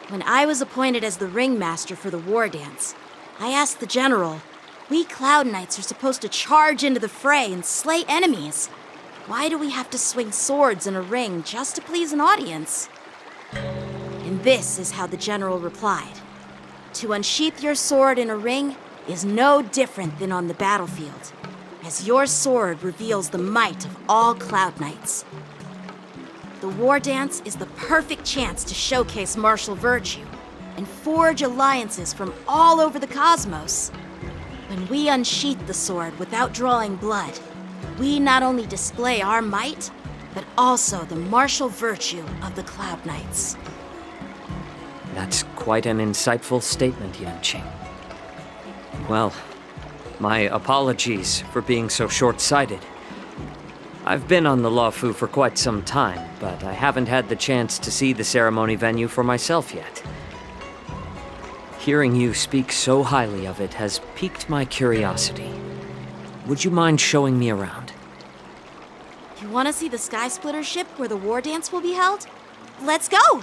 When I was appointed as the ringmaster for the war dance, I asked the general, we Cloud Knights are supposed to charge into the fray and slay enemies. Why do we have to swing swords in a ring just to please an audience? And this is how the general replied. To unsheath your sword in a ring is no different than on the battlefield, as your sword reveals the might of all Cloud Knights. The war dance is the perfect chance to showcase martial virtue and forge alliances from all over the cosmos. When we unsheath the sword without drawing blood, we not only display our might, but also the martial virtue of the Cloud Knights. That's quite an insightful statement, Yanqing. Well, my apologies for being so short-sighted. I've been on the Luofu for quite some time, but I haven't had the chance to see the ceremony venue for myself yet. Hearing you speak so highly of it has piqued my curiosity. Would you mind showing me around? You want to see the Sky Splitter ship where the war dance will be held? Let's go!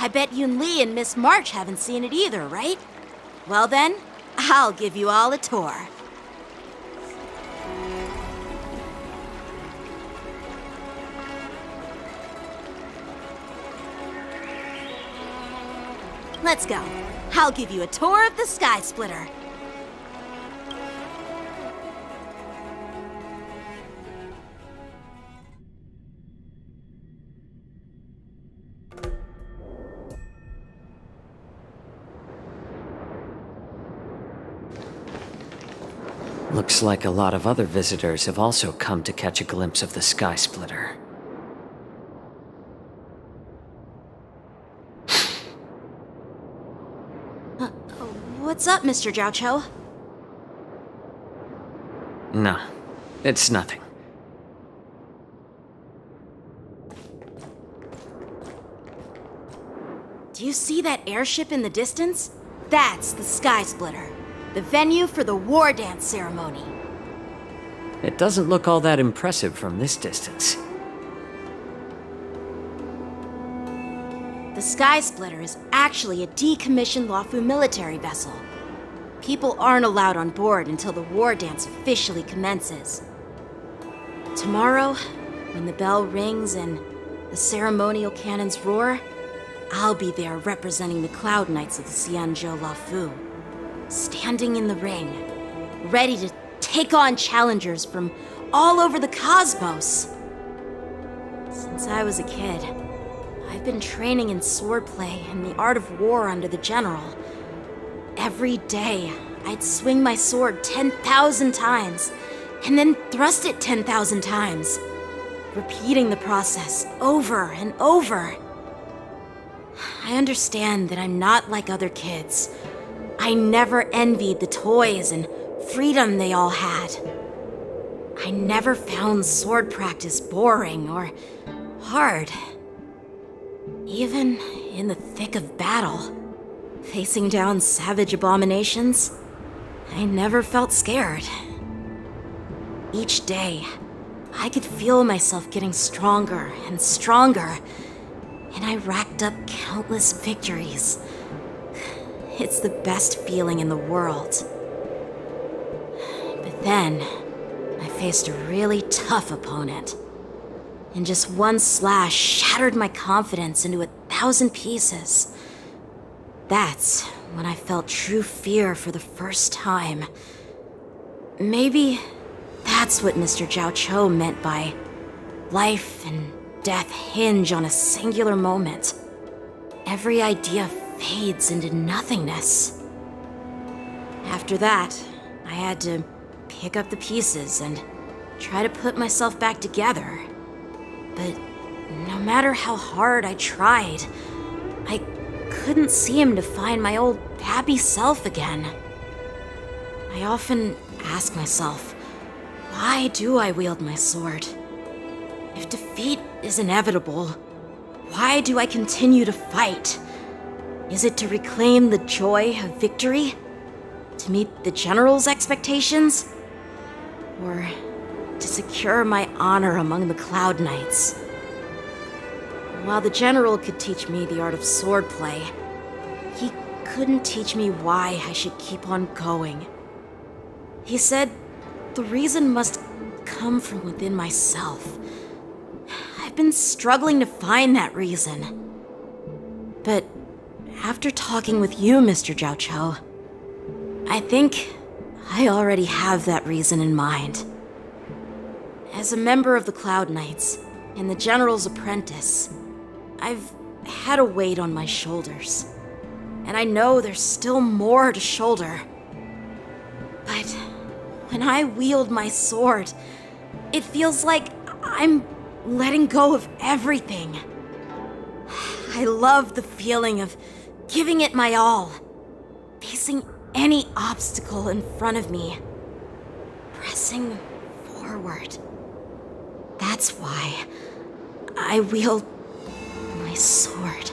I bet Yunli and Miss March haven't seen it either, right? Well then, I'll give you all a tour. Let's go. I'll give you a tour of the Sky Splitter. Looks like a lot of other visitors have also come to catch a glimpse of the Sky Splitter. What's up, Mr. Jiaoqiu? No, it's nothing. Do you see that airship in the distance? That's the Sky Splitter, the venue for the war dance ceremony. It doesn't look all that impressive from this distance. The Sky Splitter is actually a decommissioned Luofu military vessel. People aren't allowed on board until the war dance officially commences. Tomorrow, when the bell rings and the ceremonial cannons roar, I'll be there representing the Cloud Knights of the Xianzhou Luofu, standing in the ring, ready to take on challengers from all over the cosmos. Since I was a kid, I've been training in swordplay and the art of war under the general. Every day, I'd swing my sword 10,000 times, and then thrust it 10,000 times, repeating the process over and over. I understand that I'm not like other kids. I never envied the toys and freedom they all had. I never found sword practice boring or hard. Even in the thick of battle, facing down savage abominations, I never felt scared. Each day, I could feel myself getting stronger and stronger, and I racked up countless victories. It's the best feeling in the world. But then, I faced a really tough opponent. And just one slash shattered my confidence into 1,000 pieces. That's when I felt true fear for the first time. Maybe that's what Mr. Jiaoqiu meant by life and death hinge on a singular moment. Every idea fades into nothingness. After that, I had to pick up the pieces and try to put myself back together. But no matter how hard I tried, I couldn't seem to find my old happy self again. I often ask myself, why do I wield my sword? If defeat is inevitable, why do I continue to fight? Is it to reclaim the joy of victory? To meet the general's expectations? Or to secure my honor among the Cloud Knights? While the general could teach me the art of swordplay, he couldn't teach me why I should keep on going. He said the reason must come from within myself. I've been struggling to find that reason. But after talking with you, Mr. Jiaoqiu, I think I already have that reason in mind. As a member of the Cloud Knights and the General's apprentice, I've had a weight on my shoulders. And I know there's still more to shoulder. But when I wield my sword, it feels like I'm letting go of everything. I love the feeling of giving it my all, facing any obstacle in front of me, pressing forward. That's why I wield my sword.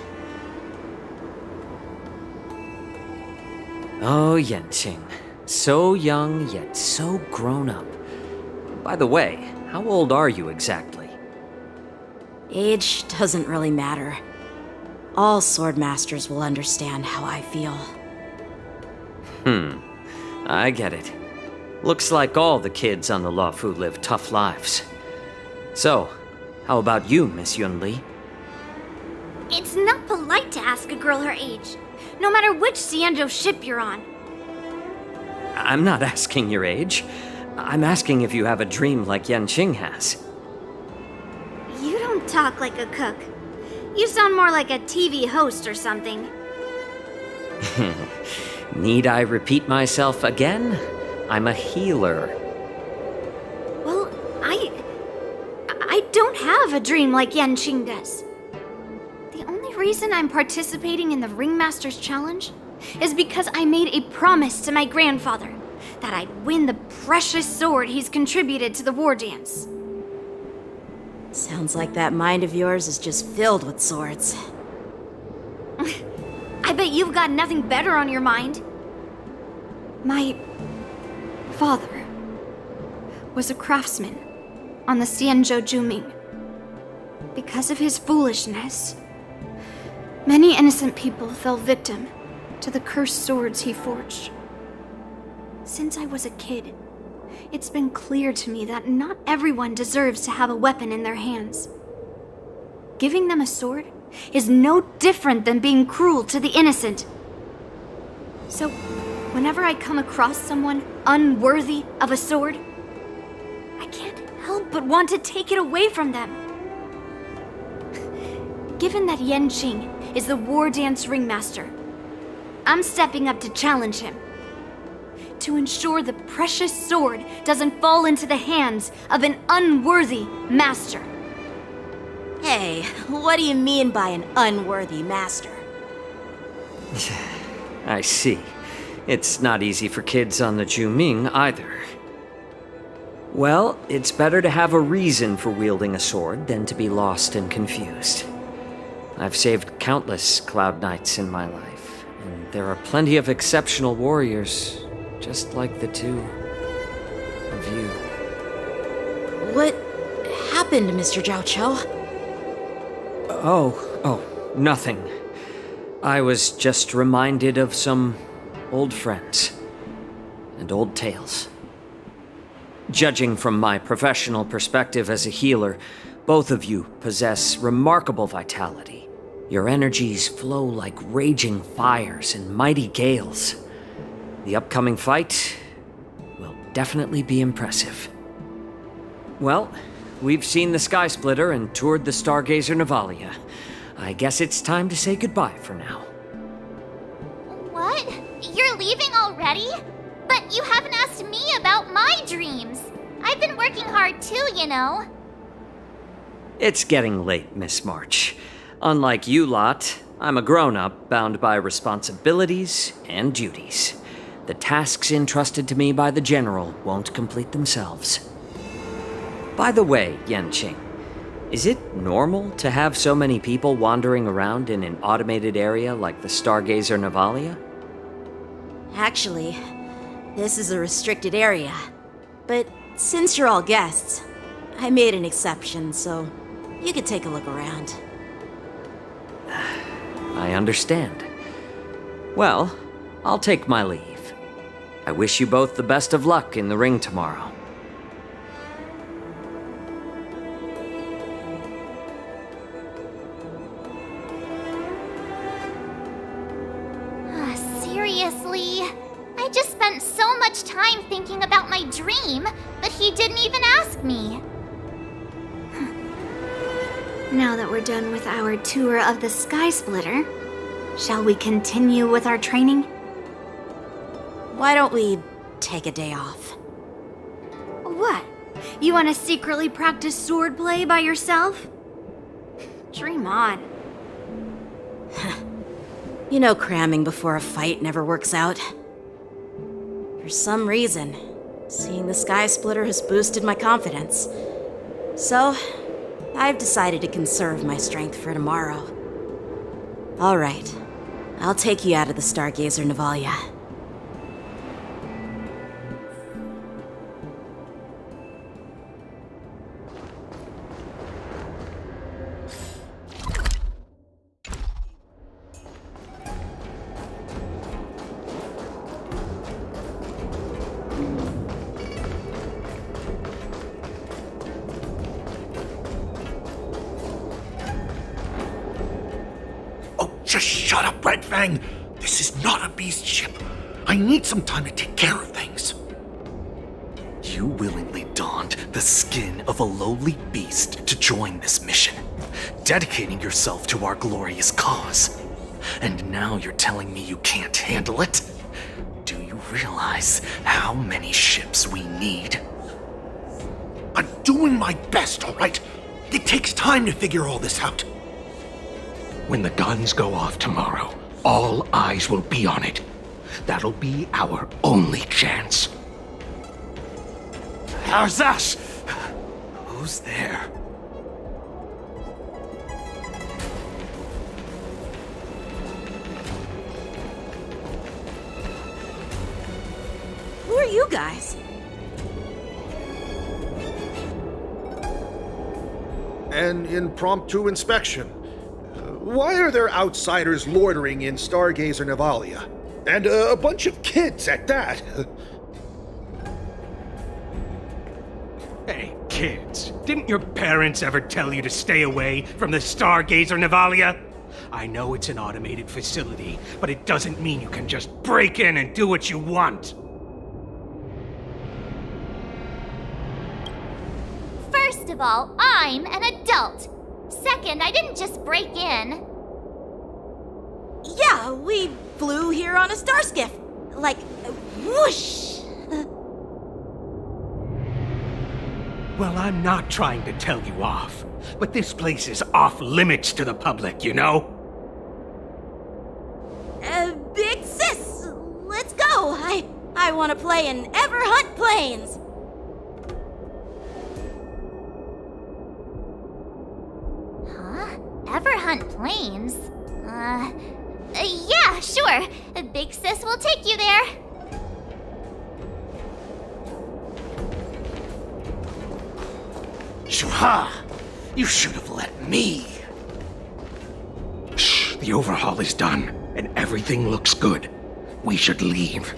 Oh, Yanqing. So young, yet so grown up. By the way, how old are you exactly? Age doesn't really matter. All sword masters will understand how I feel. I get it. Looks like all the kids on the Luofu live tough lives. So, how about you, Miss Yunli? It's not polite to ask a girl her age, no matter which Xianzhou ship you're on. I'm not asking your age. I'm asking if you have a dream like Yanqing has. You don't talk like a cook. You sound more like a TV host or something. Need I repeat myself again? I'm a healer. Well, I don't have a dream like Yanqing does. The only reason I'm participating in the Ringmaster's Challenge is because I made a promise to my grandfather that I'd win the precious sword he's contributed to the war dance. Sounds like that mind of yours is just filled with swords. I bet you've got nothing better on your mind. My father was a craftsman on the Xianzhou Juming. Because of his foolishness, many innocent people fell victim to the cursed swords he forged. Since I was a kid, it's been clear to me that not everyone deserves to have a weapon in their hands. Giving them a sword is no different than being cruel to the innocent. So, whenever I come across someone unworthy of a sword, I can't help but want to take it away from them. Given that Yanqing is the war dance ringmaster, I'm stepping up to challenge him. To ensure the precious sword doesn't fall into the hands of an unworthy master. Hey, what do you mean by an unworthy master? I see. It's not easy for kids on the Juming either. Well, it's better to have a reason for wielding a sword than to be lost and confused. I've saved countless Cloud Knights in my life, and there are plenty of exceptional warriors, just like the two of you. What happened, Mr. Zhao Chou? Oh, nothing. I was just reminded of some old friends and old tales. Judging from my professional perspective as a healer, both of you possess remarkable vitality. Your energies flow like raging fires and mighty gales. The upcoming fight will definitely be impressive. Well, we've seen the Sky Splitter and toured the Stargazer Navalia. I guess it's time to say goodbye for now. What? You're leaving already? But you haven't asked me about my dreams. I've been working hard too, you know. It's getting late, Miss March. Unlike you lot, I'm a grown-up bound by responsibilities and duties. The tasks entrusted to me by the General won't complete themselves. By the way, Yanqing, is it normal to have so many people wandering around in an automated area like the Stargazer Navalia? Actually, this is a restricted area. But since you're all guests, I made an exception, so you could take a look around. I understand. Well, I'll take my leave. I wish you both the best of luck in the ring tomorrow. Seriously? I just spent so much time thinking about my dream, but he didn't even ask me. Now that we're done with our tour of the Sky Splitter, shall we continue with our training? Why don't we take a day off? What? You want to secretly practice swordplay by yourself? Dream on. You know cramming before a fight never works out. For some reason, seeing the Sky Splitter has boosted my confidence. So, I've decided to conserve my strength for tomorrow. All right, I'll take you out of the Stargazer Navalia. Just shut up, Red Fang! This is not a beast ship. I need some time to take care of things. You willingly donned the skin of a lowly beast to join this mission, dedicating yourself to our glorious cause. And now you're telling me you can't handle it? Do you realize how many ships we need? I'm doing my best, all right? It takes time to figure all this out. When the guns go off tomorrow, all eyes will be on it. That'll be our only chance. How's that? Who's there? Who are you guys? An impromptu inspection. Why are there outsiders loitering in Stargazer Navalia? And a bunch of kids at that. Hey, kids, didn't your parents ever tell you to stay away from the Stargazer Navalia? I know it's an automated facility, but it doesn't mean you can just break in and do what you want. First of all, I'm an adult. Second, I didn't just break in. Yeah, we flew here on a star skiff. Like, whoosh! Well, I'm not trying to tell you off, but this place is off limits to the public, you know? Big sis, let's go. I want to play in Everhunt Plains. Huh? Everhunt Plains? Yeah, sure. Big Sis will take you there. Shuha! You should have let me. Shh, the overhaul is done, and everything looks good. We should leave.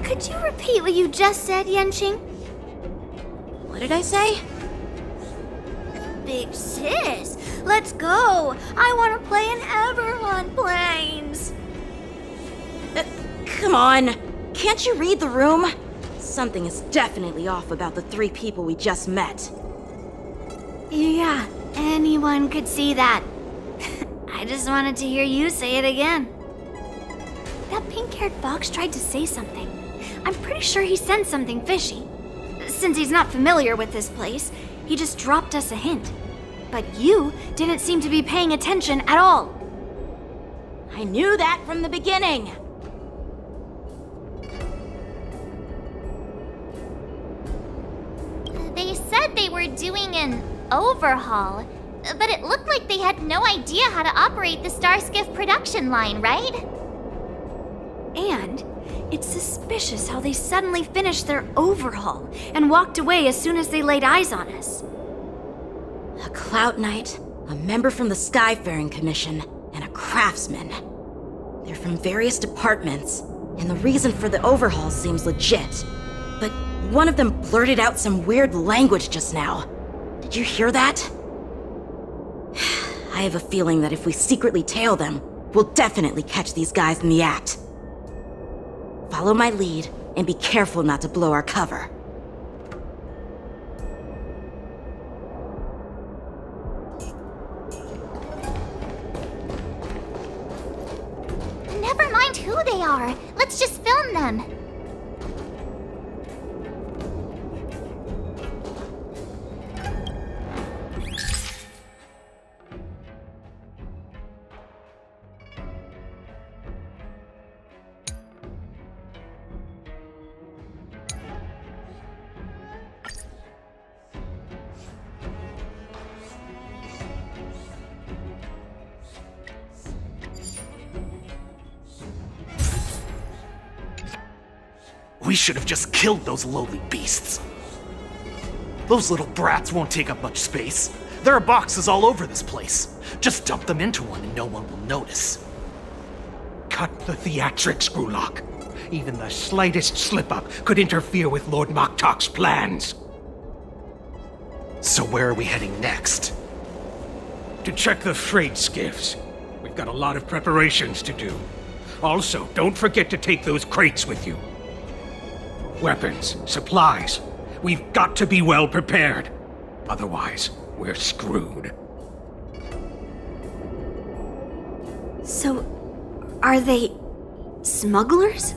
Could you repeat what you just said, Yenqing? What did I say? Big sis, let's go. I want to play in Everhunt Plains. Come on. Can't you read the room? Something is definitely off about the 3 people we just met. Yeah, anyone could see that. I just wanted to hear you say it again. That pink-haired fox tried to say something. I'm pretty sure he sensed something fishy. Since he's not familiar with this place, he just dropped us a hint. But you didn't seem to be paying attention at all. I knew that from the beginning. They said they were doing an overhaul, but it looked like they had no idea how to operate the Starskiff production line, right? And it's suspicious how they suddenly finished their overhaul and walked away as soon as they laid eyes on us. A Cloud Knight, a member from the Skyfaring Commission, and a craftsman. They're from various departments, and the reason for the overhaul seems legit. But one of them blurted out some weird language just now. Did you hear that? I have a feeling that if we secretly tail them, we'll definitely catch these guys in the act. Follow my lead, and be careful not to blow our cover. Never mind who they are. Let's just film them. We should have just killed those lowly beasts. Those little brats won't take up much space. There are boxes all over this place. Just dump them into one and no one will notice. Cut the theatrics, Grulok. Even the slightest slip-up could interfere with Lord Moktok's plans. So where are we heading next? To check the freight skiffs. We've got a lot of preparations to do. Also, don't forget to take those crates with you. Weapons, supplies. We've got to be well prepared. Otherwise, we're screwed. So, are they Smugglers?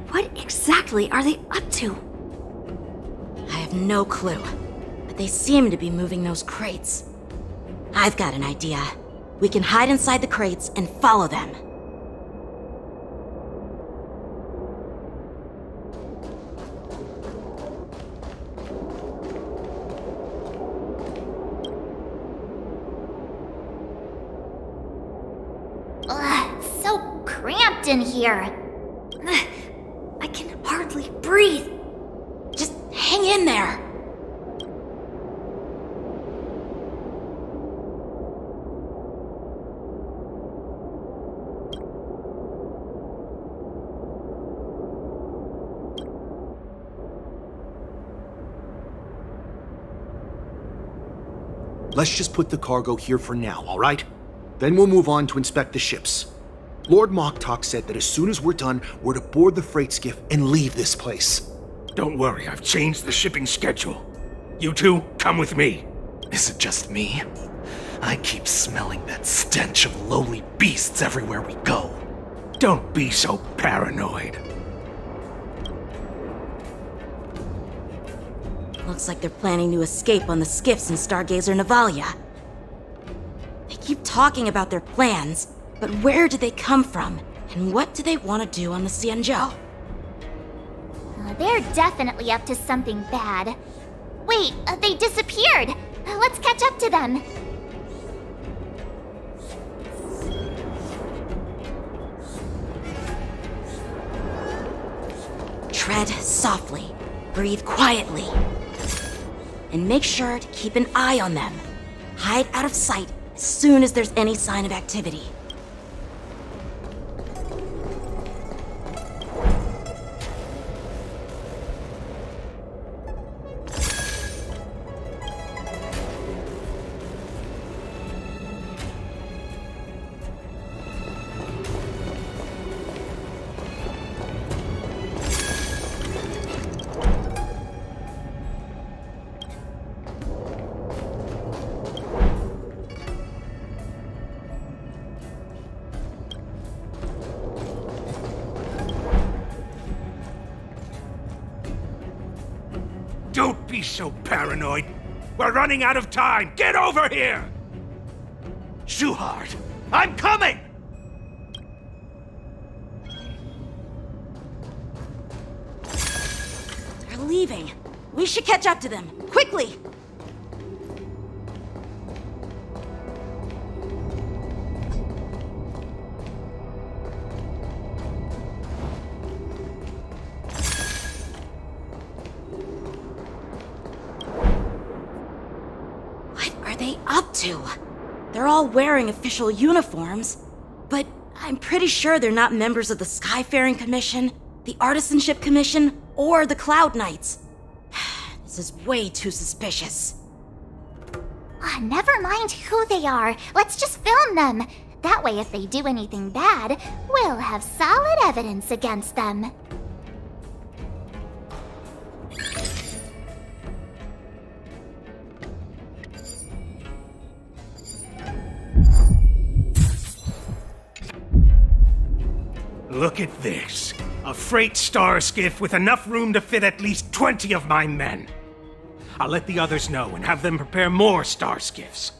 What exactly are they up to? I have no clue, but they seem to be moving those crates. I've got an idea. We can hide inside the crates and follow them. Ugh, so cramped in here. I can hardly breathe. Just hang in there. Let's just put the cargo here for now, all right? Then we'll move on to inspect the ships. Lord Moktok said that as soon as we're done, we're to board the freight skiff and leave this place. Don't worry, I've changed the shipping schedule. You two, come with me. Is it just me? I keep smelling that stench of lowly beasts everywhere we go. Don't be so paranoid. Looks like they're planning to escape on the skiffs in Stargazer Navalia. They keep talking about their plans, but where do they come from? And what do they want to do on the Xianzhou? They're definitely up to something bad. Wait, they disappeared! Let's catch up to them. Tread softly, breathe quietly, and make sure to keep an eye on them. Hide out of sight as soon as there's any sign of activity. Don't be so paranoid. We're running out of time. Get over here! Shuhard, I'm coming! They're leaving. We should catch up to them. Quickly! Up to? They're all wearing official uniforms, but I'm pretty sure they're not members of the Skyfaring Commission, the Artisanship Commission, or the Cloud Knights. This is way too suspicious. Never mind who they are. Let's just film them. That way, if they do anything bad, we'll have solid evidence against them. Look at this. A freight star skiff with enough room to fit at least 20 of my men. I'll let the others know and have them prepare more star skiffs.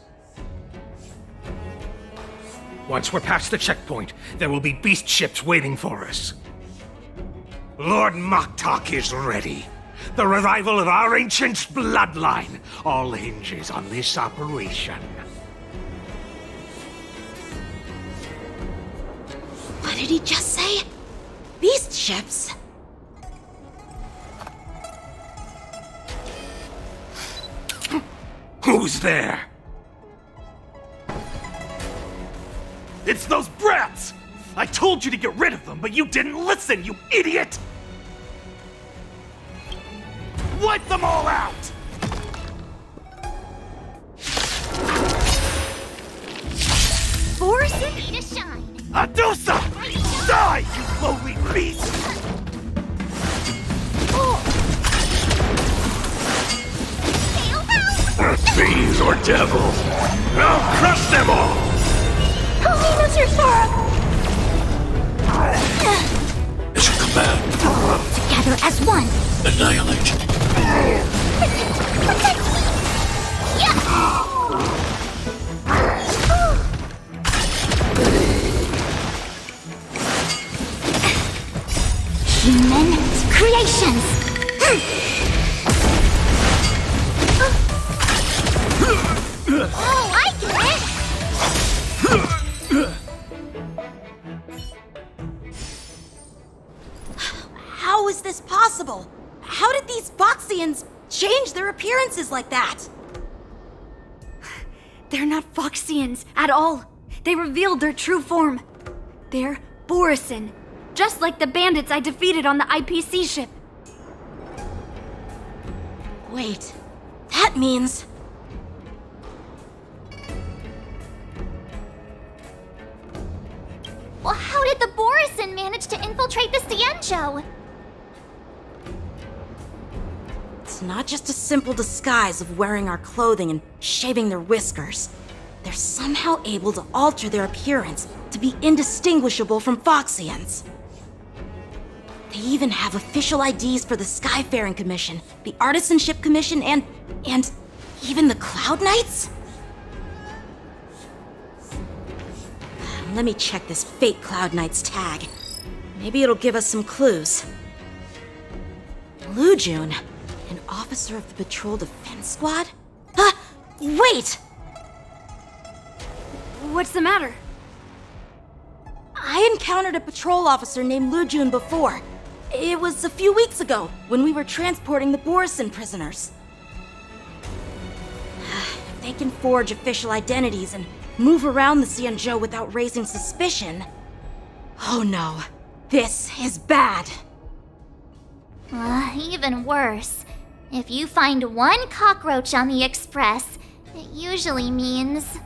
Once we're past the checkpoint, there will be beast ships waiting for us. Lord Moktok is ready. The revival of our ancient bloodline all hinges on this operation. What did he just say? Beast ships? Who's there? It's those brats! I told you to get rid of them, but you didn't listen, you idiot! Wipe them all out! Force me to shine. Adusa! Die, you lowly beast! Fiends or devils, I'll crush them all! Help me, Mr. Sora! as one. Annihilate. Human creations. Oh, I get it! How is this possible? How did these Foxians change their appearances like that? They're not Foxians at all. They revealed their true form. They're Borisin, just like the bandits I defeated on the IPC ship. Wait, that means... Well, how did the Borisin manage to infiltrate the Cienjo? It's not just a simple disguise of wearing our clothing and shaving their whiskers. They're somehow able to alter their appearance to be indistinguishable from Foxians. They even have official IDs for the Skyfaring Commission, the Artisanship Commission, and even the Cloud Knights? Let me check this fake Cloud Knight's tag. Maybe it'll give us some clues. Lujun, an officer of the Patrol Defense Squad? Wait! What's the matter? I encountered a patrol officer named Lujun before. It was a few weeks ago, when we were transporting the Borisin prisoners. If they can forge official identities and move around the Cienjo without raising suspicion... Oh no, this is bad. Even worse. If you find one cockroach on the Express, it usually means...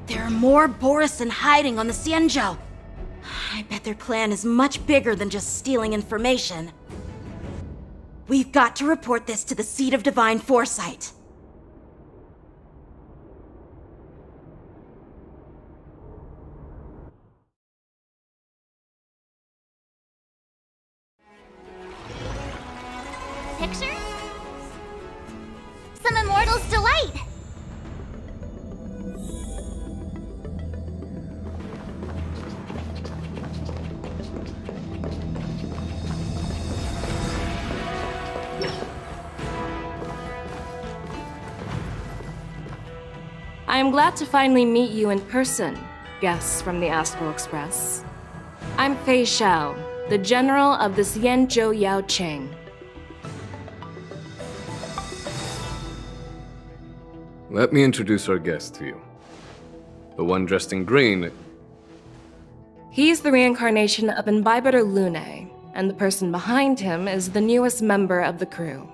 There are more Borisin hiding on the Cienjo. I bet their plan is much bigger than just stealing information. We've got to report this to the Seat of Divine Foresight. Picture? Some immortal's delight! I am glad to finally meet you in person, guests from the Astral Express. I'm Fei Xiao, the General of the Cienjo Yao Cheng. Let me introduce our guest to you. The one dressed in green. He's the reincarnation of Imbibitor Lune, and the person behind him is the newest member of the crew.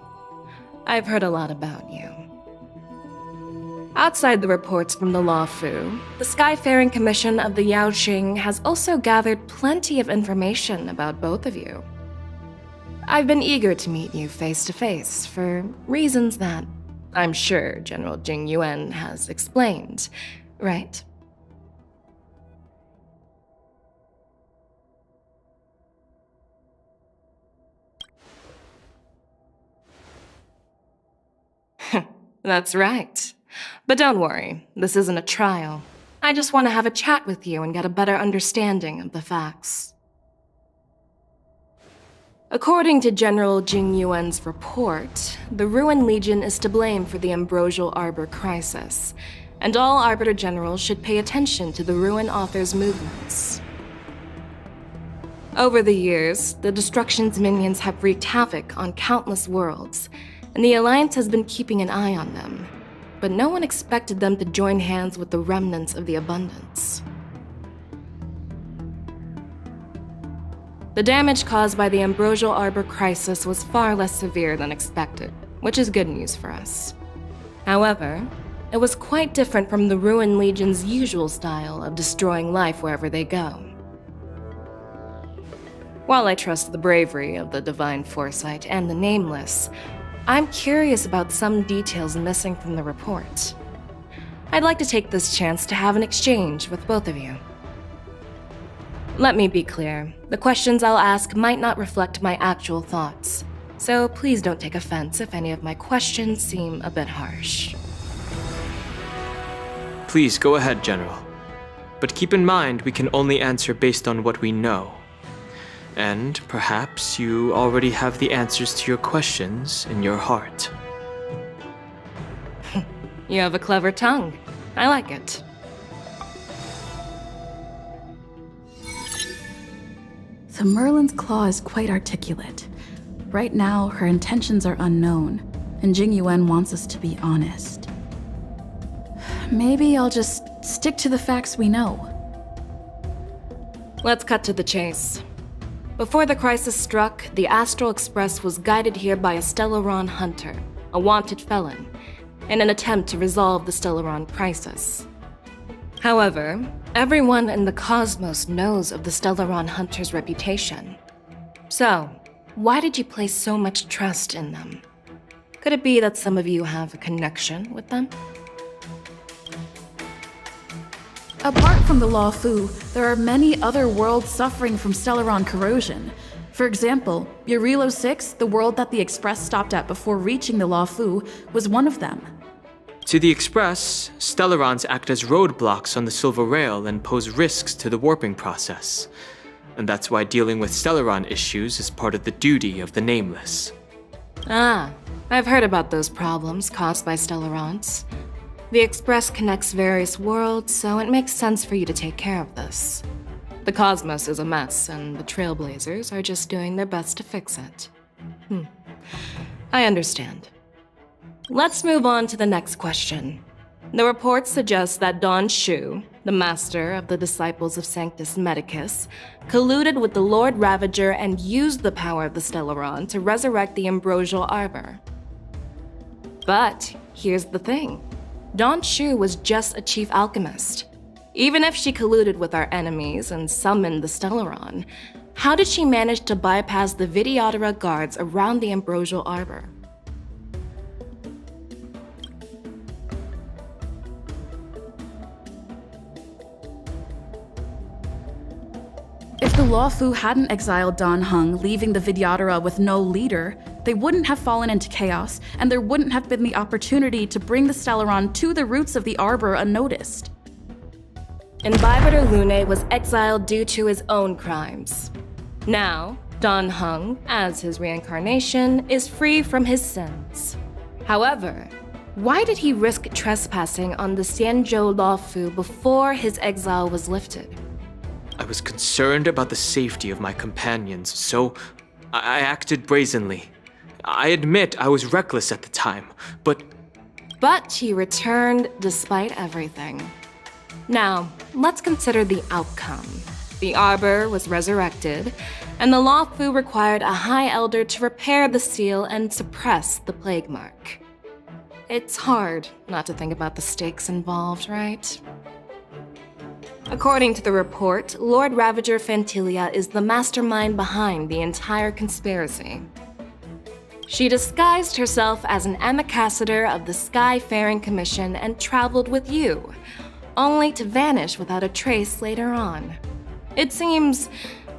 I've heard a lot about you. Outside the reports from the Law Fu, the Skyfaring Commission of the Yao Qing has also gathered plenty of information about both of you. I've been eager to meet you face to face for reasons that I'm sure General Jing Yuan has explained, right? That's right. But don't worry, this isn't a trial. I just want to have a chat with you and get a better understanding of the facts. According to General Jing Yuan's report, the Ruin Legion is to blame for the Ambrosial Arbor crisis, and all Arbiter Generals should pay attention to the Ruin Author's movements. Over the years, the Destruction's minions have wreaked havoc on countless worlds, and the Alliance has been keeping an eye on them. But no one expected them to join hands with the remnants of the Abundance. The damage caused by the Ambrosial Arbor crisis was far less severe than expected, which is good news for us. However, it was quite different from the Ruin Legion's usual style of destroying life wherever they go. While I trust the bravery of the Divine Foresight and the Nameless, I'm curious about some details missing from the report. I'd like to take this chance to have an exchange with both of you. Let me be clear. The questions I'll ask might not reflect my actual thoughts. So please don't take offense if any of my questions seem a bit harsh. Please go ahead, General. But keep in mind we can only answer based on what we know. And perhaps you already have the answers to your questions in your heart. You have a clever tongue. I like it. The Merlin's claw is quite articulate. Right now, her intentions are unknown, and Jing Yuan wants us to be honest. Maybe I'll just stick to the facts we know. Let's cut to the chase. Before the crisis struck, the Astral Express was guided here by a Stellaron hunter, a wanted felon, in an attempt to resolve the Stellaron crisis. However, everyone in the cosmos knows of the Stellaron hunter's reputation. So, why did you place so much trust in them? Could it be that some of you have a connection with them? Apart from the Law Fu, there are many other worlds suffering from Stellaron corrosion. For example, Eurilo 6, the world that the Express stopped at before reaching the Law Fu, was one of them. To the Express, Stellarons act as roadblocks on the Silver Rail and pose risks to the warping process. And that's why dealing with Stellaron issues is part of the duty of the Nameless. Ah, I've heard about those problems caused by Stellarons. The Express connects various worlds, so it makes sense for you to take care of this. The cosmos is a mess, and the Trailblazers are just doing their best to fix it. I understand. Let's move on to the next question. The reports suggest that Don Shu, the master of the Disciples of Sanctus Medicus, colluded with the Lord Ravager and used the power of the Stellaron to resurrect the Ambrosial Arbor. But here's the thing. Don Shu was just a chief alchemist. Even if she colluded with our enemies and summoned the Stellaron, how did she manage to bypass the Videodora guards around the Ambrosial Arbor? If the Law Fu hadn't exiled Dan Heng, leaving the Vidyadhara with no leader, they wouldn't have fallen into chaos, and there wouldn't have been the opportunity to bring the Stellaron to the roots of the Arbor unnoticed. Imbibitor Lune was exiled due to his own crimes. Now, Dan Heng, as his reincarnation, is free from his sins. However, why did he risk trespassing on the Xianzhou Law Fu before his exile was lifted? I was concerned about the safety of my companions, so I acted brazenly. I admit I was reckless at the time, but he returned despite everything. Now, let's consider the outcome. The Arbor was resurrected, and the Law Fu required a High Elder to repair the seal and suppress the Plague Mark. It's hard not to think about the stakes involved, right? According to the report, Lord Ravager Fantilia is the mastermind behind the entire conspiracy. She disguised herself as an ambassador of the Skyfaring Commission and traveled with you, only to vanish without a trace later on. It seems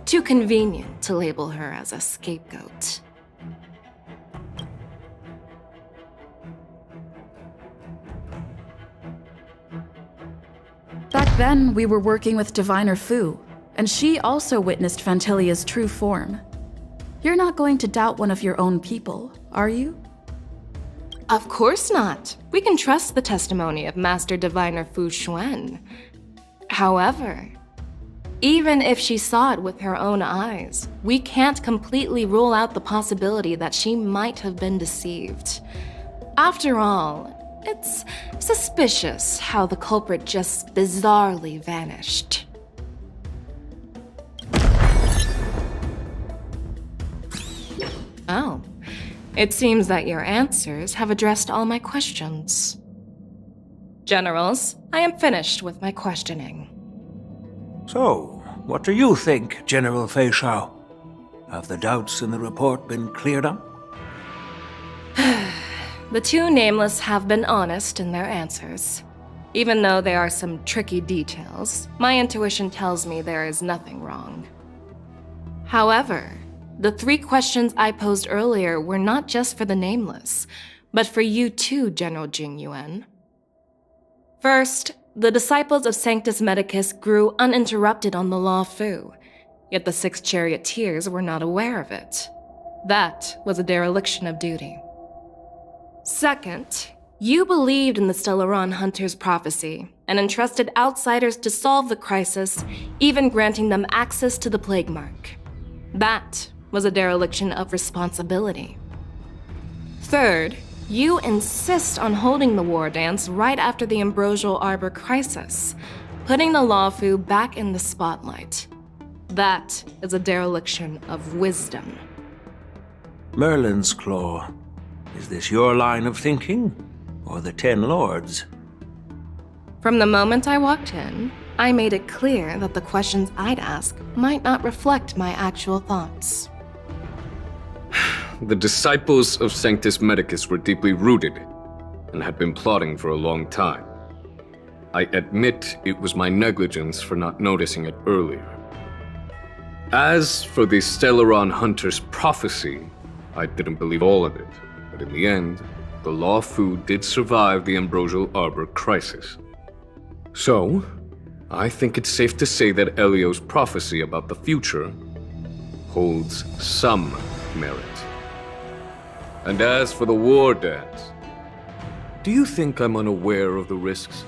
too convenient to label her as a scapegoat. Back then, we were working with Diviner Fu, and she also witnessed Fantilia's true form. You're not going to doubt one of your own people, are you? Of course not. We can trust the testimony of Master Diviner Fu Xuan. However, even if she saw it with her own eyes, we can't completely rule out the possibility that she might have been deceived. After all, it's suspicious how the culprit just bizarrely vanished. Oh, it seems that your answers have addressed all my questions. Generals, I am finished with my questioning. So, what do you think, General Fei Shao? Have the doubts in the report been cleared up? The two Nameless have been honest in their answers. Even though there are some tricky details, my intuition tells me there is nothing wrong. However, the 3 questions I posed earlier were not just for the Nameless, but for you too, General Jing Yuan. First, the disciples of Sanctus Medicus grew uninterrupted on the Law Fu, yet the 6 charioteers were not aware of it. That was a dereliction of duty. Second, you believed in the Stellaron Hunter's prophecy and entrusted outsiders to solve the crisis, even granting them access to the Plague Mark. That was a dereliction of responsibility. Third, you insist on holding the war dance right after the Ambrosial Arbor crisis, putting the Law Fu back in the spotlight. That is a dereliction of wisdom. Merlin's Claw. Is this your line of thinking, or the 10 Lords? From the moment I walked in, I made it clear that the questions I'd ask might not reflect my actual thoughts. The disciples of Sanctus Medicus were deeply rooted and had been plotting for a long time. I admit it was my negligence for not noticing it earlier. As for the Stellaron Hunter's prophecy, I didn't believe all of it, but in the end, the Law Fu did survive the Ambrosial Arbor crisis. So, I think it's safe to say that Elio's prophecy about the future holds some merit. And as for the war dance, do you think I'm unaware of the risks?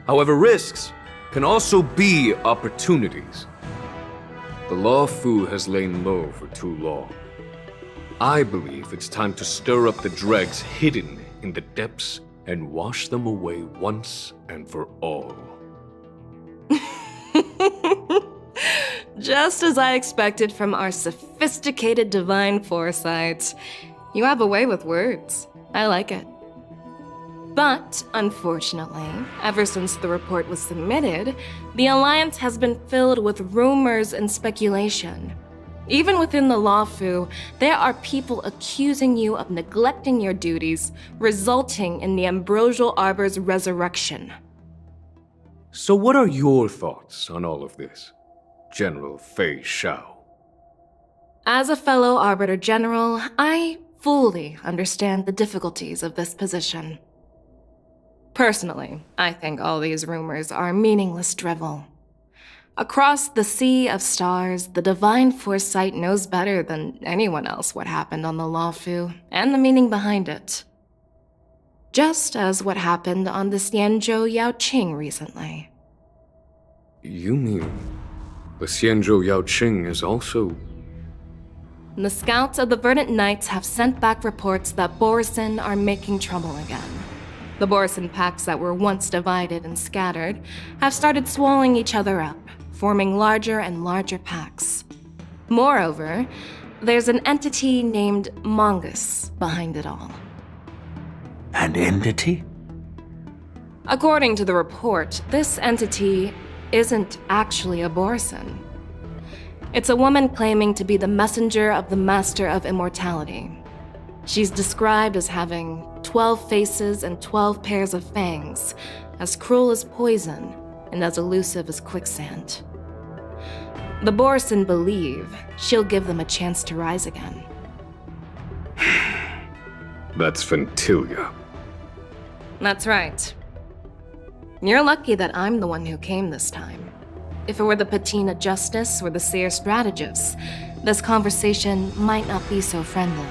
However, risks can also be opportunities. The Law Fu has lain low for too long. I believe it's time to stir up the dregs hidden in the depths and wash them away once and for all. Just as I expected from our sophisticated divine foresight. You have a way with words. I like it. But, unfortunately, ever since the report was submitted, the Alliance has been filled with rumors and speculation. Even within the Law Fu, there are people accusing you of neglecting your duties, resulting in the Ambrosial Arbor's resurrection. So what are your thoughts on all of this, General Fei Shao? As a fellow Arbiter General, I fully understand the difficulties of this position. Personally, I think all these rumors are meaningless drivel. Across the sea of stars, the divine foresight knows better than anyone else what happened on the Law Fu and the meaning behind it. Just as what happened on the Xianzhou Yaoqing recently. You mean the Xianzhou Yaoqing is also... The scouts of the Verdant Knights have sent back reports that Borisin are making trouble again. The Borisin packs that were once divided and scattered have started swallowing each other up, forming larger and larger packs. Moreover, there's an entity named Mongus behind it all. An entity? According to the report, this entity isn't actually a Borisin. It's a woman claiming to be the messenger of the Master of Immortality. She's described as having 12 faces and 12 pairs of fangs, as cruel as poison and as elusive as quicksand. The Borisin believe she'll give them a chance to rise again. That's Ventilia. That's right. You're lucky that I'm the one who came this time. If it were the Patina Justice or the Seer Strategist, this conversation might not be so friendly.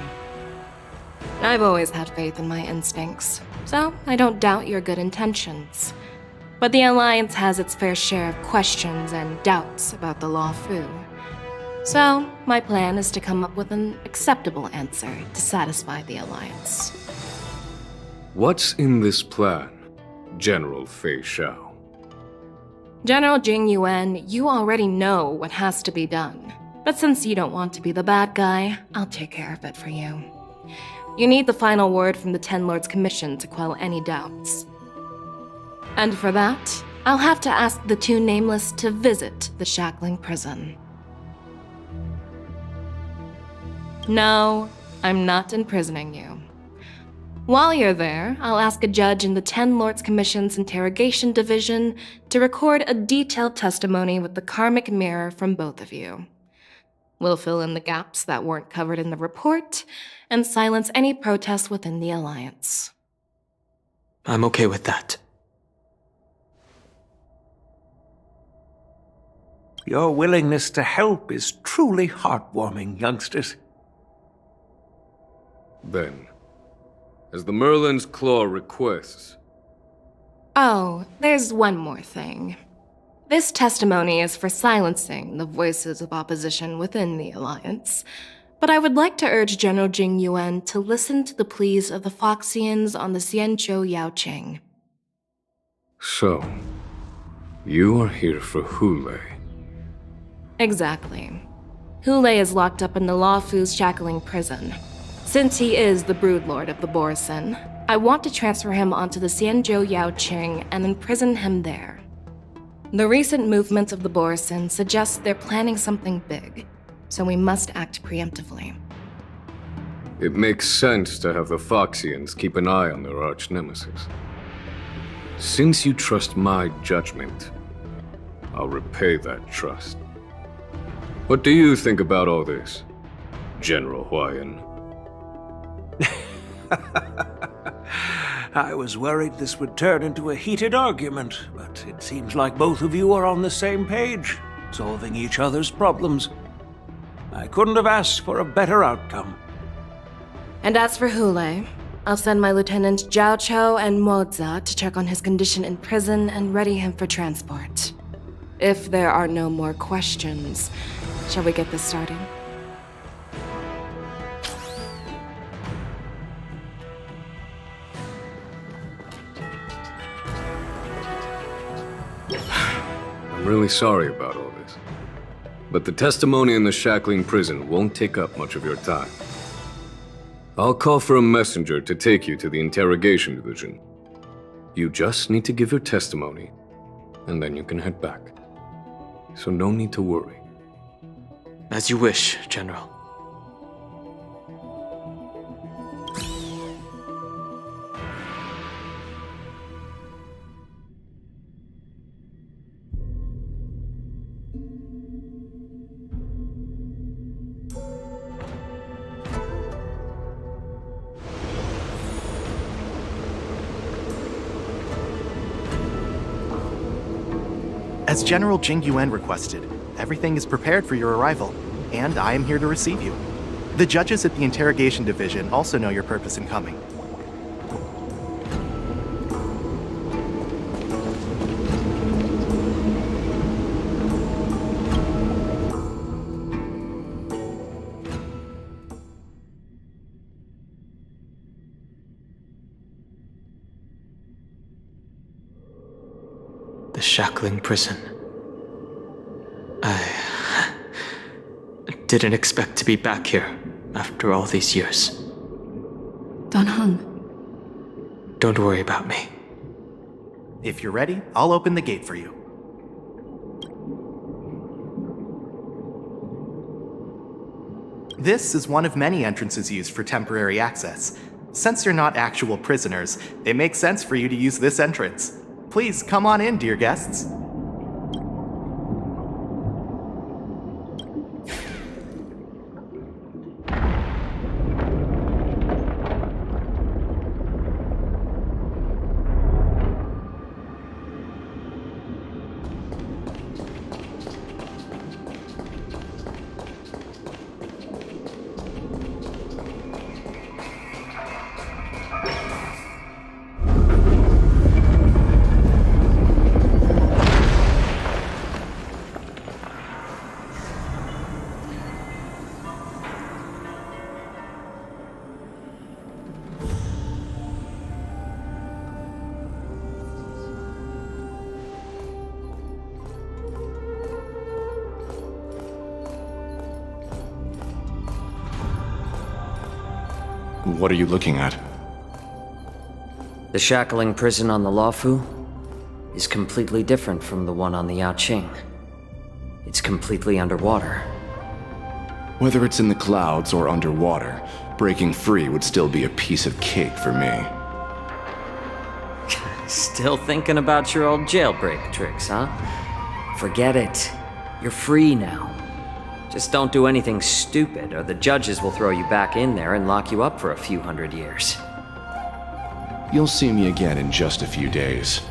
I've always had faith in my instincts, so I don't doubt your good intentions. But the Alliance has its fair share of questions and doubts about the Law Fu. So, my plan is to come up with an acceptable answer to satisfy the Alliance. What's in this plan, General Fei Shao? General Jing Yuan, you already know what has to be done. But since you don't want to be the bad guy, I'll take care of it for you. You need the final word from the Ten Lords Commission to quell any doubts. And for that, I'll have to ask the 2 Nameless to visit the Shackling Prison. No, I'm not imprisoning you. While you're there, I'll ask a judge in the 10 Lords Commission's Interrogation Division to record a detailed testimony with the karmic mirror from both of you. We'll fill in the gaps that weren't covered in the report and silence any protests within the Alliance. I'm okay with that. Your willingness to help is truly heartwarming, youngsters. Then, as the Merlin's Claw requests... Oh, there's one more thing. This testimony is for silencing the voices of opposition within the Alliance, but I would like to urge General Jing Yuan to listen to the pleas of the Foxians on the Xianzhou Yaoqing. So, you are here for Hule. Exactly. Hule is locked up in the Luofu's shackling prison. Since he is the broodlord of the Borison, I want to transfer him onto the Xianzhou Yaoqing and imprison him there. The recent movements of the Borison suggest they're planning something big, so we must act preemptively. It makes sense to have the Foxians keep an eye on their arch-nemesis. Since you trust my judgment, I'll repay that trust. What do you think about all this, General Huayan? I was worried this would turn into a heated argument, but it seems like both of you are on the same page, solving each other's problems. I couldn't have asked for a better outcome. And as for Hule, I'll send my Lieutenant Zhao Chou and Moza to check on his condition in prison and ready him for transport. If there are no more questions, shall we get this started? I'm really sorry about all this. But the testimony in the shackling prison won't take up much of your time. I'll call for a messenger to take you to the interrogation division. You just need to give your testimony, and then you can head back. So no need to worry. As you wish, General. As General Jing Yuan requested, everything is prepared for your arrival, and I am here to receive you. The judges at the Interrogation Division also know your purpose in coming. The shackling prison. I didn't expect to be back here after all these years. Dan Heng. Don't worry about me. If you're ready, I'll open the gate for you. This is one of many entrances used for temporary access. Since you're not actual prisoners, it makes sense for you to use this entrance. Please come on in, dear guests. What are you looking at? The shackling prison on the Luofu is completely different from the one on the Yaoqing. It's completely underwater. Whether it's in the clouds or underwater, breaking free would still be a piece of cake for me. Still thinking about your old jailbreak tricks, huh? Forget it. You're free now. Just don't do anything stupid, or the judges will throw you back in there and lock you up for a few hundred years. You'll see me again in just a few days.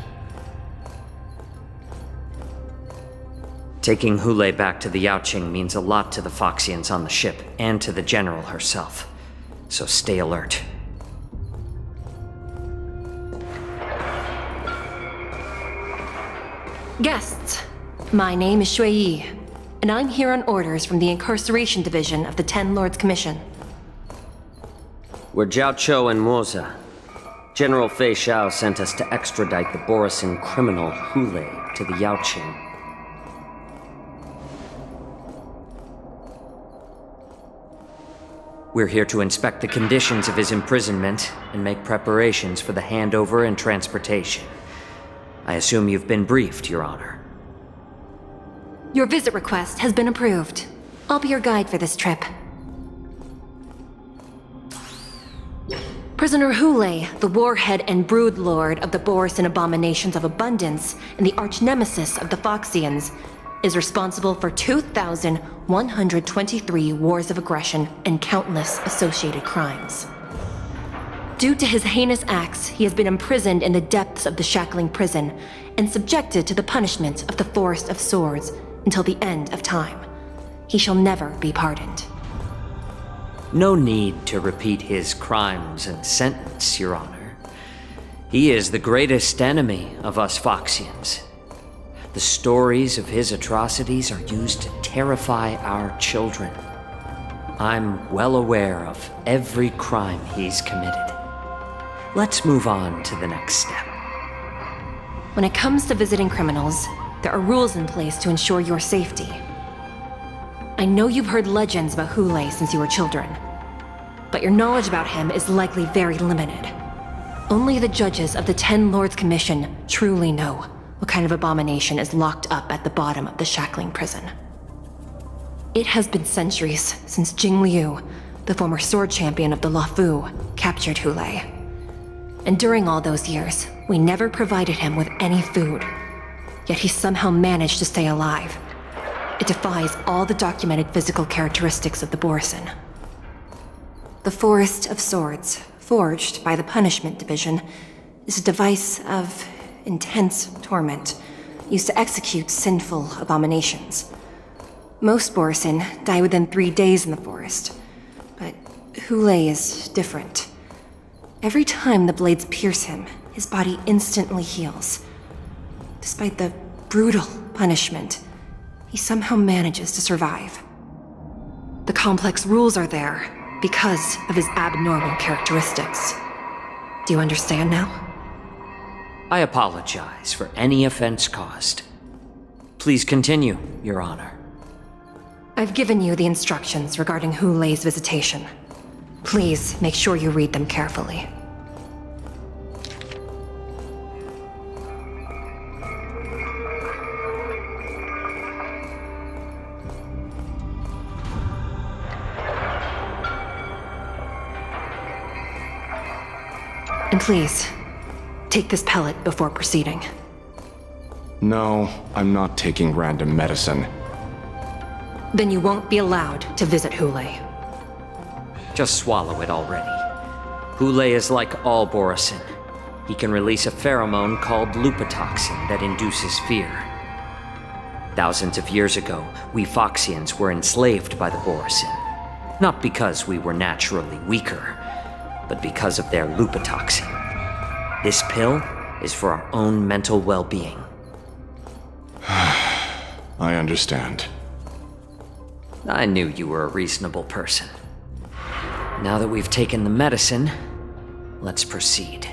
Taking Hule back to the Yaoqing means a lot to the Foxians on the ship, and to the General herself. So stay alert. Guests, my name is Shui Yi, and I'm here on orders from the Incarceration Division of the Ten Lords Commission. We're Jiao Chou and Moza. General Fei Xiao sent us to extradite the Borisin criminal Hule to the Yaoqing. We're here to inspect the conditions of his imprisonment and make preparations for the handover and transportation. I assume you've been briefed, Your Honor. Your visit request has been approved. I'll be your guide for this trip. Prisoner Hule, the warhead and brood lord of the Borisin abominations of abundance and the arch-nemesis of the Foxians, is responsible for 2,123 wars of aggression and countless associated crimes. Due to his heinous acts, he has been imprisoned in the depths of the shackling prison and subjected to the punishment of the Forest of Swords until the end of time. He shall never be pardoned. No need to repeat his crimes and sentence, Your Honor. He is the greatest enemy of us Foxians. The stories of his atrocities are used to terrify our children. I'm well aware of every crime he's committed. Let's move on to the next step. When it comes to visiting criminals, there are rules in place to ensure your safety. I know you've heard legends about Hule since you were children, but your knowledge about him is likely very limited. Only the judges of the Ten Lords Commission truly know what kind of abomination is locked up at the bottom of the shackling prison. It has been centuries since Jing Liu, the former sword champion of the Luofu, captured Hule. And during all those years, we never provided him with any food. Yet he somehow managed to stay alive. It defies all the documented physical characteristics of the Borisin. The Forest of Swords, forged by the Punishment Division, is a device of intense torment, used to execute sinful abominations. Most Borisin die within 3 days in the forest, but Hule is different. Every time the blades pierce him, his body instantly heals. Despite the brutal punishment, he somehow manages to survive. The complex rules are there because of his abnormal characteristics. Do you understand now? I apologize for any offense caused. Please continue, Your Honor. I've given you the instructions regarding Hule's visitation. Please make sure you read them carefully. And please, take this pellet before proceeding. No, I'm not taking random medicine. Then you won't be allowed to visit Hule. Just swallow it already. Hule is like all Borisin. He can release a pheromone called lupatoxin that induces fear. Thousands of years ago, we Foxians were enslaved by the Borisin. Not because we were naturally weaker, but because of their lupatoxin. This pill is for our own mental well-being. I understand. I knew you were a reasonable person. Now that we've taken the medicine, let's proceed.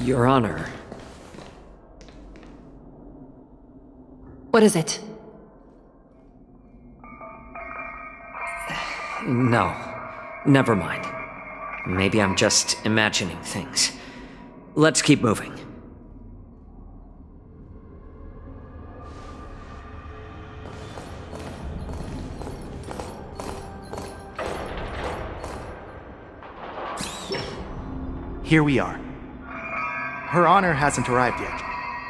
Your Honor. What is it? No, never mind. Maybe I'm just imagining things. Let's keep moving. Here we are. Her Honor hasn't arrived yet.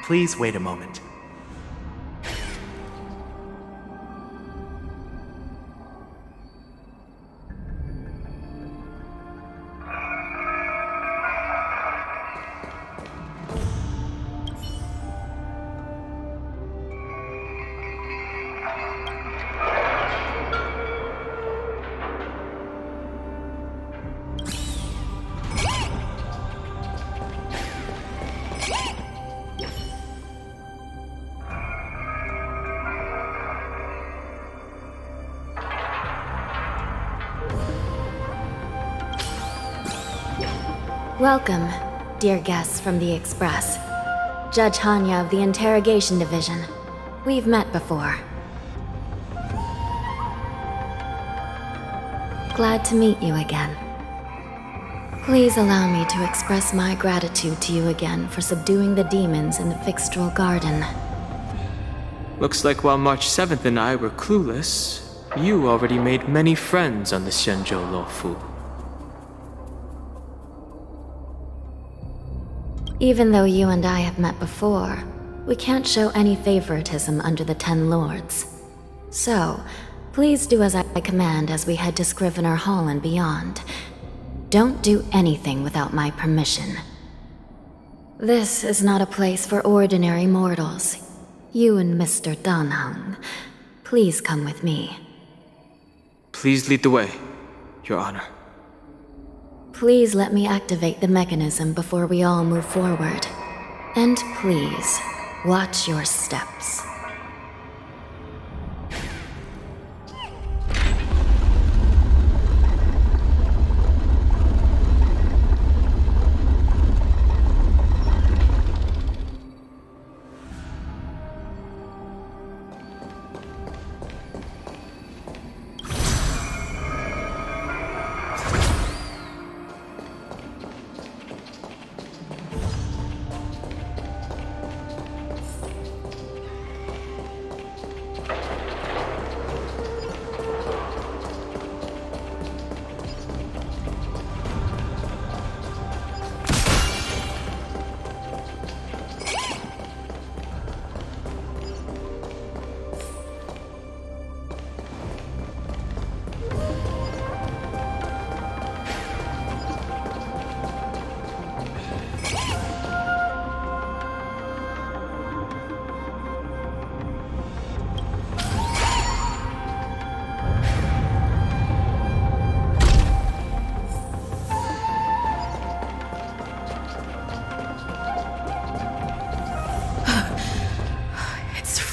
Please wait a moment. Welcome, dear guests from the Express. Judge Hanya of the Interrogation Division. We've met before. Glad to meet you again. Please allow me to express my gratitude to you again for subduing the demons in the Fixtral Garden. Looks like while March 7th and I were clueless, you already made many friends on the Xianzhou Luofu. Even though you and I have met before, we can't show any favoritism under the Ten Lords. So, please do as I command as we head to Scrivener Hall and beyond. Don't do anything without my permission. This is not a place for ordinary mortals. You and Mr. Danheng, please come with me. Please lead the way, Your Honor. Please let me activate the mechanism before we all move forward. And please, watch your steps.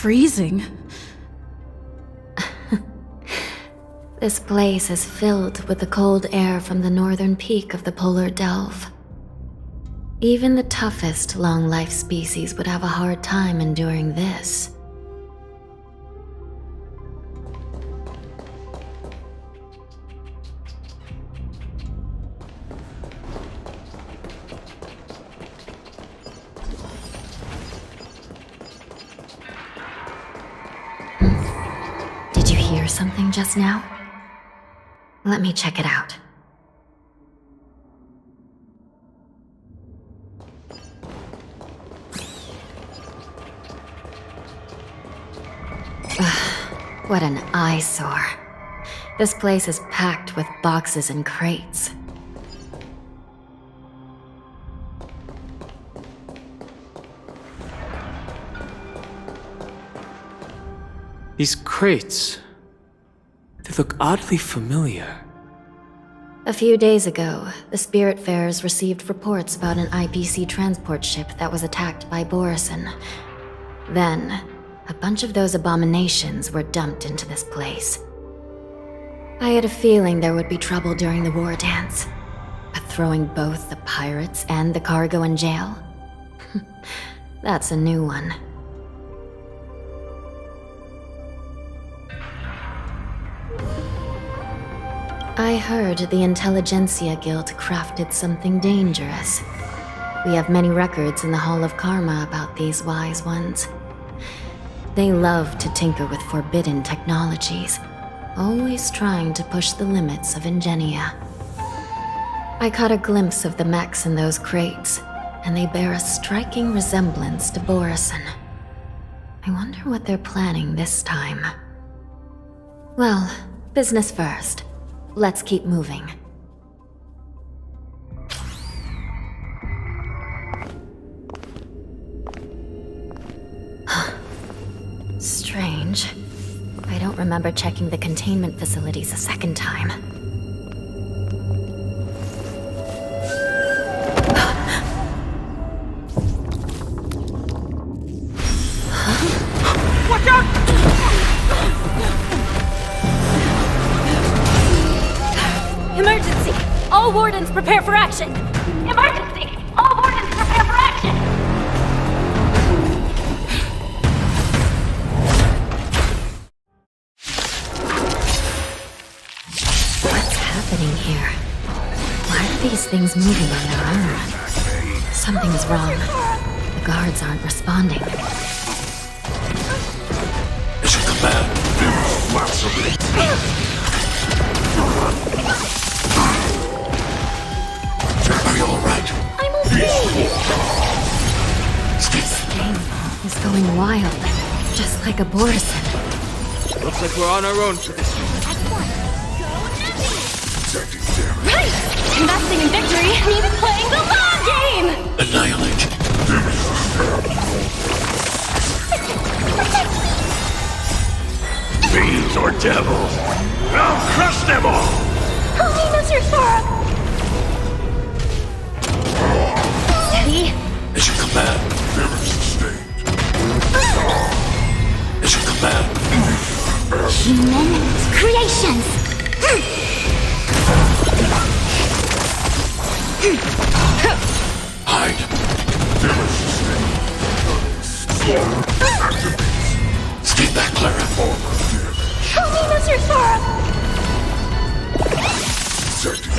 Freezing. This place is filled with the cold air from the northern peak of the polar delve. Even the toughest long-life species would have a hard time enduring this. Something just now? Let me check it out. Ugh, what an eyesore. This place is packed with boxes and crates. These crates... they look oddly familiar. A few days ago, the Spiritfarers received reports about an IPC transport ship that was attacked by Borison. Then, a bunch of those abominations were dumped into this place. I had a feeling there would be trouble during the war dance, but throwing both the pirates and the cargo in jail? That's a new one. I heard the Intelligentsia Guild crafted something dangerous. We have many records in the Hall of Karma about these wise ones. They love to tinker with forbidden technologies, always trying to push the limits of ingenia. I caught a glimpse of the mechs in those crates, and they bear a striking resemblance to Borison. I wonder what they're planning this time. Well, business first. Let's keep moving. Strange. I don't remember checking the containment facilities a second time. Watch out! Emergency! All wardens prepare for action! Emergency! All wardens prepare for action! What's happening here? Why are these things moving on their own? Something's wrong. The guards aren't responding. It's a command. Are you alright? I'm okay! This thing is going wild, just like a Borison. Looks like we're on our own for this one. Right! Investing in victory means playing the long game! Annihilate. Fiends or devils, I'll crush them all! Help me, Mr. Sorok! Steady. It's your command. Never sustained. It's your command. Human creations! Hide. Never sustained. Stay back, Clara. Help me, Mr. Sorok!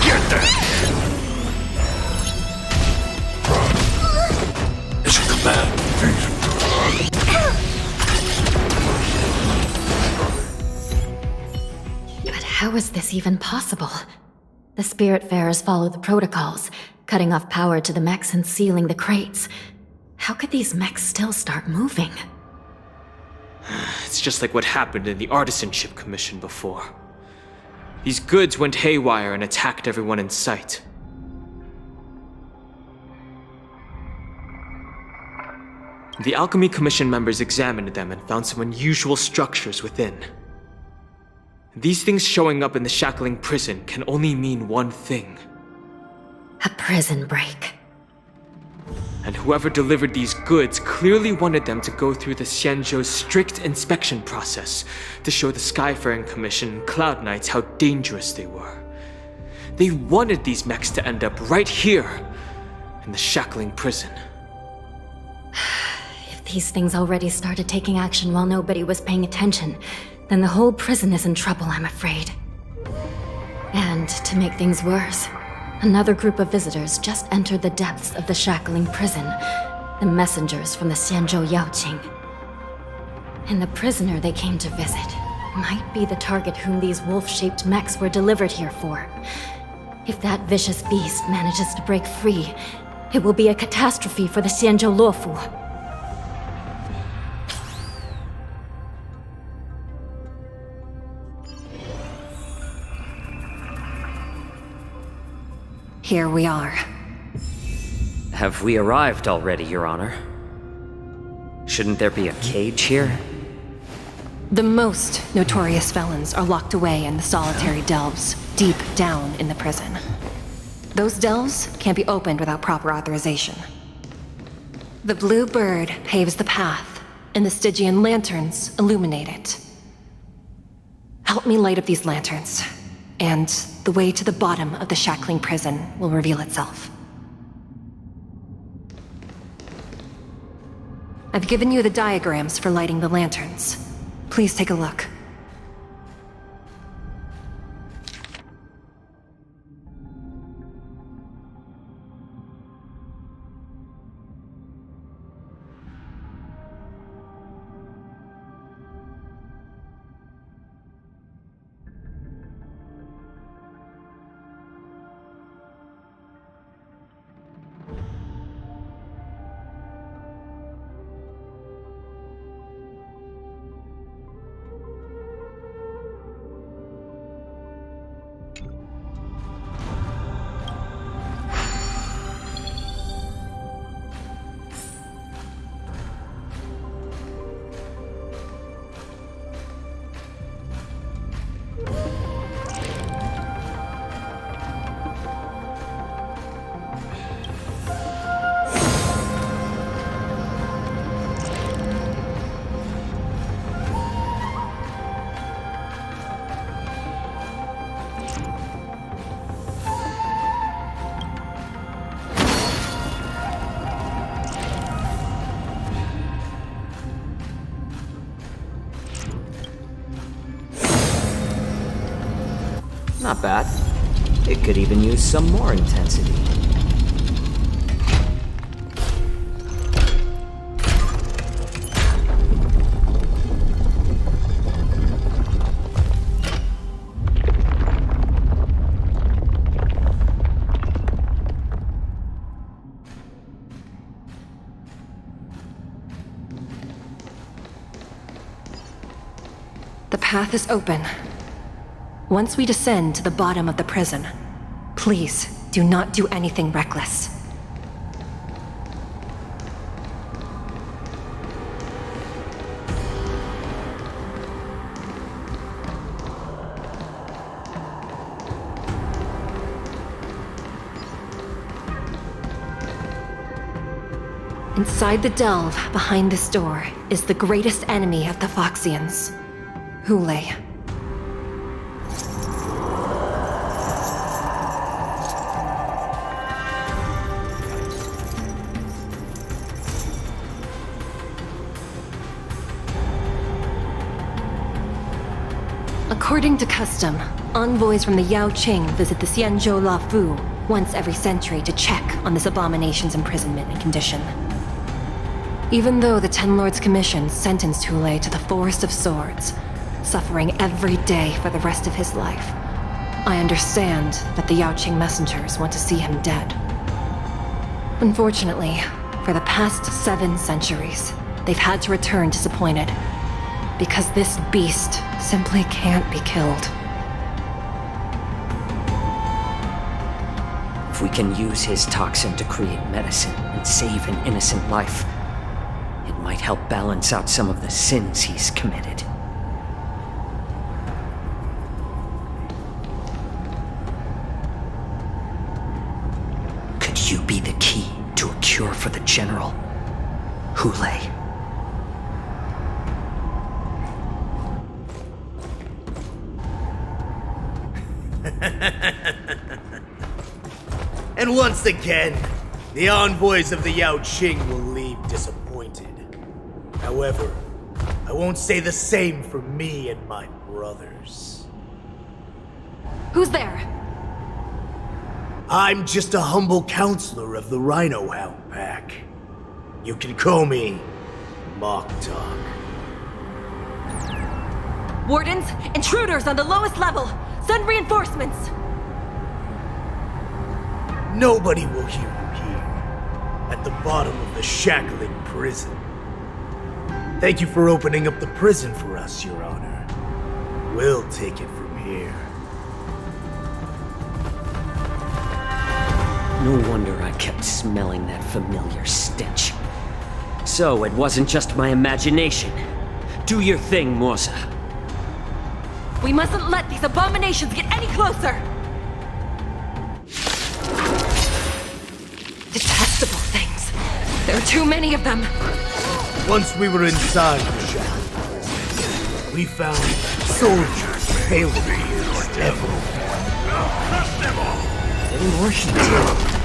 Get that! It's your command. But how is this even possible? The Spiritfarers follow the protocols, cutting off power to the mechs and sealing the crates. How could these mechs still start moving? It's just like what happened in the Artisanship Commission before. These goods went haywire and attacked everyone in sight. The Alchemy Commission members examined them and found some unusual structures within. These things showing up in the shackling prison can only mean one thing. A prison break. And whoever delivered these goods clearly wanted them to go through the Xianzhou's strict inspection process to show the Skyfaring Commission and Cloud Knights how dangerous they were. They wanted these mechs to end up right here, in the shackling prison. If these things already started taking action while nobody was paying attention, then the whole prison is in trouble, I'm afraid. And to make things worse, another group of visitors just entered the depths of the shackling prison, the messengers from the Xianzhou Yaoqing. And the prisoner they came to visit might be the target whom these wolf-shaped mechs were delivered here for. If that vicious beast manages to break free, it will be a catastrophe for the Xianzhou Luofu. Here we are. Have we arrived already, Your Honor? Shouldn't there be a cage here? The most notorious felons are locked away in the solitary delves, deep down in the prison. Those delves can't be opened without proper authorization. The blue bird paves the path, and the Stygian lanterns illuminate it. Help me light up these lanterns, and the way to the bottom of the shackling prison will reveal itself. I've given you the diagrams for lighting the lanterns. Please take a look. Not bad. It could even use some more intensity. The path is open. Once we descend to the bottom of the prison, please do not do anything reckless. Inside the delve behind this door is the greatest enemy of the Foxians, Hule. According to custom, envoys from the Yao Qing visit the Xianzhou Luofu once every century to check on this abomination's imprisonment and condition. Even though the Ten Lords Commission sentenced Hule to the Forest of Swords, suffering every day for the rest of his life, I understand that the Yao Qing messengers want to see him dead. Unfortunately, for the past 7 centuries, they've had to return disappointed, because this beast simply can't be killed. If we can use his toxin to create medicine and save an innocent life, it might help balance out some of the sins he's committed. Could you be the key to a cure for the General, Hule? And once again, the envoys of the Yao Qing will leave disappointed. However, I won't say the same for me and my brothers. Who's there? I'm just a humble counselor of the Rhino Hound Pack. You can call me Moktok. Wardens, intruders on the lowest level! Send reinforcements! Nobody will hear you here, at the bottom of the shackling prison. Thank you for opening up the prison for us, Your Honor. We'll take it from here. No wonder I kept smelling that familiar stench. So it wasn't just my imagination. Do your thing, Morsa. We mustn't let these abominations get any closer! Detestable things. There are too many of them. Once we were inside the shack, we found soldiers failing everywhere. Any more shit?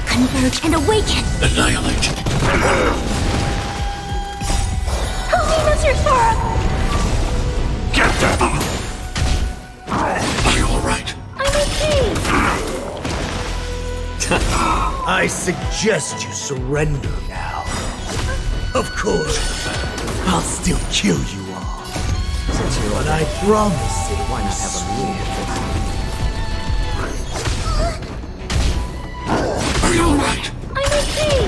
Converge and awaken! Annihilate. Helena's reform! Get them! Are you alright? I'm okay! I suggest you surrender now. Of course, I'll still kill you all. But I promise it won't have a meal. Are you alright? I'm okay!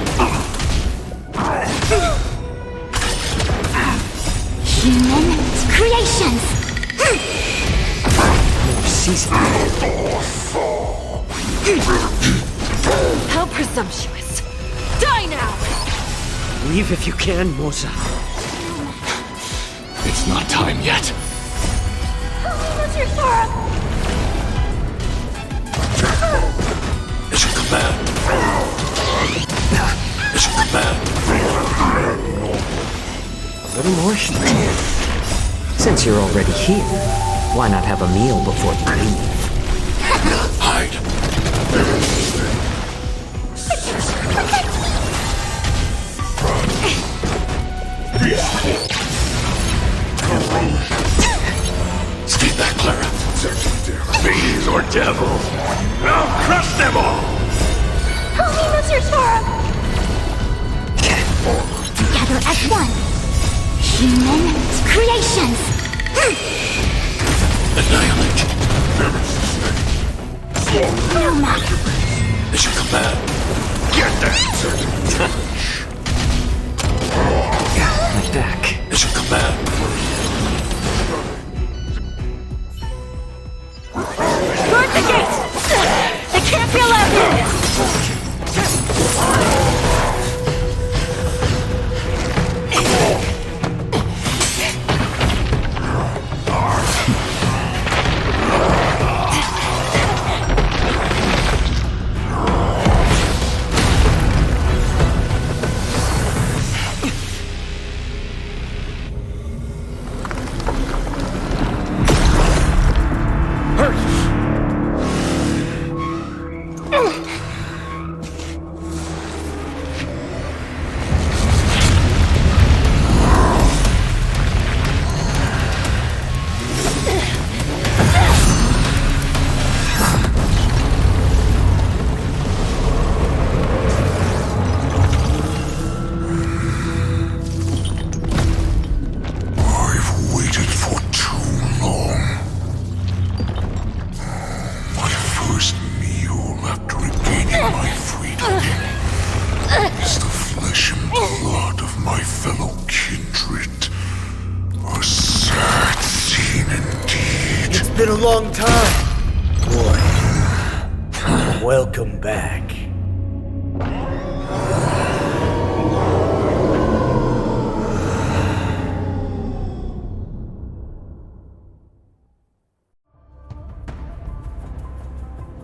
Human creations! How presumptuous! Die now! Leave if you can, Morsa. It's not time yet. Helena's reform! It's your command. It's your command. A little more shit. Since you're already here, why not have a meal before you leave? Hide. Stay back, Clara. Bees or devil! I'll crush them all! Help me, Mr. Sora! Together as one. Human creations. Annihilate. No matter. It's your command. Get that! My back. It's your command. Guard the gate! They can't be allowed in! Been a long time, boy. Welcome back.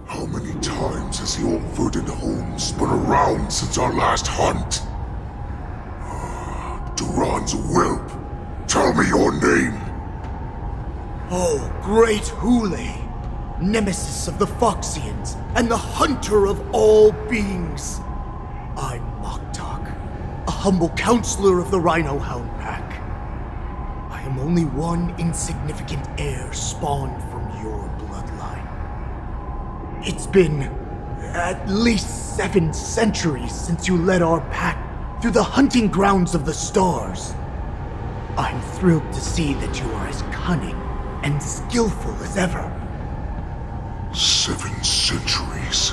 How many times has the old verdant home spun around since our last hunt? Duran's whelp, tell me your name. Oh, great Hule, nemesis of the Foxians and the hunter of all beings. I'm Moktok, a humble counselor of the Rhino Hound Pack. I am only one insignificant heir spawned from your bloodline. It's been at least 7 centuries since you led our pack through the hunting grounds of the stars. I'm thrilled to see that you are as cunning and skillful as ever. 7 centuries.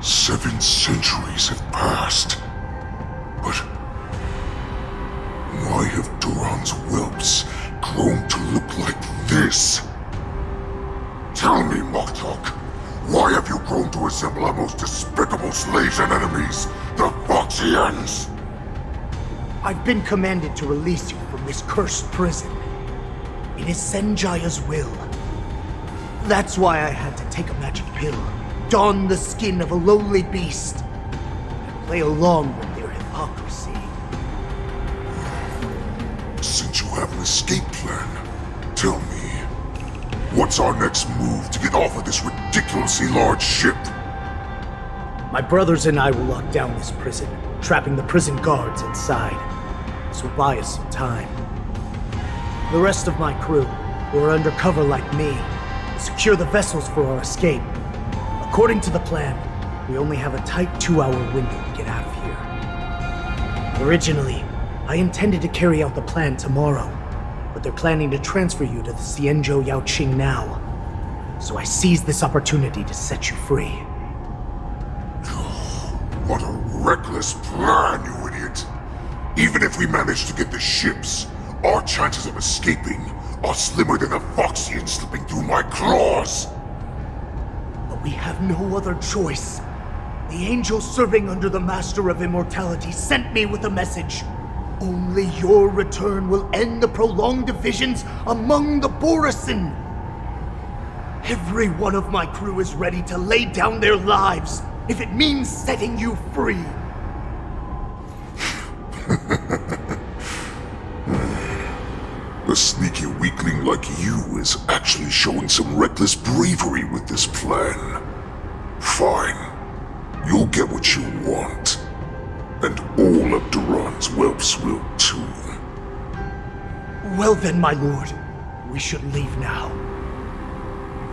7 centuries have passed. But why have Duran's whelps grown to look like this? Tell me, Moktok, why have you grown to resemble our most despicable slaves and enemies, the Foxians? I've been commanded to release you from this cursed prison. It is Senjaya's will. That's why I had to take a magic pill, don the skin of a lowly beast, and play along with their hypocrisy. Since you have an escape plan, tell me, what's our next move to get off of this ridiculously large ship? My brothers and I will lock down this prison, trapping the prison guards inside. This will buy us some time. The rest of my crew, who are undercover like me, will secure the vessels for our escape. According to the plan, we only have a tight 2-hour window to get out of here. Originally, I intended to carry out the plan tomorrow, but they're planning to transfer you to the Xianzhou Yaoqing now. So I seized this opportunity to set you free. What a reckless plan, you idiot! Even if we manage to get the ships, our chances of escaping are slimmer than a Foxian slipping through my claws! But we have no other choice. The angel serving under the Master of Immortality sent me with a message. Only your return will end the prolonged divisions among the Borisin. Every one of my crew is ready to lay down their lives if it means setting you free. A sneaky weakling like you is actually showing some reckless bravery with this plan. Fine. You'll get what you want. And all of Duran's whelps will too. Well then, my lord, we should leave now.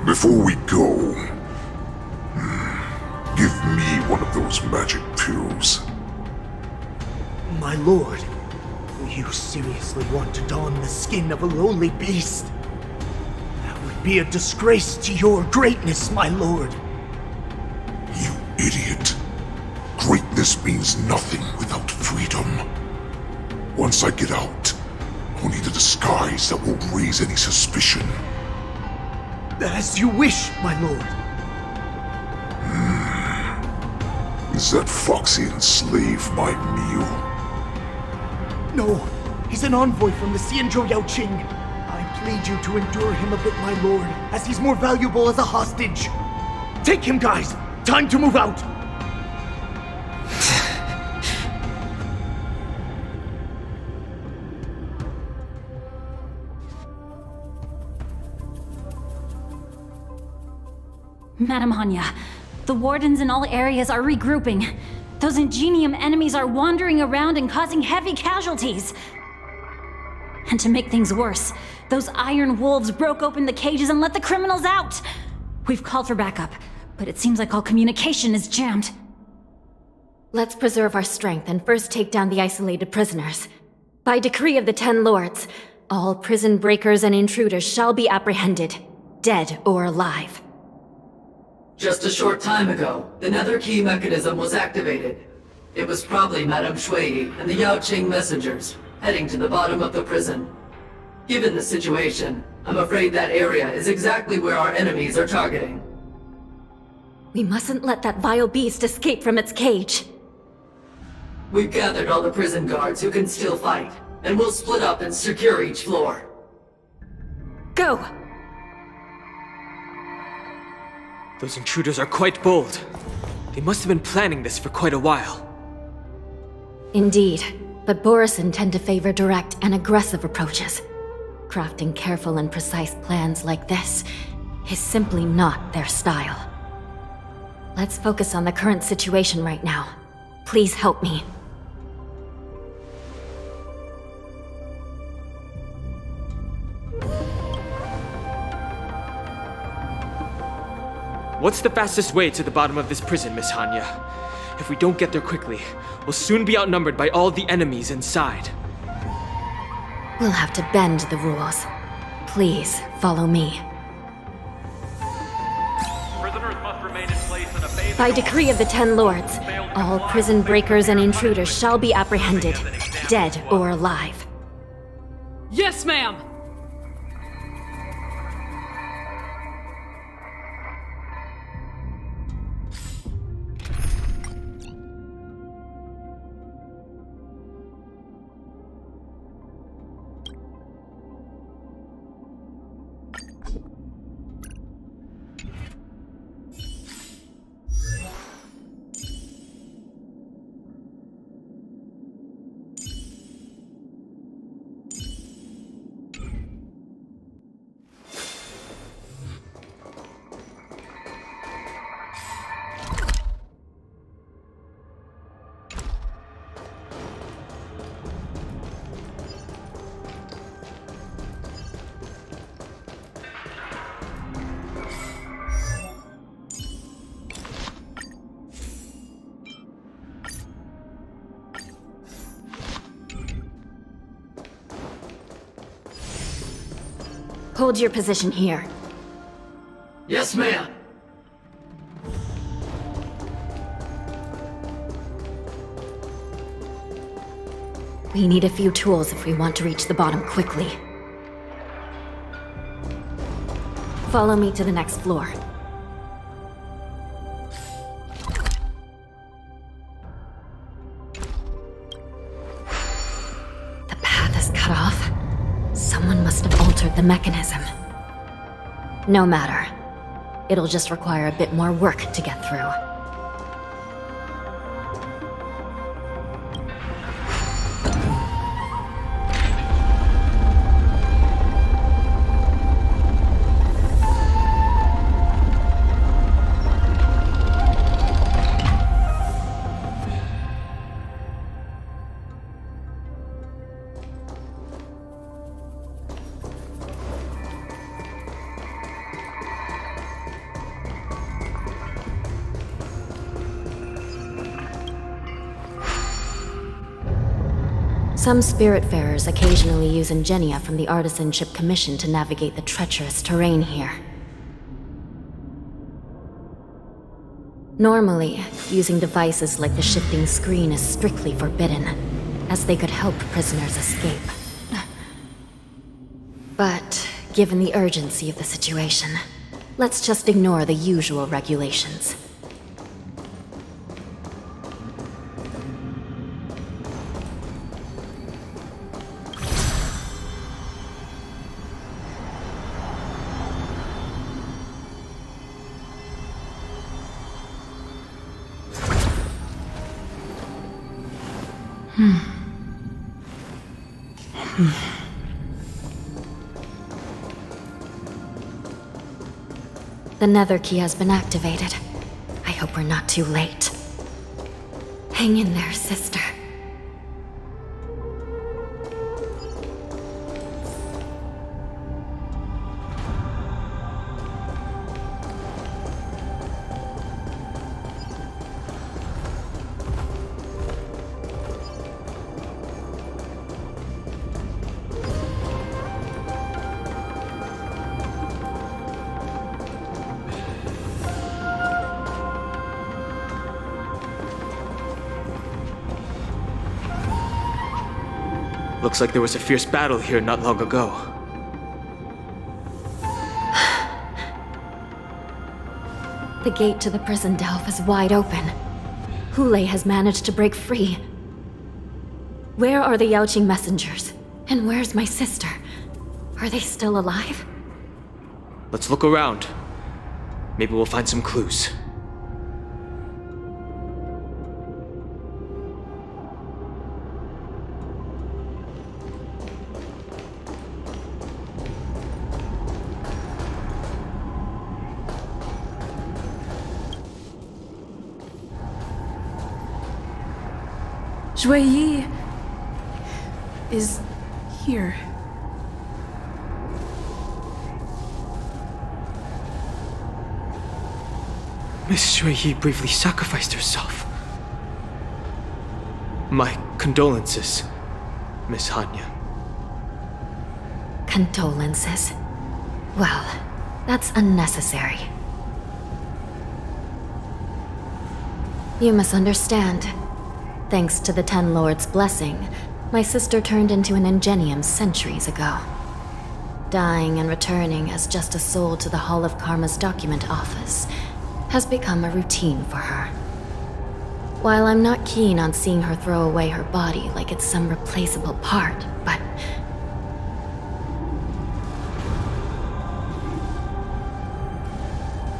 Before we go, give me one of those magic pills. My lord, you seriously want to don the skin of a lowly beast? That would be a disgrace to your greatness, my lord. You idiot. Greatness means nothing without freedom. Once I get out, I'll need a disguise that won't raise any suspicion. As you wish, my lord. Is that Foxian slave my meal? No, he's an envoy from the Xianzhou Yaoqing. I plead you to endure him a bit, my lord, as he's more valuable as a hostage. Take him, guys! Time to move out! Madam Hanya, the wardens in all areas are regrouping. Those Ingenium enemies are wandering around and causing heavy casualties. And to make things worse, those iron wolves broke open the cages and let the criminals out. We've called for backup, but it seems like all communication is jammed. Let's preserve our strength and first take down the isolated prisoners. By decree of the 10 Lords, all prison breakers and intruders shall be apprehended, dead or alive. Just a short time ago, the nether key mechanism was activated. It was probably Madame Shui and the Yaoqing messengers, heading to the bottom of the prison. Given the situation, I'm afraid that area is exactly where our enemies are targeting. We mustn't let that vile beast escape from its cage. We've gathered all the prison guards who can still fight, and we'll split up and secure each floor. Go! Those intruders are quite bold. They must have been planning this for quite a while. Indeed, but Borison tend to favor direct and aggressive approaches. Crafting careful and precise plans like this is simply not their style. Let's focus on the current situation right now. Please help me. What's the fastest way to the bottom of this prison, Miss Hanya? If we don't get there quickly, we'll soon be outnumbered by all the enemies inside. We'll have to bend the rules. Please, follow me. Prisoners must remain in place in a phase. By decree of the 10 Lords, all prison breakers and intruders shall be apprehended, dead or alive. Yes, ma'am! Hold your position here. Yes, ma'am. We need a few tools if we want to reach the bottom quickly. Follow me to the next floor. The path is cut off. Someone must have altered the mechanism. No matter. It'll just require a bit more work to get through. Some Spiritfarers occasionally use ingenia from the Artisanship Commission to navigate the treacherous terrain here. Normally, using devices like the shifting screen is strictly forbidden, as they could help prisoners escape. But, given the urgency of the situation, let's just ignore the usual regulations. The Nether Key has been activated. I hope we're not too late. Hang in there, sister. Looks like there was a fierce battle here not long ago. The gate to the prison delve is wide open. Hule has managed to break free. Where are the Yaoqing messengers? And where's my sister? Are they still alive? Let's look around. Maybe we'll find some clues. Yi is here. Miss Yi bravely sacrificed herself. My condolences, Miss Hanya. Condolences? Well, that's unnecessary. You misunderstand. Thanks to the Ten Lords' blessing, my sister turned into an ingenium centuries ago. Dying and returning as just a soul to the Hall of Karma's document office has become a routine for her. While I'm not keen on seeing her throw away her body like it's some replaceable part, but...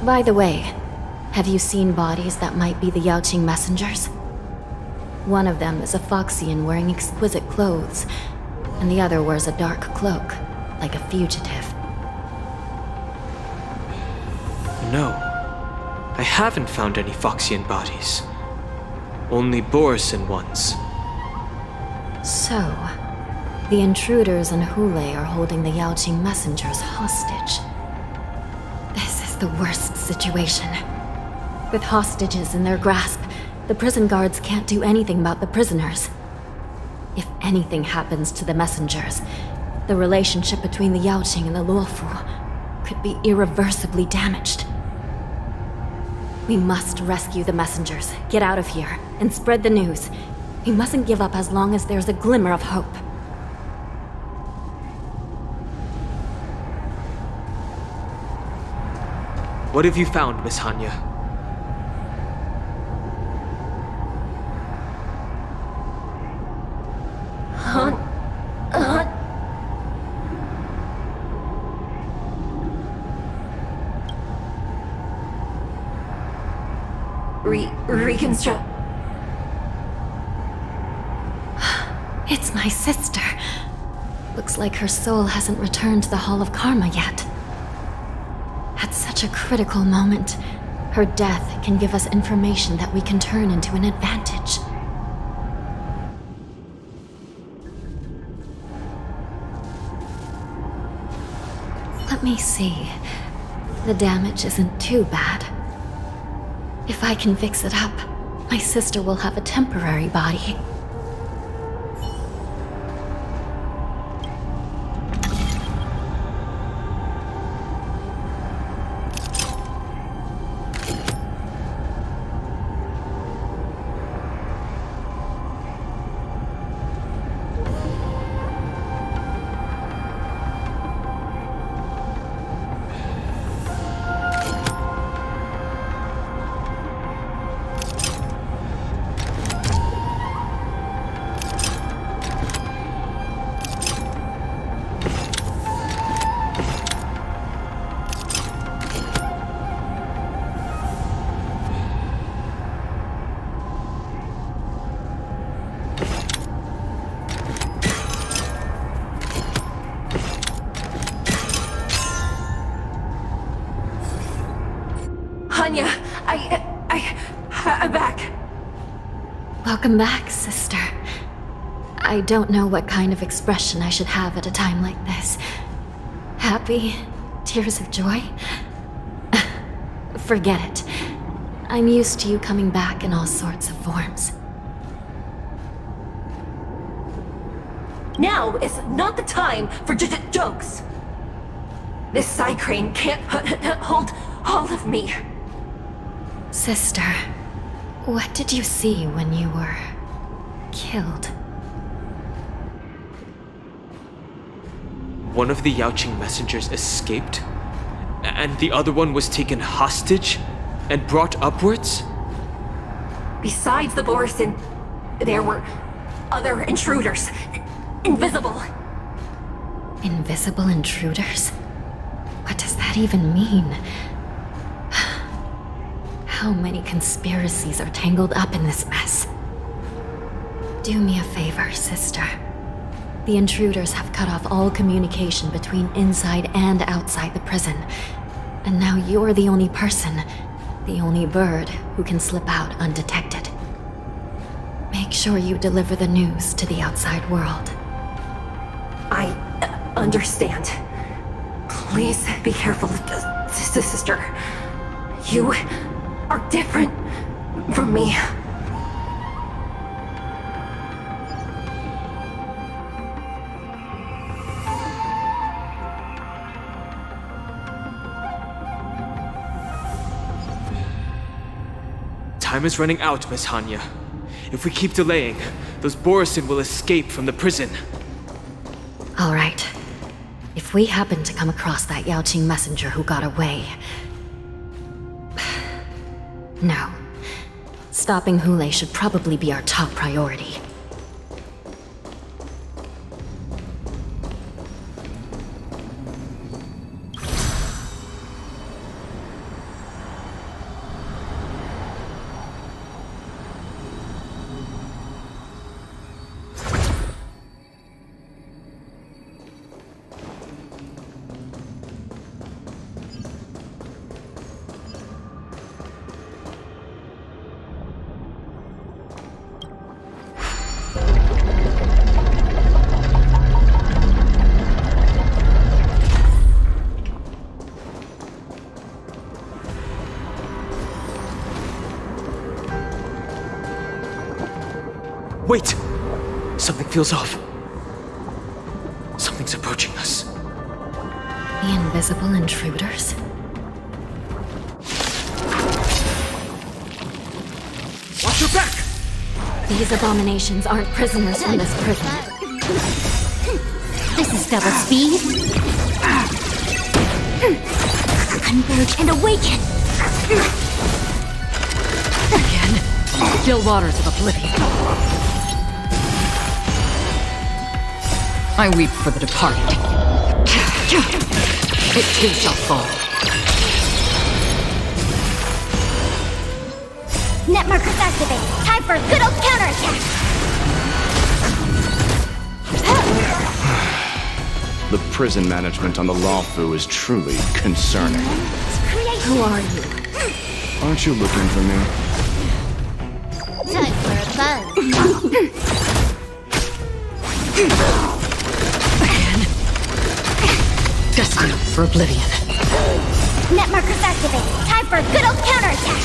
By the way, have you seen bodies that might be the Yaoqing messengers? One of them is a Foxian wearing exquisite clothes, and the other wears a dark cloak, like a fugitive. No, I haven't found any Foxian bodies. Only Borisin ones. So, the intruders and Hule are holding the Yaoqing messengers hostage. This is the worst situation. With hostages in their grasp, the prison guards can't do anything about the prisoners. If anything happens to the messengers, the relationship between the Yaoqing and the Luofu could be irreversibly damaged. We must rescue the messengers, get out of here, and spread the news. We mustn't give up as long as there's a glimmer of hope. What have you found, Miss Hanya? Reconstruct. It's my sister. Looks like her soul hasn't returned to the Hall of Karma yet. At such a critical moment, her death can give us information that we can turn into an advantage. Let me see. The damage isn't too bad. If I can fix it up, my sister will have a temporary body. Welcome back, sister. I don't know what kind of expression I should have at a time like this. Happy? Tears of joy? Forget it. I'm used to you coming back in all sorts of forms. Now is not the time for jokes. This Psycrane can't hold all of me. Sister, what did you see when you were killed? One of the Yaoqing messengers escaped, and the other one was taken hostage and brought upwards? Besides the Borisin, there were other intruders. Invisible. Invisible intruders? What does that even mean? How many conspiracies are tangled up in this mess? Do me a favor, sister. The intruders have cut off all communication between inside and outside the prison. And now you're the only person, the only bird, who can slip out undetected. Make sure you deliver the news to the outside world. I understand. Please be careful, sister. You are different from me. Time is running out, Miss Hanya. If we keep delaying, those Borisin will escape from the prison. All right. If we happen to come across that Yaoqing messenger who got away... No. Stopping Hule should probably be our top priority. Wait! Something feels off. Something's approaching us. The invisible intruders? Watch your back! These abominations aren't prisoners from this prison. This is double speed. Converge and awaken. Again, still waters of oblivion. I weep for the departed. It too shall fall. Net markers activated. Time for a good old counterattack. The prison management on the Lawfu is truly concerning. Who are you? Aren't you looking for me? Time for a buzz. Destined for oblivion. Net markers activated. Time for a good old counterattack.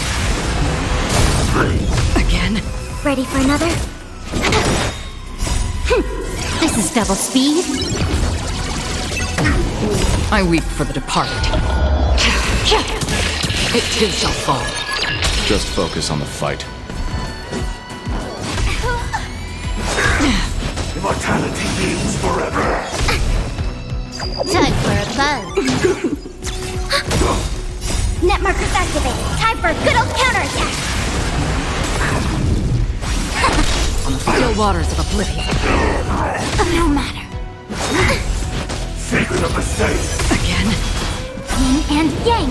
Again? Ready for another? This is double speed. I weep for the departed. It too shall fall. Just focus on the fight. Immortality means forever. Time for a buzz. Net markers activated. Time for a good old counterattack. On the still waters of oblivion. No matter. Secret of the safe. Again? Yin and yang.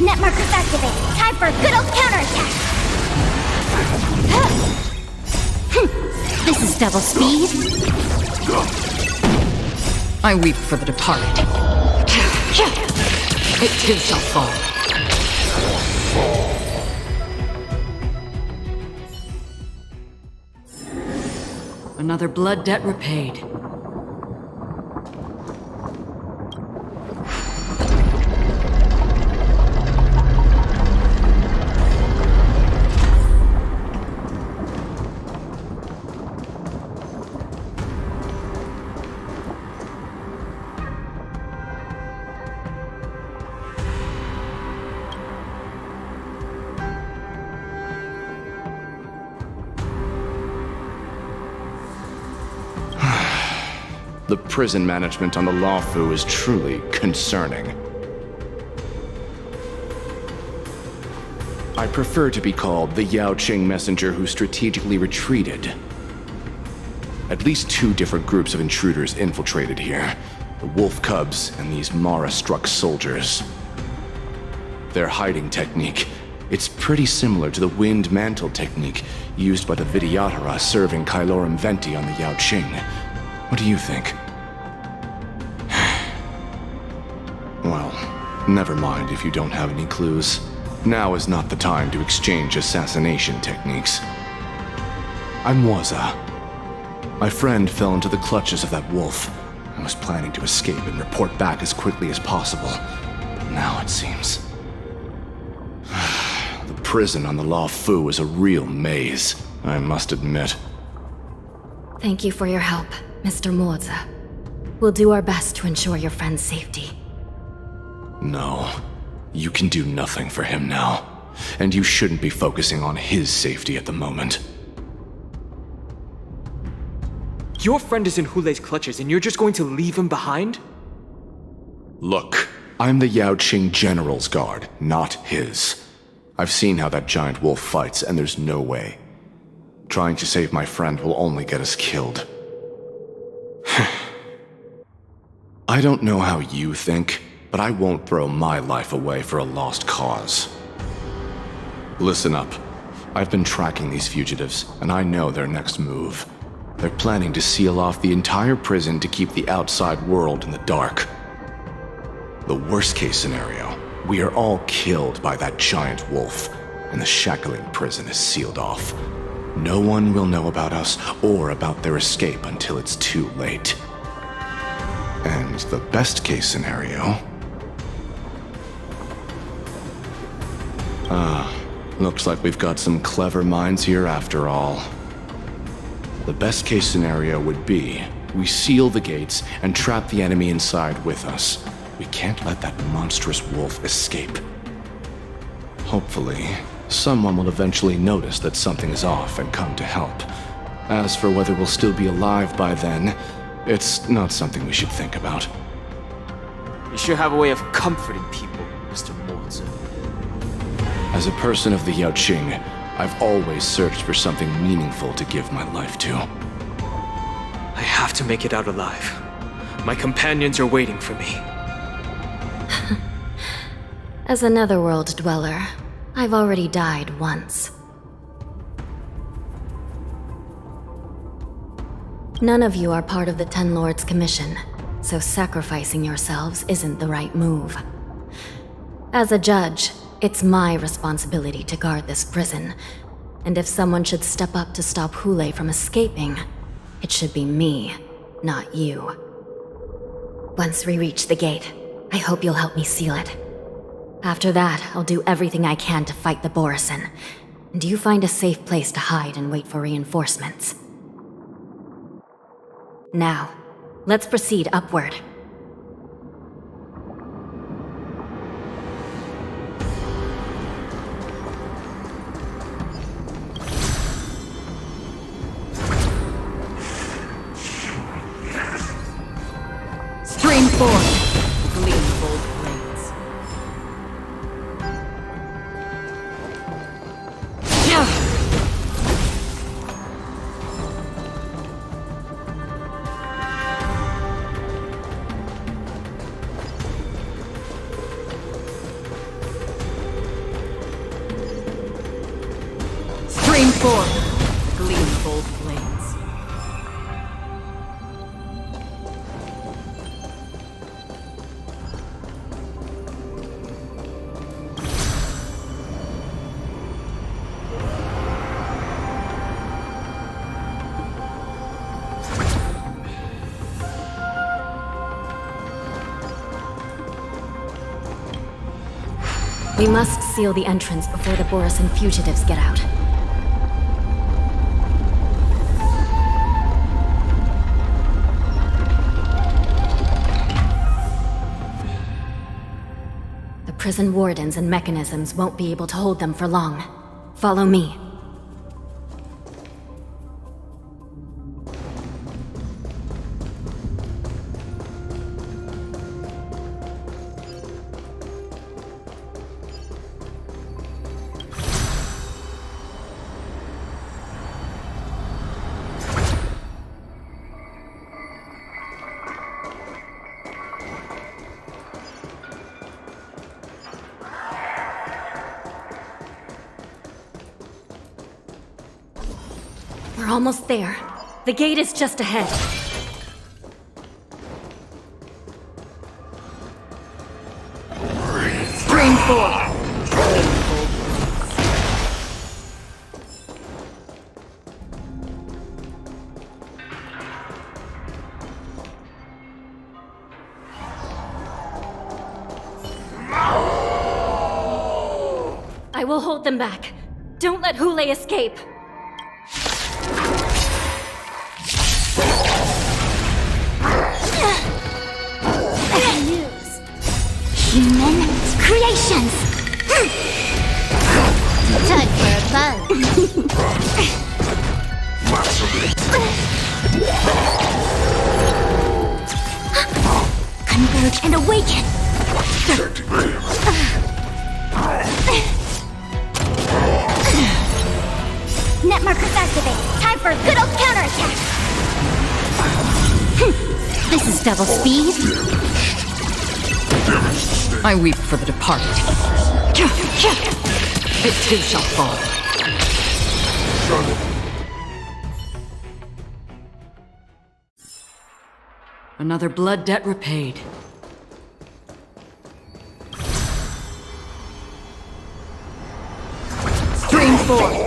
Net markers activated. Time for a good old counterattack. This is double speed. I weep for the departed. It too shall fall. Another blood debt repaid. The prison management on the Lawfu is truly concerning. I prefer to be called the Yaoqing messenger who strategically retreated. At least 2 different groups of intruders infiltrated here. The wolf cubs and these Mara-struck soldiers. Their hiding technique, it's pretty similar to the wind mantle technique used by the Vidyadhara serving Kailorum Venti on the Yaoqing. What do you think? Well, never mind if you don't have any clues. Now is not the time to exchange assassination techniques. I'm Waza. My friend fell into the clutches of that wolf. I was planning to escape and report back as quickly as possible. But now it seems... the prison on the Lawfu is a real maze, I must admit. Thank you for your help, Mr. Moza. We'll do our best to ensure your friend's safety. No. You can do nothing for him now. And you shouldn't be focusing on his safety at the moment. Your friend is in Hulei's clutches and you're just going to leave him behind? Look, I'm the Yaoqing General's guard, not his. I've seen how that giant wolf fights, and there's no way. Trying to save my friend will only get us killed. I don't know how you think, but I won't throw my life away for a lost cause. Listen up. I've been tracking these fugitives, and I know their next move. They're planning to seal off the entire prison to keep the outside world in the dark. The worst-case scenario, we are all killed by that giant wolf, and the shackling prison is sealed off. No one will know about us or about their escape until it's too late. And the best-case scenario... looks like we've got some clever minds here after all. The best-case scenario would be, we seal the gates and trap the enemy inside with us. We can't let that monstrous wolf escape. Hopefully, someone will eventually notice that something is off and come to help. As for whether we'll still be alive by then, it's not something we should think about. You sure have a way of comforting people, Mr. Moza. As a person of the Yaoqing, I've always searched for something meaningful to give my life to. I have to make it out alive. My companions are waiting for me. As a netherworld dweller, I've already died once. None of you are part of the Ten Lords' commission, so sacrificing yourselves isn't the right move. As a judge, it's my responsibility to guard this prison, and if someone should step up to stop Hulei from escaping, it should be me, not you. Once we reach the gate, I hope you'll help me seal it. After that, I'll do everything I can to fight the Borisin, and you find a safe place to hide and wait for reinforcements. Now, let's proceed upward. Stream forth, gleam bold blades. Stream forth, gleam bold blades. We must seal the entrance before the Borisin fugitives get out. The prison wardens and mechanisms won't be able to hold them for long. Follow me. We're almost there. The gate is just ahead. Stream 4. I will hold them back. Don't let Hule escape. Human creations! Time for a buzz. Converge and awaken! Net markers activate. Time for a good old counterattack! This is double speed. I weep for the departed. It too shall fall. Another blood debt repaid. Stream 4.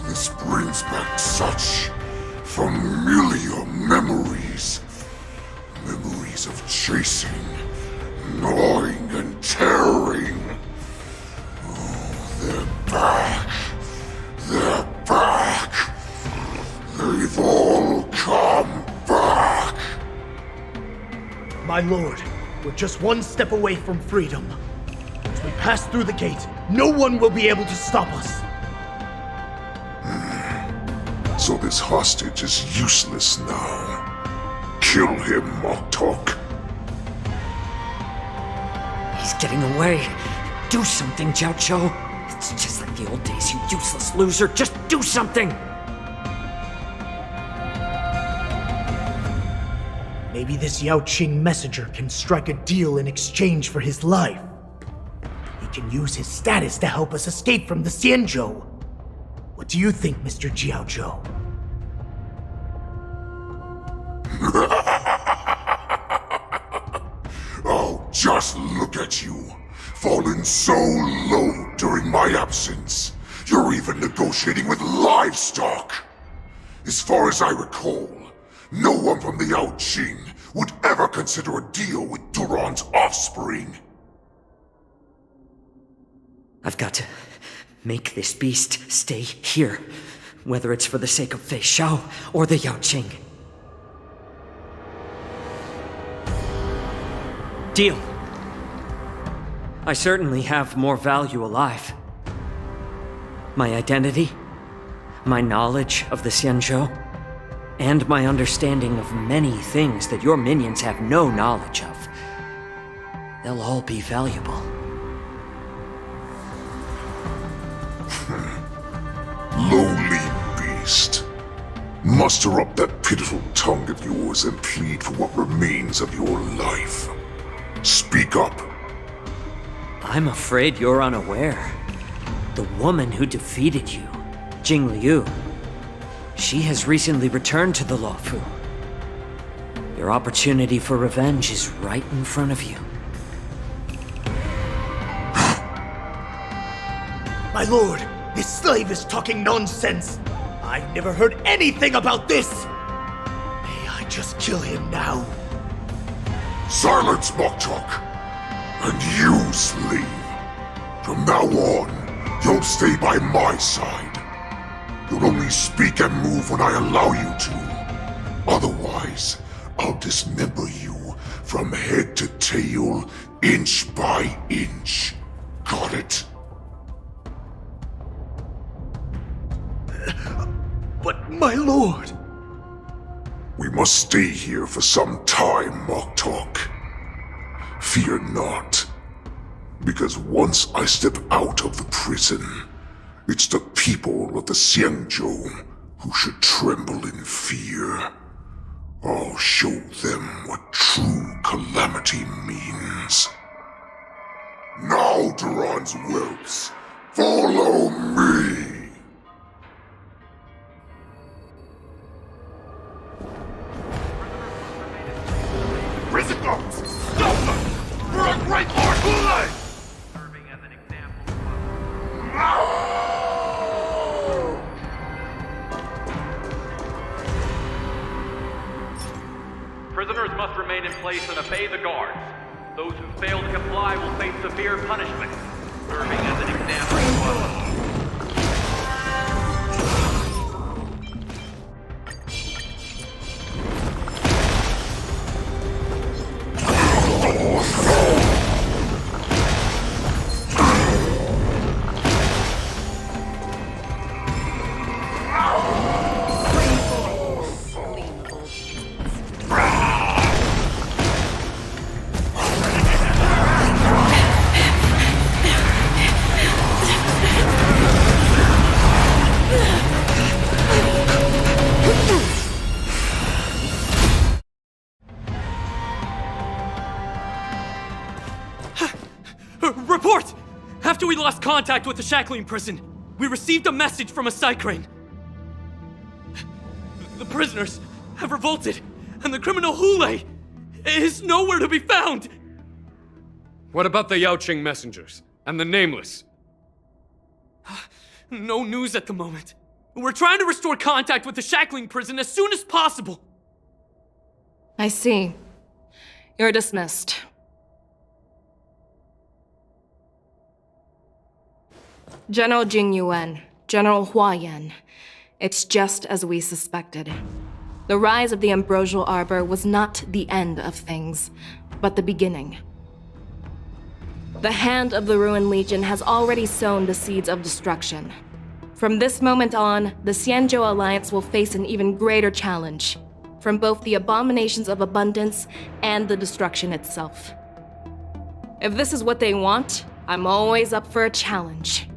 This brings back such familiar memories. Memories of chasing, gnawing, and tearing. Oh, they're back. They're back. They've all come back. My lord, we're just one step away from freedom. As we pass through the gate, no one will be able to stop us. So this hostage is useless now. Kill him, Moktok. He's getting away. Do something, Jiaoqiu. It's just like the old days, you useless loser. Just do something! Maybe this Yao Qing messenger can strike a deal in exchange for his life. He can use his status to help us escape from the Xianzhou. What do you think, Mr. Jiaozhou? Oh, just look at you. Fallen so low during my absence. You're even negotiating with livestock. As far as I recall, no one from the Yao Qing would ever consider a deal with Duran's offspring. I've got to make this beast stay here, whether it's for the sake of Fei Shao or the Yao Qing. Deal. I certainly have more value alive. My identity, my knowledge of the Xianzhou, and my understanding of many things that your minions have no knowledge of. They'll all be valuable. Lowly beast. Muster up that pitiful tongue of yours and plead for what remains of your life. Speak up. I'm afraid you're unaware. The woman who defeated you, Jing Liu, She has recently returned to the Lawfu. Your opportunity for revenge is right in front of you. My lord, this slave is talking nonsense. I've never heard anything about this. May I just kill him now? Silence, Moktok. And you, slave. From now on, you'll stay by my side. You'll only speak and move when I allow you to. Otherwise, I'll dismember you from head to tail, inch by inch. Got it? But my lord... We must stay here for some time, Moktok. Fear not. Because once I step out of the prison, it's the people of the Xianzhou who should tremble in fear. I'll show them what true calamity means. Now, Duran's whelps, follow me! Prison guards! Stop them! We're at Great Lord Hule! Serving as an example. Prisoners must remain in place and obey the guards. Those who fail to comply will face severe punishment. Serving as an example as well. Report! After we lost contact with the shackling prison, we received a message from a Psycrane. The prisoners have revolted, and the criminal Hule is nowhere to be found! What about the Yaoqing messengers and the Nameless? No news at the moment. We're trying to restore contact with the shackling prison as soon as possible. I see. You're dismissed. General Jing Yuan, General Hua Yan. It's just as we suspected. The rise of the Ambrosial Arbor was not the end of things, but the beginning. The hand of the Ruined Legion has already sown the seeds of destruction. From this moment on, the Xianzhou Alliance will face an even greater challenge, from both the abominations of abundance and the destruction itself. If this is what they want, I'm always up for a challenge.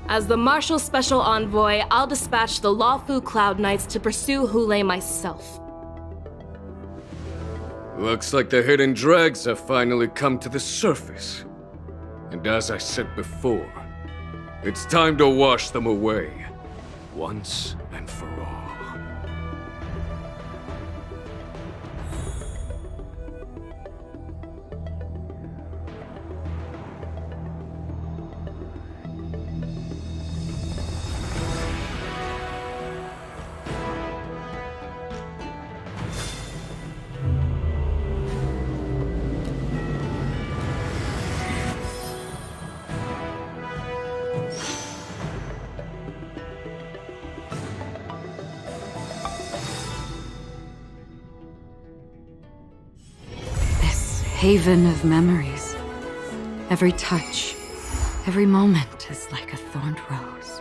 As the Marshal Special Envoy, I'll dispatch the Lawfu Cloud Knights to pursue Hule myself. Looks like the hidden dregs have finally come to the surface. And as I said before, it's time to wash them away, once and for all. Haven of memories. Every touch, every moment is like a thorned rose.